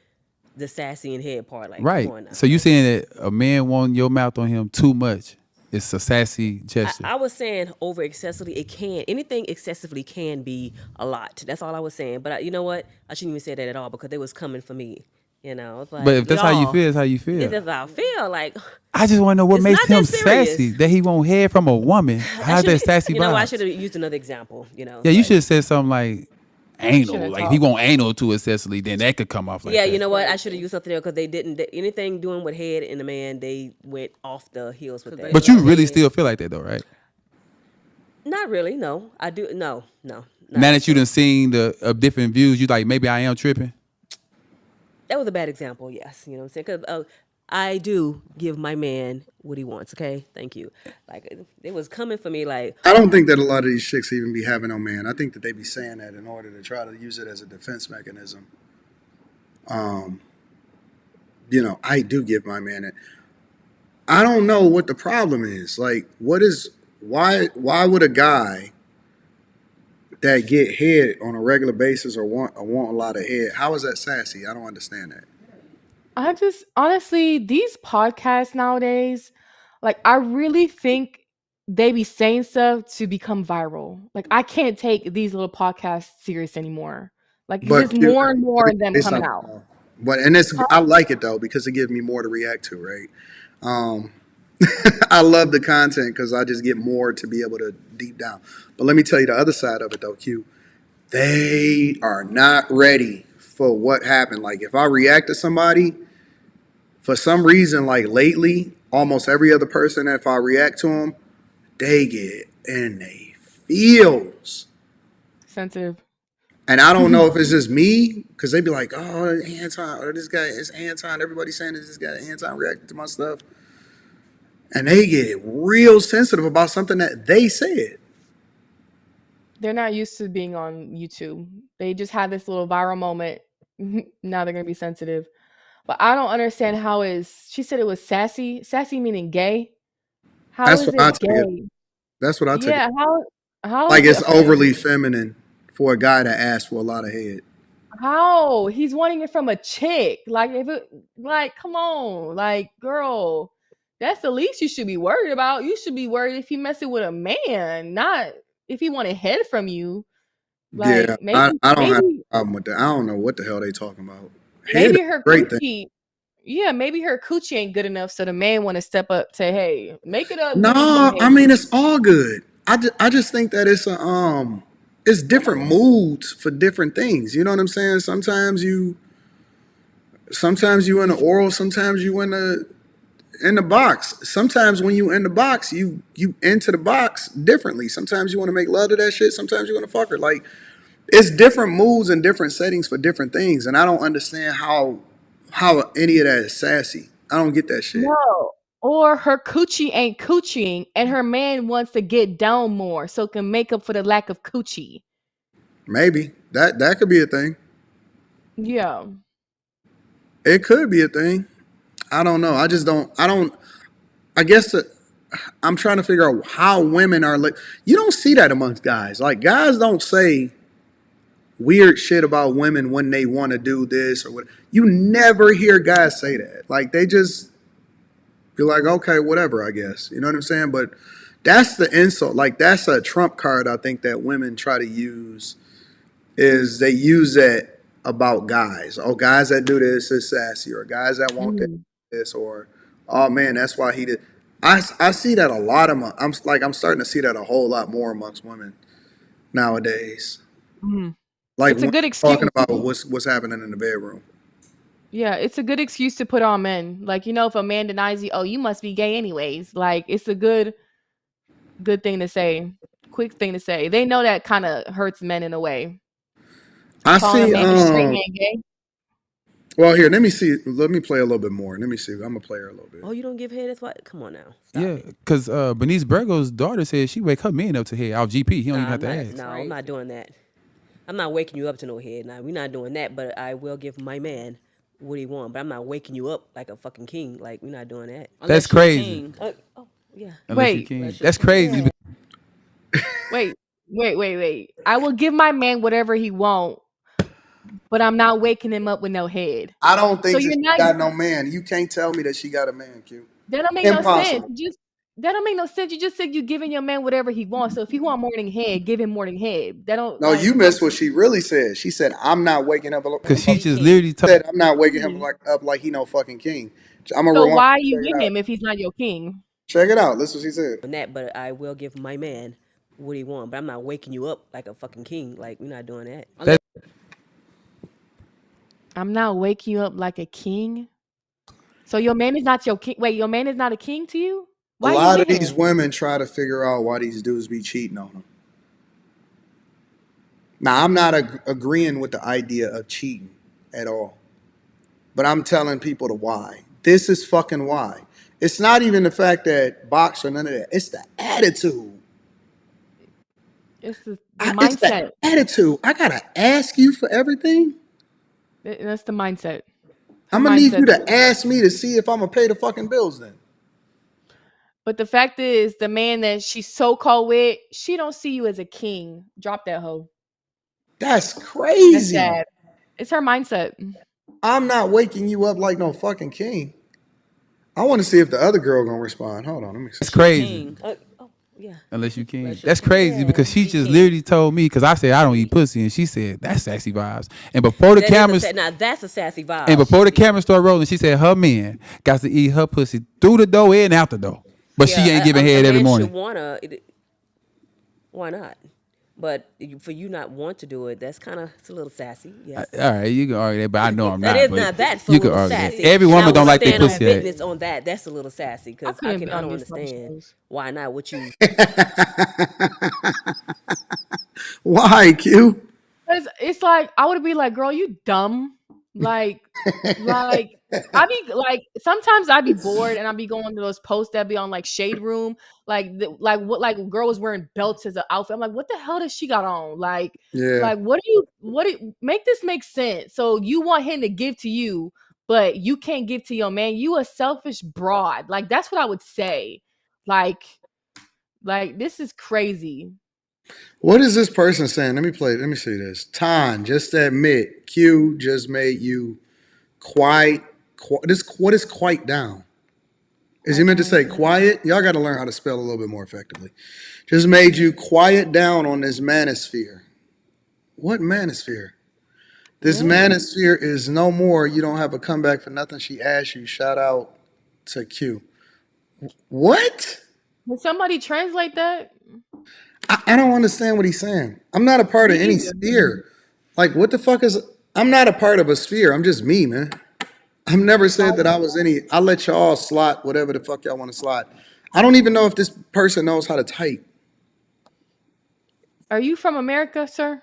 Speaker 18: the sassy and head part. Like,
Speaker 17: right. So you saying that a man want your mouth on him too much? It's a sassy gesture.
Speaker 18: I was saying over excessively. Anything excessively can be a lot. That's all I was saying. But you know what? I shouldn't even say that at all because they was coming for me. It's like,
Speaker 17: but if that's how you feel, it's how you feel.
Speaker 18: If that's how I feel, like,
Speaker 17: I just want to know what makes him sassy. That he won't hear from a woman. How's that sassy?
Speaker 18: I should have used another example.
Speaker 17: Yeah, you should have said something like anal. Like if he want anal too excessively, then that could come off like that.
Speaker 18: You know what? I should have used something else because they didn't. Anything doing with head in the man, they went off the heels with that.
Speaker 17: But you really still feel like that though, right?
Speaker 18: Not really. No, I do. No.
Speaker 17: Now that you done seen the different views, you like maybe I am tripping.
Speaker 18: That was a bad example, yes. You know what I'm saying? Because I do give my man what he wants, okay? Thank you. Like, it was coming for me like...
Speaker 1: I don't think that a lot of these chicks even be having no man. I think that they be saying that in order to try to use it as a defense mechanism. I do give my man it. I don't know what the problem is. Like, why would a guy that get head on a regular basis or want a lot of head, how is that sassy? I don't understand that.
Speaker 7: I just honestly, these podcasts nowadays, like, I really think they be saying stuff to become viral. Like, I can't take these little podcasts serious anymore. Like, it's just more and more of them coming out.
Speaker 1: But I like it though because it gives me more to react to, right? I love the content because I just get more to be able to deep down. But let me tell you the other side of it though, Q. They are not ready for what happened. Like if I react to somebody, for some reason, like lately, almost every other person, if I react to them, they get in they feels.
Speaker 7: Sensitive.
Speaker 1: And I don't know if it's just me, because they be like, oh, Anton, or this guy, it's Anton. Everybody's saying this guy, Anton, reacting to my stuff. And they get real sensitive about something that they said.
Speaker 7: They're not used to being on YouTube. They just had this little viral moment. Now they're going to be sensitive. But I don't understand how she said it was sassy. Sassy meaning gay. How is it gay?
Speaker 1: That's what I took.
Speaker 7: Yeah, how
Speaker 1: like it's overly feminine for a guy to ask for a lot of head.
Speaker 7: How? He's wanting it from a chick. Like if it like come on. Like girl, that's the least you should be worried about. You should be worried if you messing with a man, not if he wanted head from you.
Speaker 1: Yeah,
Speaker 7: Like maybe
Speaker 1: I don't have
Speaker 7: maybe
Speaker 1: a problem with that. I don't know what the hell they talking about. Head is
Speaker 7: maybe
Speaker 1: a
Speaker 7: her
Speaker 1: great thing.
Speaker 7: coochie. Yeah, maybe her coochie ain't good enough, so the man want to step up, say, "Hey, make it up, give me some
Speaker 1: No,
Speaker 7: head."
Speaker 1: I mean it's all good. I just think that it's different moods for different things. You know what I'm saying? Sometimes you in the oral, sometimes you in the box. Sometimes when you in the box, you into the box differently. Sometimes you want to make love to that shit. Sometimes you want to fuck her. Like it's different moods and different settings for different things. And I don't understand how any of that is sassy. I don't get that shit.
Speaker 7: No. Or her coochie ain't coochieing, and her man wants to get down more, so can make up for the lack of coochie.
Speaker 1: Maybe that could be a thing.
Speaker 7: Yeah.
Speaker 1: It could be a thing. I don't know. I just don't. I don't. I guess I'm trying to figure out how women are like. You don't see that amongst guys. Like guys don't say weird shit about women when they want to do this or what. You never hear guys say that. Like they just be like, okay, whatever. I guess you know what I'm saying. But that's the insult. Like that's a trump card. I think that women try to use is they use that about guys. Oh, guys that do this is sassy, or guys that want
Speaker 7: Mhm.
Speaker 1: this, or oh man, that's why he did. I see that a lot of I'm starting to see that a whole lot more amongst women nowadays.
Speaker 7: Mhm.
Speaker 1: Like
Speaker 7: It's a
Speaker 1: women
Speaker 7: good
Speaker 1: talking
Speaker 7: excuse.
Speaker 1: about what's happening in the bedroom.
Speaker 7: Yeah, it's a good excuse to put on men. Like, if a man denies you, "Oh, you must be gay anyways." Like, it's a good thing to say. Quick thing to say. They know that kinda hurts men in a way.
Speaker 1: I
Speaker 7: Calling
Speaker 1: see.
Speaker 7: a straight man gay.
Speaker 1: Well, here, let me see. Let me play a little bit more. Let me see. I'm gonna play her a little bit.
Speaker 18: Oh, you don't give head? That's why. Come on now. Stop
Speaker 17: Yeah,
Speaker 18: it.
Speaker 17: because Bernice Burgo's daughter said she wake her man up to head off GP. He don't even have to ask.
Speaker 18: No, I'm not doing that. I'm not waking you up to no head. Now, we're not doing that, but I will give my man what he want. But I'm not waking you up like a fucking king. Like, we're not doing that.
Speaker 17: That's
Speaker 18: Unless you're a
Speaker 17: crazy.
Speaker 18: king. Oh, yeah.
Speaker 17: Unless you
Speaker 7: Wait.
Speaker 17: can. That's crazy.
Speaker 7: Wait. Wait. I will give my man whatever he want, but I'm not waking him up with no head.
Speaker 1: I don't
Speaker 7: So
Speaker 1: think that
Speaker 7: you're
Speaker 1: she
Speaker 7: not
Speaker 1: got no man. You can't tell me that she got a man, Q.
Speaker 7: that don't make no sense.
Speaker 1: Impossible.
Speaker 7: That don't make no sense. You just said you giving your man whatever he wants. So if he want morning head, give him morning head. That don't
Speaker 1: No, you
Speaker 7: like
Speaker 1: missed what she really said. She said, "I'm not waking up."
Speaker 17: Because she just literally told.
Speaker 1: Said, "I'm not waking him up like he no fucking king." I'm gonna
Speaker 7: so
Speaker 1: rewind.
Speaker 7: why are
Speaker 1: Check
Speaker 7: you
Speaker 1: it
Speaker 7: with
Speaker 1: out.
Speaker 7: him if he's not your king?
Speaker 1: Check it out. Listen what she said.
Speaker 18: On that, but I will give my man what he want. But I'm not waking you up like a fucking king. Like, we're not doing that.
Speaker 7: I'm not waking you up like a king. So your man is not your king. Wait, your man is not a king to you?
Speaker 1: A
Speaker 7: Why are you
Speaker 1: lot of
Speaker 7: with
Speaker 1: these
Speaker 7: him?
Speaker 1: women try to figure out why these dudes be cheating on them. Now, I'm not agreeing with the idea of cheating at all, but I'm telling people the why. This is fucking why. It's not even the fact that box or none of that. It's the attitude.
Speaker 7: It's the
Speaker 1: It's the
Speaker 7: mindset.
Speaker 1: attitude. I gotta ask you for everything.
Speaker 7: That's the mindset. Her
Speaker 1: I'm gonna need you
Speaker 7: mindset.
Speaker 1: to ask me to see if I'm gonna pay the fucking bills then.
Speaker 7: But the fact is, the man that she's so called with, she don't see you as a king. Drop that hoe.
Speaker 1: That's
Speaker 7: That's
Speaker 1: crazy.
Speaker 7: sad. It's her mindset.
Speaker 1: I'm not waking you up like no fucking king. I want to see if the other girl gonna respond. Hold on, let me see.
Speaker 17: That's crazy.
Speaker 18: Yeah.
Speaker 17: Unless you can. That's crazy because she just literally told me because I said I don't eat pussy and she said that's sassy vibes. And before the cameras
Speaker 18: Now, that's a sassy vibe.
Speaker 17: and before the cameras started rolling, she said her man got to eat her pussy through the door and out the door, but she ain't giving head every
Speaker 18: man
Speaker 17: morning.
Speaker 18: should wanna. Why not? But for you not want to do it, that's kind of it's a little sassy. Yes.
Speaker 17: All right, you can argue that, but I know I'm
Speaker 18: That
Speaker 17: not.
Speaker 18: is
Speaker 17: but
Speaker 18: not that's a
Speaker 17: you can
Speaker 18: little
Speaker 17: argue
Speaker 18: sassy.
Speaker 17: that. Every woman
Speaker 18: Now,
Speaker 17: don't like their
Speaker 18: stand on
Speaker 17: pussy.
Speaker 18: business on that. That's a little sassy because I
Speaker 7: be on
Speaker 18: don't
Speaker 7: these fucking
Speaker 18: understand
Speaker 7: shows.
Speaker 18: why not. What you?
Speaker 1: Why, Q?
Speaker 7: Cause it's like I would be like, girl, you dumb. Like I be like sometimes I be bored and I be going to those posts that be on like Shade Room, like a girl was wearing belts as an outfit. I'm like, what the hell does she got on?
Speaker 1: Yeah.
Speaker 7: What do you make this make sense? So you want him to give to you, but you can't give to your man. You a selfish broad. Like that's what I would say. Like this is crazy.
Speaker 1: What is this person saying? Let me play. Let me see this. Ton, just admit, Q just made you quite. What is quite down? Is he meant to say quiet? Y'all got to learn how to spell a little bit more effectively. Just made you quiet down on this manosphere. What manosphere? This manosphere is no more. You don't have a comeback for nothing. She asked you. Shout out to Q. What?
Speaker 7: Can somebody translate that?
Speaker 1: I don't understand what he's saying. I'm not a part of any sphere. Like, what the fuck is? I'm not a part of a sphere. I'm just me, man. I've never said that I was any. I let y'all slot whatever the fuck y'all want to slot. I don't even know if this person knows how to type.
Speaker 7: Are you from America, sir?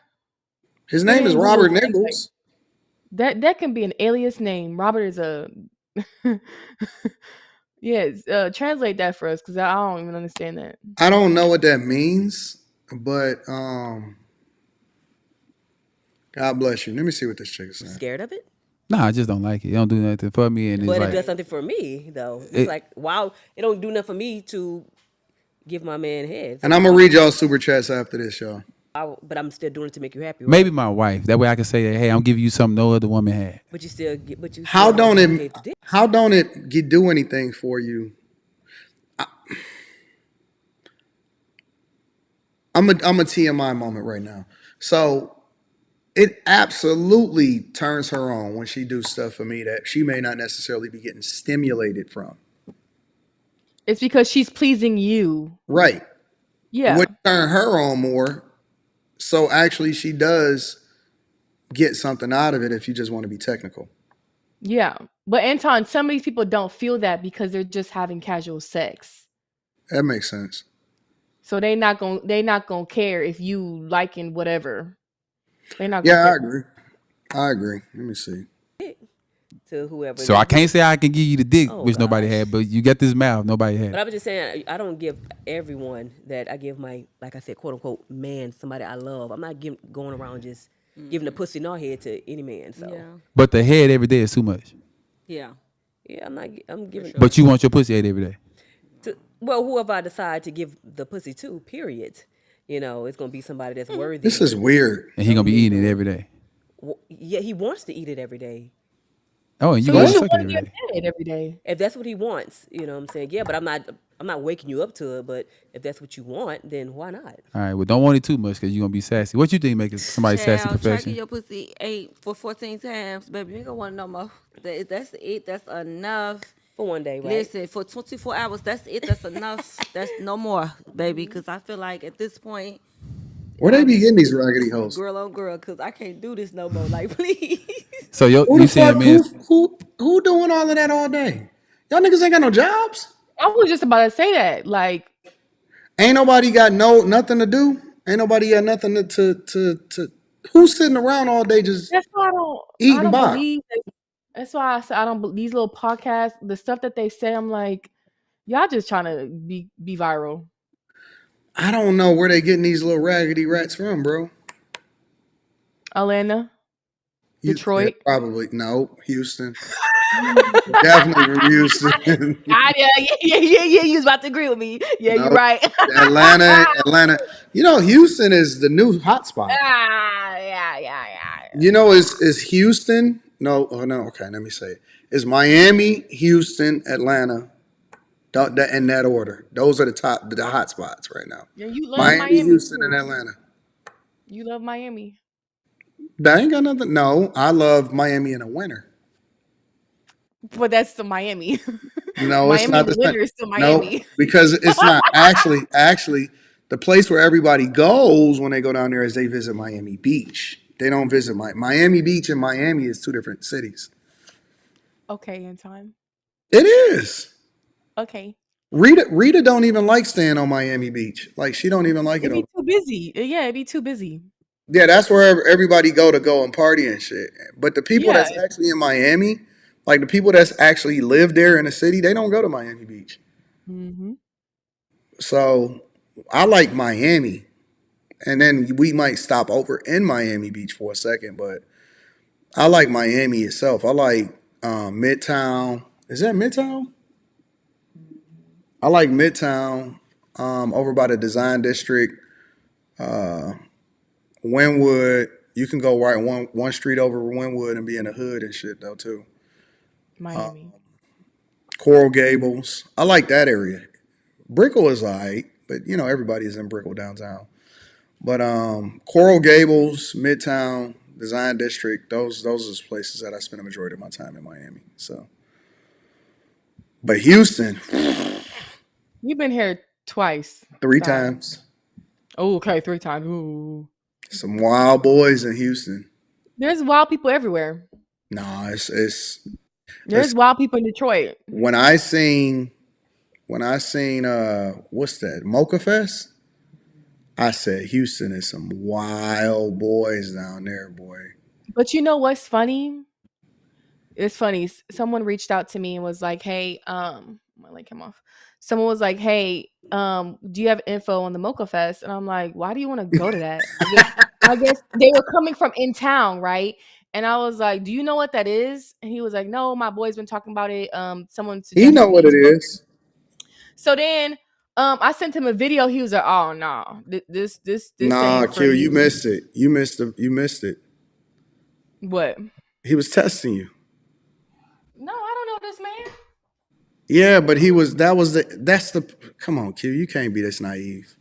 Speaker 1: His name is Robert Nichols.
Speaker 7: That can be an alias name. Robert is a. Yes, translate that for us because I don't even understand that.
Speaker 1: I don't know what that means, but God bless you. Let me see what this chick is saying.
Speaker 18: Scared of it?
Speaker 17: Nah, I just don't like it. It don't do nothing for me, and it's
Speaker 18: But
Speaker 17: like
Speaker 18: it does something for me, though. It's like, wow, it don't do nothing for me to give my man head.
Speaker 1: And I'm gonna read y'all super chats after this, y'all.
Speaker 18: But I'm still doing it to make you happy. Right?
Speaker 17: maybe my wife. That way I can say that, hey, I'm giving you something no other woman had.
Speaker 18: But you still get. But you.
Speaker 1: How
Speaker 18: still
Speaker 1: don't it? How don't it do anything for you? I'm a TMI moment right now. So it absolutely turns her on when she do stuff for me that she may not necessarily be getting stimulated from.
Speaker 7: It's because she's pleasing you.
Speaker 1: Right.
Speaker 7: Yeah.
Speaker 1: Would turn her on more. So actually she does get something out of it if you just want to be technical.
Speaker 7: Yeah. But Anton, some of these people don't feel that because they're just having casual sex.
Speaker 1: That makes sense.
Speaker 7: So they not gonna care if you liking whatever. They're not
Speaker 1: Yeah,
Speaker 7: gonna
Speaker 1: I agree. I agree. Let me see.
Speaker 18: To whoever.
Speaker 17: So I can't say I can give you the dick,
Speaker 18: Oh,
Speaker 17: which nobody had, but you got this mouth, nobody had.
Speaker 18: But I was just saying, I don't give everyone that I give my, like I said, quote unquote, man, somebody I love. I'm not going around just giving a pussy no head to any man. So. Yeah.
Speaker 17: But the head every day is too much.
Speaker 18: Yeah. Yeah, I'm giving.
Speaker 17: But you want your pussy head every day.
Speaker 18: Well, whoever I decide to give the pussy to, period. You know, it's gonna be somebody that's worthy.
Speaker 1: This is weird.
Speaker 17: And he gonna be eating it every day.
Speaker 18: Yeah, he wants to eat it every day.
Speaker 17: Oh, and you
Speaker 7: so
Speaker 17: gonna
Speaker 7: you should
Speaker 17: suck it
Speaker 7: want to
Speaker 17: every
Speaker 7: get
Speaker 17: day.
Speaker 7: it every day.
Speaker 18: If that's what he wants, you know what I'm saying? Yeah, but I'm not waking you up to it, but if that's what you want, then why not?
Speaker 17: All right, well, don't want it too much because you're gonna be sassy. What you think making somebody sassy perfection?
Speaker 2: Tracking your pussy 8 for 14 times, baby. You ain't gonna want no more. That's it. That's enough.
Speaker 18: For one day, right?
Speaker 2: Listen, for 24 hours, that's it. That's enough. That's no more, baby. Because I feel like at this point,
Speaker 1: Where they be getting these raggedy hoes?
Speaker 2: girl on girl, because I can't do this no more. Like, please.
Speaker 17: So
Speaker 1: Who
Speaker 17: you
Speaker 1: the
Speaker 17: saying,
Speaker 1: fuck?
Speaker 17: man?
Speaker 1: Who doing all of that all day? Y'all niggas ain't got no jobs.
Speaker 7: I was just about to say that. Like,
Speaker 1: ain't nobody got nothing to do. Ain't nobody got nothing to. Who's sitting around all day just
Speaker 7: that's why I
Speaker 1: eating
Speaker 7: don't
Speaker 1: box?
Speaker 7: believe that. That's why I said I don't. These little podcasts, the stuff that they say, I'm like, y'all just trying to be viral.
Speaker 1: I don't know where they getting these little raggedy rats from, bro.
Speaker 7: Atlanta, Detroit,
Speaker 1: yeah, probably no, Houston. Definitely from Houston.
Speaker 7: yeah. You was about to agree with me. Yeah,
Speaker 1: No,
Speaker 7: you're right.
Speaker 1: Atlanta. You know, Houston is the new hotspot.
Speaker 7: Yeah.
Speaker 1: You know, is Houston? No. Okay, let me say it. It's Miami, Houston, Atlanta. In that order. Those are the hot spots right now.
Speaker 7: Yeah, you love
Speaker 1: Miami, Houston,
Speaker 7: too.
Speaker 1: and Atlanta.
Speaker 7: You love Miami.
Speaker 1: That ain't got nothing. No, I love Miami in the winter.
Speaker 7: But that's still Miami.
Speaker 1: No,
Speaker 7: Miami
Speaker 1: it's not
Speaker 7: in the
Speaker 1: the
Speaker 7: winter
Speaker 1: same.
Speaker 7: is still Miami.
Speaker 1: No, because it's not actually the place where everybody goes when they go down there is they visit Miami Beach. They don't visit Miami Beach and Miami is two different cities.
Speaker 7: Okay, in time.
Speaker 1: It is.
Speaker 7: Okay.
Speaker 1: Rita don't even like staying on Miami Beach. Like she don't even like it.
Speaker 7: It'd be too busy. Yeah, it'd be too busy.
Speaker 1: Yeah, that's where everybody go and party and shit. But the people that's actually in Miami, like the people that's actually live there in the city, they don't go to Miami Beach.
Speaker 7: Mm-hmm.
Speaker 1: So I like Miami. And then we might stop over in Miami Beach for a second, but I like Miami itself. I like Midtown. Is that Midtown? I like Midtown over by the Design District. Uh, Wynwood, you can go right one street over Wynwood and be in the hood and shit though too.
Speaker 7: Miami.
Speaker 1: Coral Gables, I like that area. Brickell is alright, but you know everybody is in Brickell downtown. But Coral Gables, Midtown, Design District, those are places that I spend a majority of my time in Miami. So, but Houston,
Speaker 7: You've been here twice.
Speaker 1: three
Speaker 7: Stop.
Speaker 1: times.
Speaker 7: Oh, okay, 3 times. Ooh.
Speaker 1: Some wild boys in Houston.
Speaker 7: There's wild people everywhere.
Speaker 1: Nah,
Speaker 7: There's wild people in Detroit.
Speaker 1: when I seen what's that, Mocha Fest, I said Houston is some wild boys down there, boy.
Speaker 7: But you know what's funny? It's funny. Someone reached out to me and was like, "Hey, my light came off." Someone was like, "Hey, do you have info on the Mocha Fest?" And I'm like, "Why do you want to go to that?" I guess they were coming from in town, right? And I was like, "Do you know what that is?" And he was like, "No, my boy's been talking about it. Someone
Speaker 1: He
Speaker 7: suggested
Speaker 1: know
Speaker 7: me."
Speaker 1: what it is.
Speaker 7: So then, I sent him a video. He was like, "Oh no, this
Speaker 1: Nah,
Speaker 7: ain't for
Speaker 1: Q, you
Speaker 7: you."
Speaker 1: missed it. You missed it.
Speaker 7: What?
Speaker 1: He was testing you.
Speaker 7: No, I don't know this man.
Speaker 1: Yeah, but that's the come on, Q, you can't be this naive.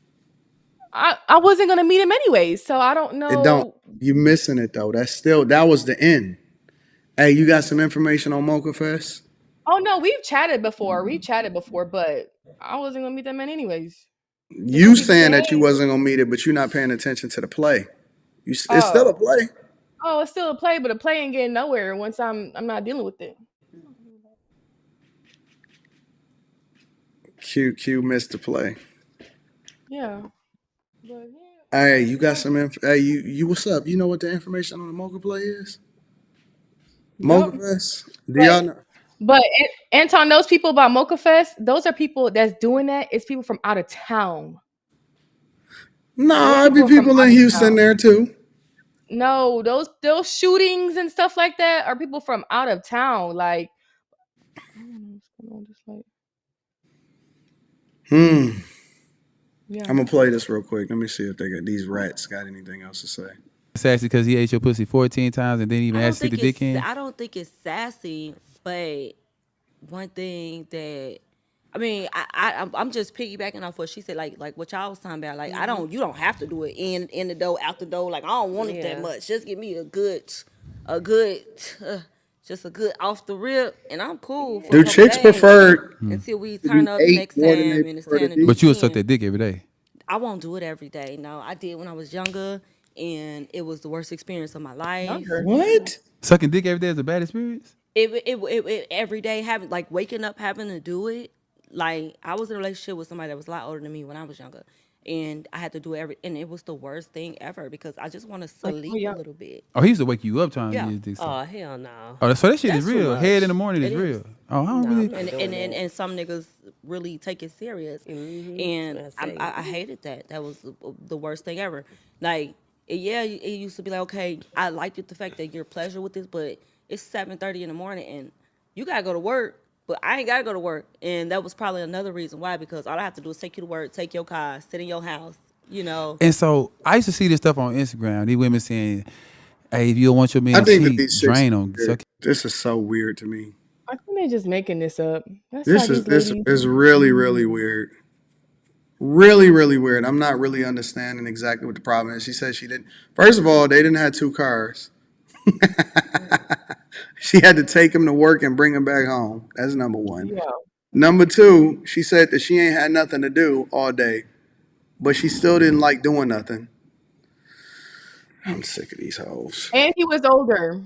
Speaker 7: I wasn't gonna meet him anyways, so I don't
Speaker 1: It don't
Speaker 7: know.
Speaker 1: you missing it though. That was the end. Hey, you got some information on Mocha Fest?
Speaker 7: Oh no, we've chatted before. But I wasn't gonna meet that man anyways.
Speaker 1: You
Speaker 7: People
Speaker 1: saying
Speaker 7: say,
Speaker 1: that you
Speaker 7: "Hey,
Speaker 1: wasn't gonna meet it, but you're not paying attention to the play. It's still a
Speaker 7: oh,
Speaker 1: play.
Speaker 7: it's still a play, but a play ain't getting nowhere once I'm not dealing with it."
Speaker 1: Q missed the play.
Speaker 7: Yeah, but
Speaker 1: Hey, you got some Hey, you what's up? You know what the information on the Mocha play is?
Speaker 7: yep.
Speaker 1: Mocha Fest? Do
Speaker 7: But
Speaker 1: y'all know?
Speaker 7: Anton, those people about Mocha Fest, those are people that's doing that. It's people from out of town. Those
Speaker 1: Nah, it be
Speaker 7: people are from
Speaker 1: people
Speaker 7: out
Speaker 1: in
Speaker 7: of
Speaker 1: Houston
Speaker 7: town.
Speaker 1: there too.
Speaker 7: No, those shootings and stuff like that are people from out of town. Like, I don't know what's going on with this light. Yeah.
Speaker 1: I'm gonna play this real quick. Let me see if these rats got anything else to say.
Speaker 17: Sassy because he ate your pussy 14 times and didn't even
Speaker 2: I don't
Speaker 17: ask you
Speaker 2: think
Speaker 17: the dick in?
Speaker 2: I don't think it's sassy, but one thing that I mean, I'm just piggybacking off what she said, like what y'all was talking about. Like you don't have to do it in the door, out the door. Like I don't want it that much. Just give me a good, just a good off the rip, and I'm cool for
Speaker 1: Do
Speaker 2: a couple
Speaker 1: chicks
Speaker 2: days
Speaker 1: prefer
Speaker 2: until we
Speaker 1: to
Speaker 2: turn
Speaker 1: be
Speaker 2: up
Speaker 1: ate
Speaker 2: next
Speaker 1: more than
Speaker 2: time
Speaker 1: they
Speaker 2: and it's
Speaker 1: prefer to
Speaker 2: time to do
Speaker 1: be?
Speaker 17: But you would
Speaker 2: it
Speaker 17: suck
Speaker 2: again.
Speaker 17: that dick every day.
Speaker 2: I won't do it every day. No, I did when I was younger, and it was the worst experience of my life.
Speaker 1: What?
Speaker 17: Sucking dick every day is a bad experience?
Speaker 2: It every day having like waking up having to do it. Like I was in a relationship with somebody that was a lot older than me when I was younger, and I had to do and it was the worst thing ever because I just want to sleep a little bit.
Speaker 17: Oh, he used to wake you up trying to
Speaker 2: Yeah.
Speaker 17: get his dick sucked.
Speaker 18: Oh hell no.
Speaker 17: Oh, so that shit
Speaker 2: That's
Speaker 17: is
Speaker 2: too
Speaker 17: real.
Speaker 2: much.
Speaker 17: Head in the morning is
Speaker 2: It
Speaker 17: real.
Speaker 2: is.
Speaker 17: Oh, I don't
Speaker 18: No,
Speaker 17: really.
Speaker 18: I'm not doing that.
Speaker 2: And some niggas really take it serious, and I hated that. That was the worst thing ever. Like, yeah, it used to be like, okay, I like the fact that you're pleasure with this, but it's 7:30 in the morning and you gotta go to work, but I ain't gotta go to work, and that was probably another reason why, because all I have to do is take you to work, take your car, sit in your house, you know.
Speaker 17: And so I used to see this stuff on Instagram. These women saying, "Hey, if you don't want your
Speaker 1: I
Speaker 17: man to
Speaker 1: think that
Speaker 17: cheat,
Speaker 1: these chicks
Speaker 17: drain
Speaker 1: are
Speaker 17: him."
Speaker 1: weird. This is so weird to me.
Speaker 7: I think they're just making this up. That's why these
Speaker 1: This
Speaker 7: ladies.
Speaker 1: is really, really weird. Really, really weird. I'm not really understanding exactly what the problem is. She said she didn't. First of all, they didn't have 2 cars. She had to take him to work and bring him back home. That's number one.
Speaker 7: Yeah.
Speaker 1: Number 2, she said that she ain't had nothing to do all day, but she still didn't like doing nothing. I'm sick of these hoes.
Speaker 7: And he was older.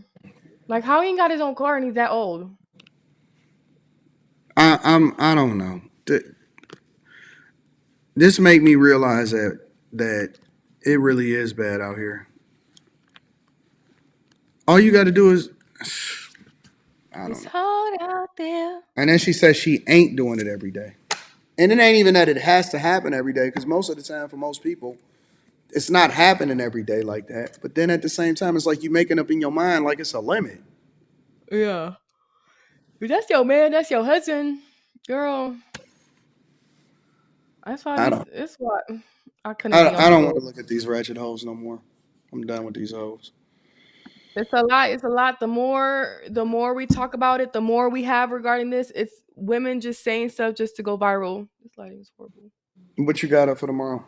Speaker 7: Like, how he ain't got his own car and he's that old?
Speaker 1: I don't know. This make me realize that it really is bad out here. All you got to do is,
Speaker 7: It's hard out there.
Speaker 1: and then she says she ain't doing it every day. And it ain't even that it has to happen every day, because most of the time for most people, it's not happening every day like that. But then at the same time, it's like you making up in your mind like it's a limit.
Speaker 7: Yeah. But that's your man. That's your husband, girl. That's why
Speaker 1: I don't.
Speaker 7: it's what I couldn't be on
Speaker 1: I
Speaker 7: the
Speaker 1: don't want to
Speaker 7: road.
Speaker 1: look at these ratchet hoes no more. I'm done with these hoes.
Speaker 7: It's a lot. It's a lot. The more we talk about it, the more we have regarding this. It's women just saying stuff just to go viral. This lighting is horrible.
Speaker 1: What you got up for tomorrow?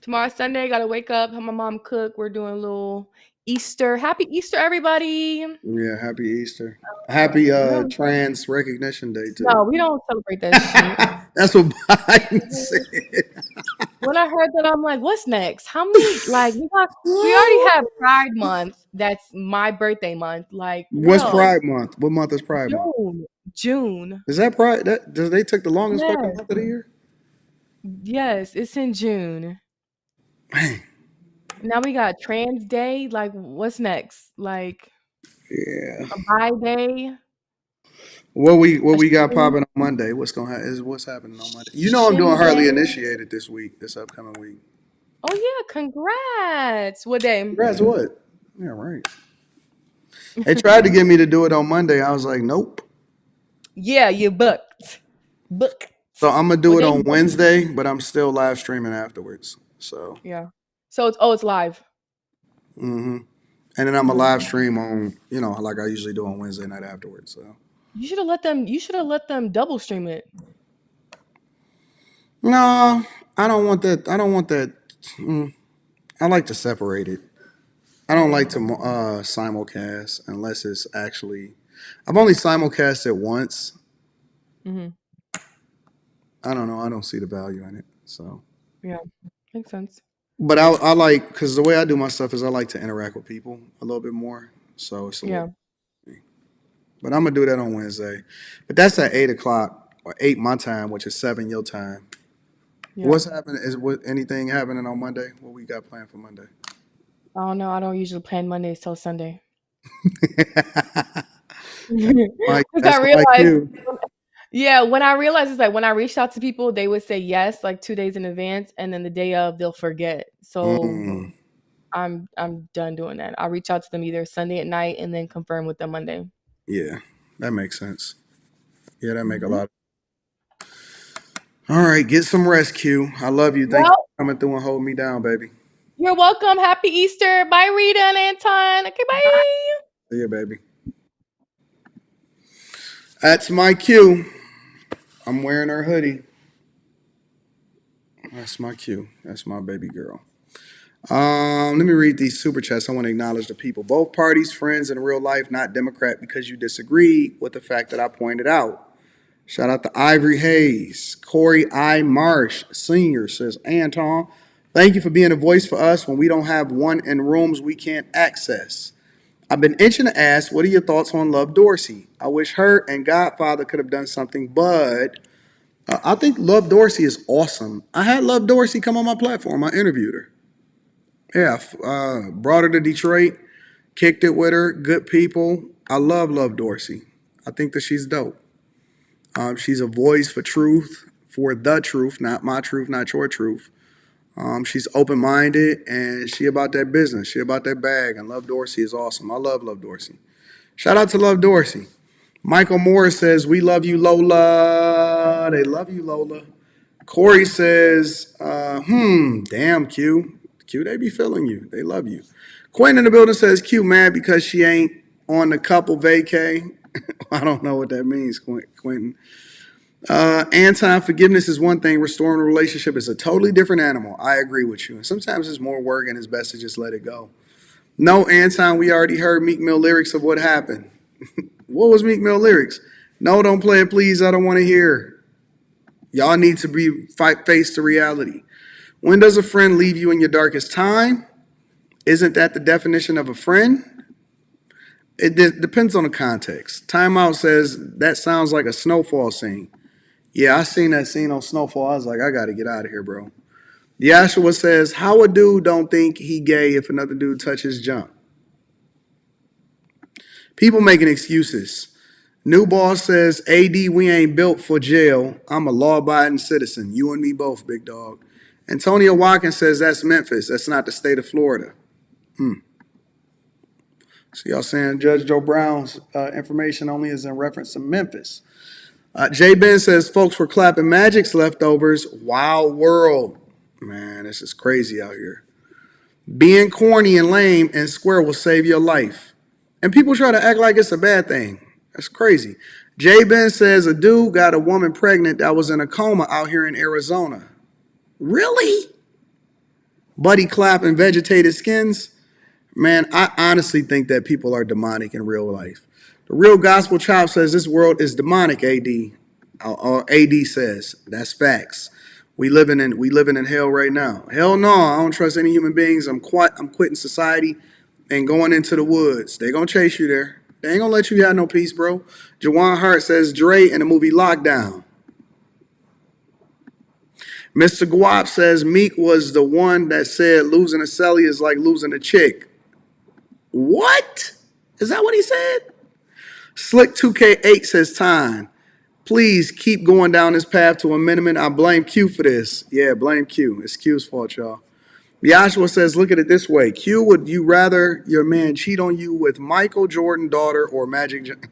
Speaker 7: Tomorrow's Sunday. Gotta wake up. Have my mom cook. We're doing a little Easter. Happy Easter, everybody.
Speaker 1: Yeah, happy Easter. Happy
Speaker 7: No,
Speaker 1: Trans Recognition Day too.
Speaker 7: no, we don't celebrate that shit.
Speaker 1: That's what Biden said.
Speaker 7: When I heard that, I'm like, what's next? How many? Like, we already have Pride Month. That's my birthday month. Like, what
Speaker 1: What's
Speaker 7: else?
Speaker 1: Pride Month? What month is Pride Month?
Speaker 7: June.
Speaker 1: Is that Pride? That does they take the longest fucking
Speaker 7: Yes.
Speaker 1: month of the year?
Speaker 7: Yes, it's in June. Now we got Trans Day. Like, what's next? Like,
Speaker 1: Yeah.
Speaker 7: a bi day.
Speaker 1: What we got
Speaker 7: Shin
Speaker 1: popping on Monday? What's happening on Monday? You know I'm doing Hardly
Speaker 7: Day.
Speaker 1: Initiated this upcoming week.
Speaker 7: Oh yeah, congrats. What day?
Speaker 1: Congrats, what? Yeah, right. They tried to get me to do it on Monday. I was like, nope.
Speaker 7: Yeah, you booked.
Speaker 1: So I'm gonna do
Speaker 7: What
Speaker 1: it
Speaker 7: day
Speaker 1: on
Speaker 7: you booked?
Speaker 1: Wednesday, but I'm still live streaming afterwards. So
Speaker 7: Yeah. So it's live.
Speaker 1: and then I'm a live stream on, like I usually do on Wednesday night afterwards. So
Speaker 7: You should have let them. You should have let them double stream it.
Speaker 1: no, I don't want that. I don't want that. I like to separate it. I don't like to simulcast unless it's actually. I've only simulcast it once.
Speaker 7: Mm-hmm.
Speaker 1: I don't know. I don't see the value in it. So
Speaker 7: Yeah, makes sense.
Speaker 1: but I like, because the way I do my stuff is I like to interact with people a little bit more. So it's a little. But I'm gonna do that on Wednesday. But that's at 8:00 or 8 my time, which is 7 your time.
Speaker 7: Yeah.
Speaker 1: What's happening? Anything happening on Monday? What we got planned for Monday?
Speaker 7: I don't know. I don't usually plan Mondays till Sunday.
Speaker 1: That's
Speaker 7: I
Speaker 1: my cue.
Speaker 7: Yeah, when I realized it's like when I reached out to people, they would say yes like 2 days in advance, and then the day of they'll forget. So I'm done doing that. I'll reach out to them either Sunday at night and then confirm with them Monday.
Speaker 1: Yeah, that makes sense. Yeah, that make a lot. All right, get some rest, Q. I love you. Thank you for coming through and holding me down, baby.
Speaker 7: You're welcome. Happy Easter. Bye, Rita and Anton. Okay, bye.
Speaker 1: See ya, baby. That's my cue. I'm wearing her hoodie. That's my cue. That's my baby girl. Let me read these super chats. I want to acknowledge the people. Both parties, friends in real life, not Democrat because you disagree with the fact that I pointed out. Shout out to Ivory Hayes. Corey I. Marsh Sr. says, Anton, thank you for being a voice for us when we don't have one in rooms we can't access. I've been itching to ask, what are your thoughts on Love Dorsey? I wish her and Godfather could have done something, but I think Love Dorsey is awesome. I had Love Dorsey come on my platform. I interviewed her. Yeah, brought her to Detroit, kicked it with her, good people. I love Love Dorsey. I think that she's dope. She's a voice for truth, for the truth, not my truth, not your truth. She's open-minded, and she about that business. She about that bag, and Love Dorsey is awesome. I love Love Dorsey. Shout out to Love Dorsey. Michael Morris says, we love you, Lola. They love you, Lola. Corey says, damn, Q. Q, they be feeling you. They love you. Quentin in the building says, Q mad because she ain't on the couple vacay. I don't know what that means, Quentin. Anton, forgiveness is one thing. Restoring a relationship is a totally different animal. I agree with you. And sometimes it's more work and it's best to just let it go. No, Anton, we already heard Meek Mill lyrics of what happened. What was Meek Mill lyrics? No, don't play it, please. I don't want to hear. Y'all need to be face to reality. When does a friend leave you in your darkest time? Isn't that the definition of a friend? It depends on the context. Timeout says that sounds like a Snowfall scene. Yeah, I seen that scene on Snowfall. I was like, I got to get out of here, bro. Yashua says, how a dude don't think he gay if another dude touches junk? People making excuses. New boss says, AD, we ain't built for jail. I'm a law-abiding citizen. You and me both, big dog. Antonio Watkins says, that's Memphis. That's not the state of Florida. So y'all saying Judge Joe Brown's information only is in reference to Memphis. Jay Ben says, folks were clapping Magic's leftovers. Wild world. Man, this is crazy out here. Being corny and lame and square will save your life. And people try to act like it's a bad thing. That's crazy. Jay Ben says a dude got a woman pregnant that was in a coma out here in Arizona. Really? Buddy clapping vegetated skins? Man, I honestly think that people are demonic in real life. The Real Gospel Chop says this world is demonic, AD. AD says. That's facts. We living in hell right now. Hell no, I don't trust any human beings. I'm quitting society and going into the woods. They gonna chase you there. They ain't gonna let you have no peace, bro. Jawan Hart says Dre in the movie Lockdown. Mr. Guap says Meek was the one that said losing a celly is like losing a chick. What? Is that what he said? Slick 2K8 says time. Please keep going down this path to amendment. I blame Q for this. Yeah, blame Q. It's Q's fault, y'all. Joshua says, look at it this way. Q, would you rather your man cheat on you with Michael Jordan daughter or Magic Johnson?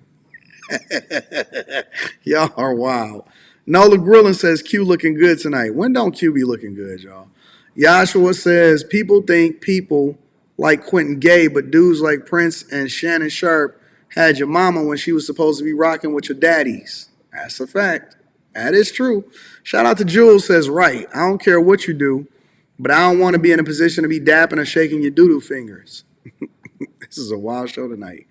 Speaker 1: Y'all are wild. Nola Grillin says Q looking good tonight. When don't Q be looking good, y'all? Joshua says people think people like Quentin Gay, but dudes like Prince and Shannon Sharp had your mama when she was supposed to be rocking with your daddies. That's a fact. That is true. Shout out to Jules says, right. I don't care what you do, but I don't want to be in a position to be dapping or shaking your doo-doo fingers. This is a wild show tonight.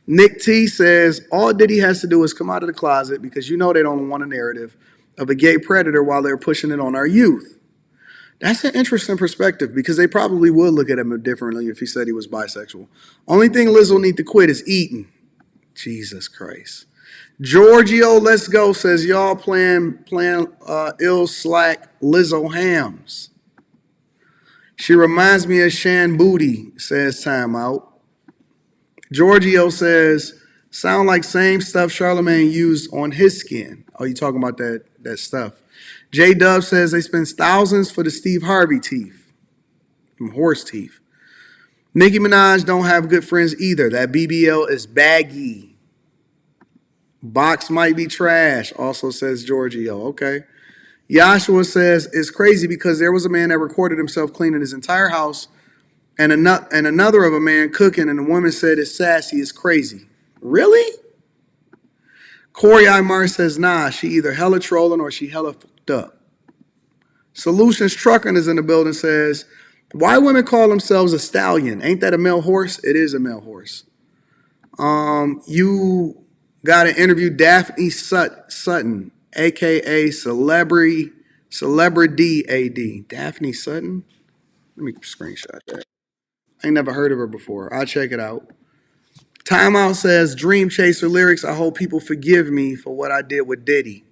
Speaker 1: Nick T says, all Diddy has to do is come out of the closet because you know they don't want a narrative of a gay predator while they're pushing it on our youth. That's an interesting perspective because they probably would look at him differently if he said he was bisexual. Only thing Lizzo need to quit is eating. Jesus Christ. Giorgio, let's go, says y'all playing ill slack Lizzo hams. She reminds me of Shan Booty, says timeout. Giorgio says, sound like same stuff Charlamagne used on his skin. Oh, you talking about that stuff. J Dub says they spend thousands for the Steve Harvey teeth. Them horse teeth. Nicki Minaj don't have good friends either. That BBL is baggy. Box might be trash, also says Giorgio. Okay. Joshua says it's crazy because there was a man that recorded himself cleaning his entire house and another of a man cooking, and the woman said it's Sassy. It's crazy. Really? Corey Imar says, nah, she either hella trolling or she hella fucked up. Solutions Trucking is in the building, says, why women call themselves a stallion? Ain't that a male horse? It is a male horse. You got to interview Daphne Sutton, a.k.a. Celebrity AD. Daphne Sutton? Let me screenshot that. I ain't never heard of her before. I'll check it out. Timeout says, Dream Chaser lyrics, I hope people forgive me for what I did with Diddy.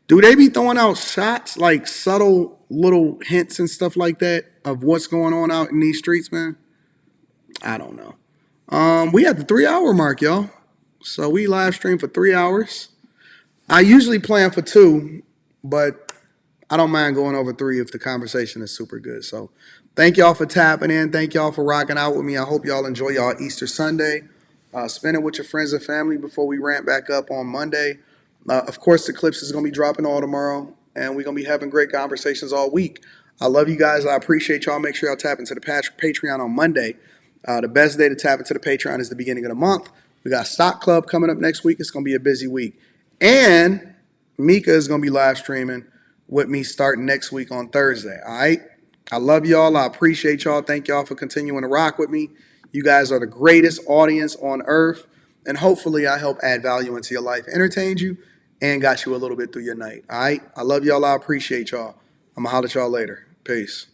Speaker 1: Do they be throwing out shots, like subtle little hints and stuff like that of what's going on out in these streets, man? I don't know. We at the 3-hour mark, y'all. So we live stream for 3 hours. I usually plan for 2, but I don't mind going over 3 if the conversation is super good. So thank y'all for tapping in. Thank y'all for rocking out with me. I hope y'all enjoy y'all Easter Sunday. Spend it with your friends and family before we ramp back up on Monday. Of course, the clips is going to be dropping all tomorrow, and we're going to be having great conversations all week. I love you guys. I appreciate y'all. Make sure y'all tap into the Patreon on Monday. The best day to tap into the Patreon is the beginning of the month. We got Stock Club coming up next week. It's going to be a busy week. And Mika is going to be live streaming with me starting next week on Thursday. All right? I love y'all. I appreciate y'all. Thank y'all for continuing to rock with me. You guys are the greatest audience on earth. And hopefully I help add value into your life, entertained you, and got you a little bit through your night. All right? I love y'all. I appreciate y'all. I'm going to holler at y'all later. Peace.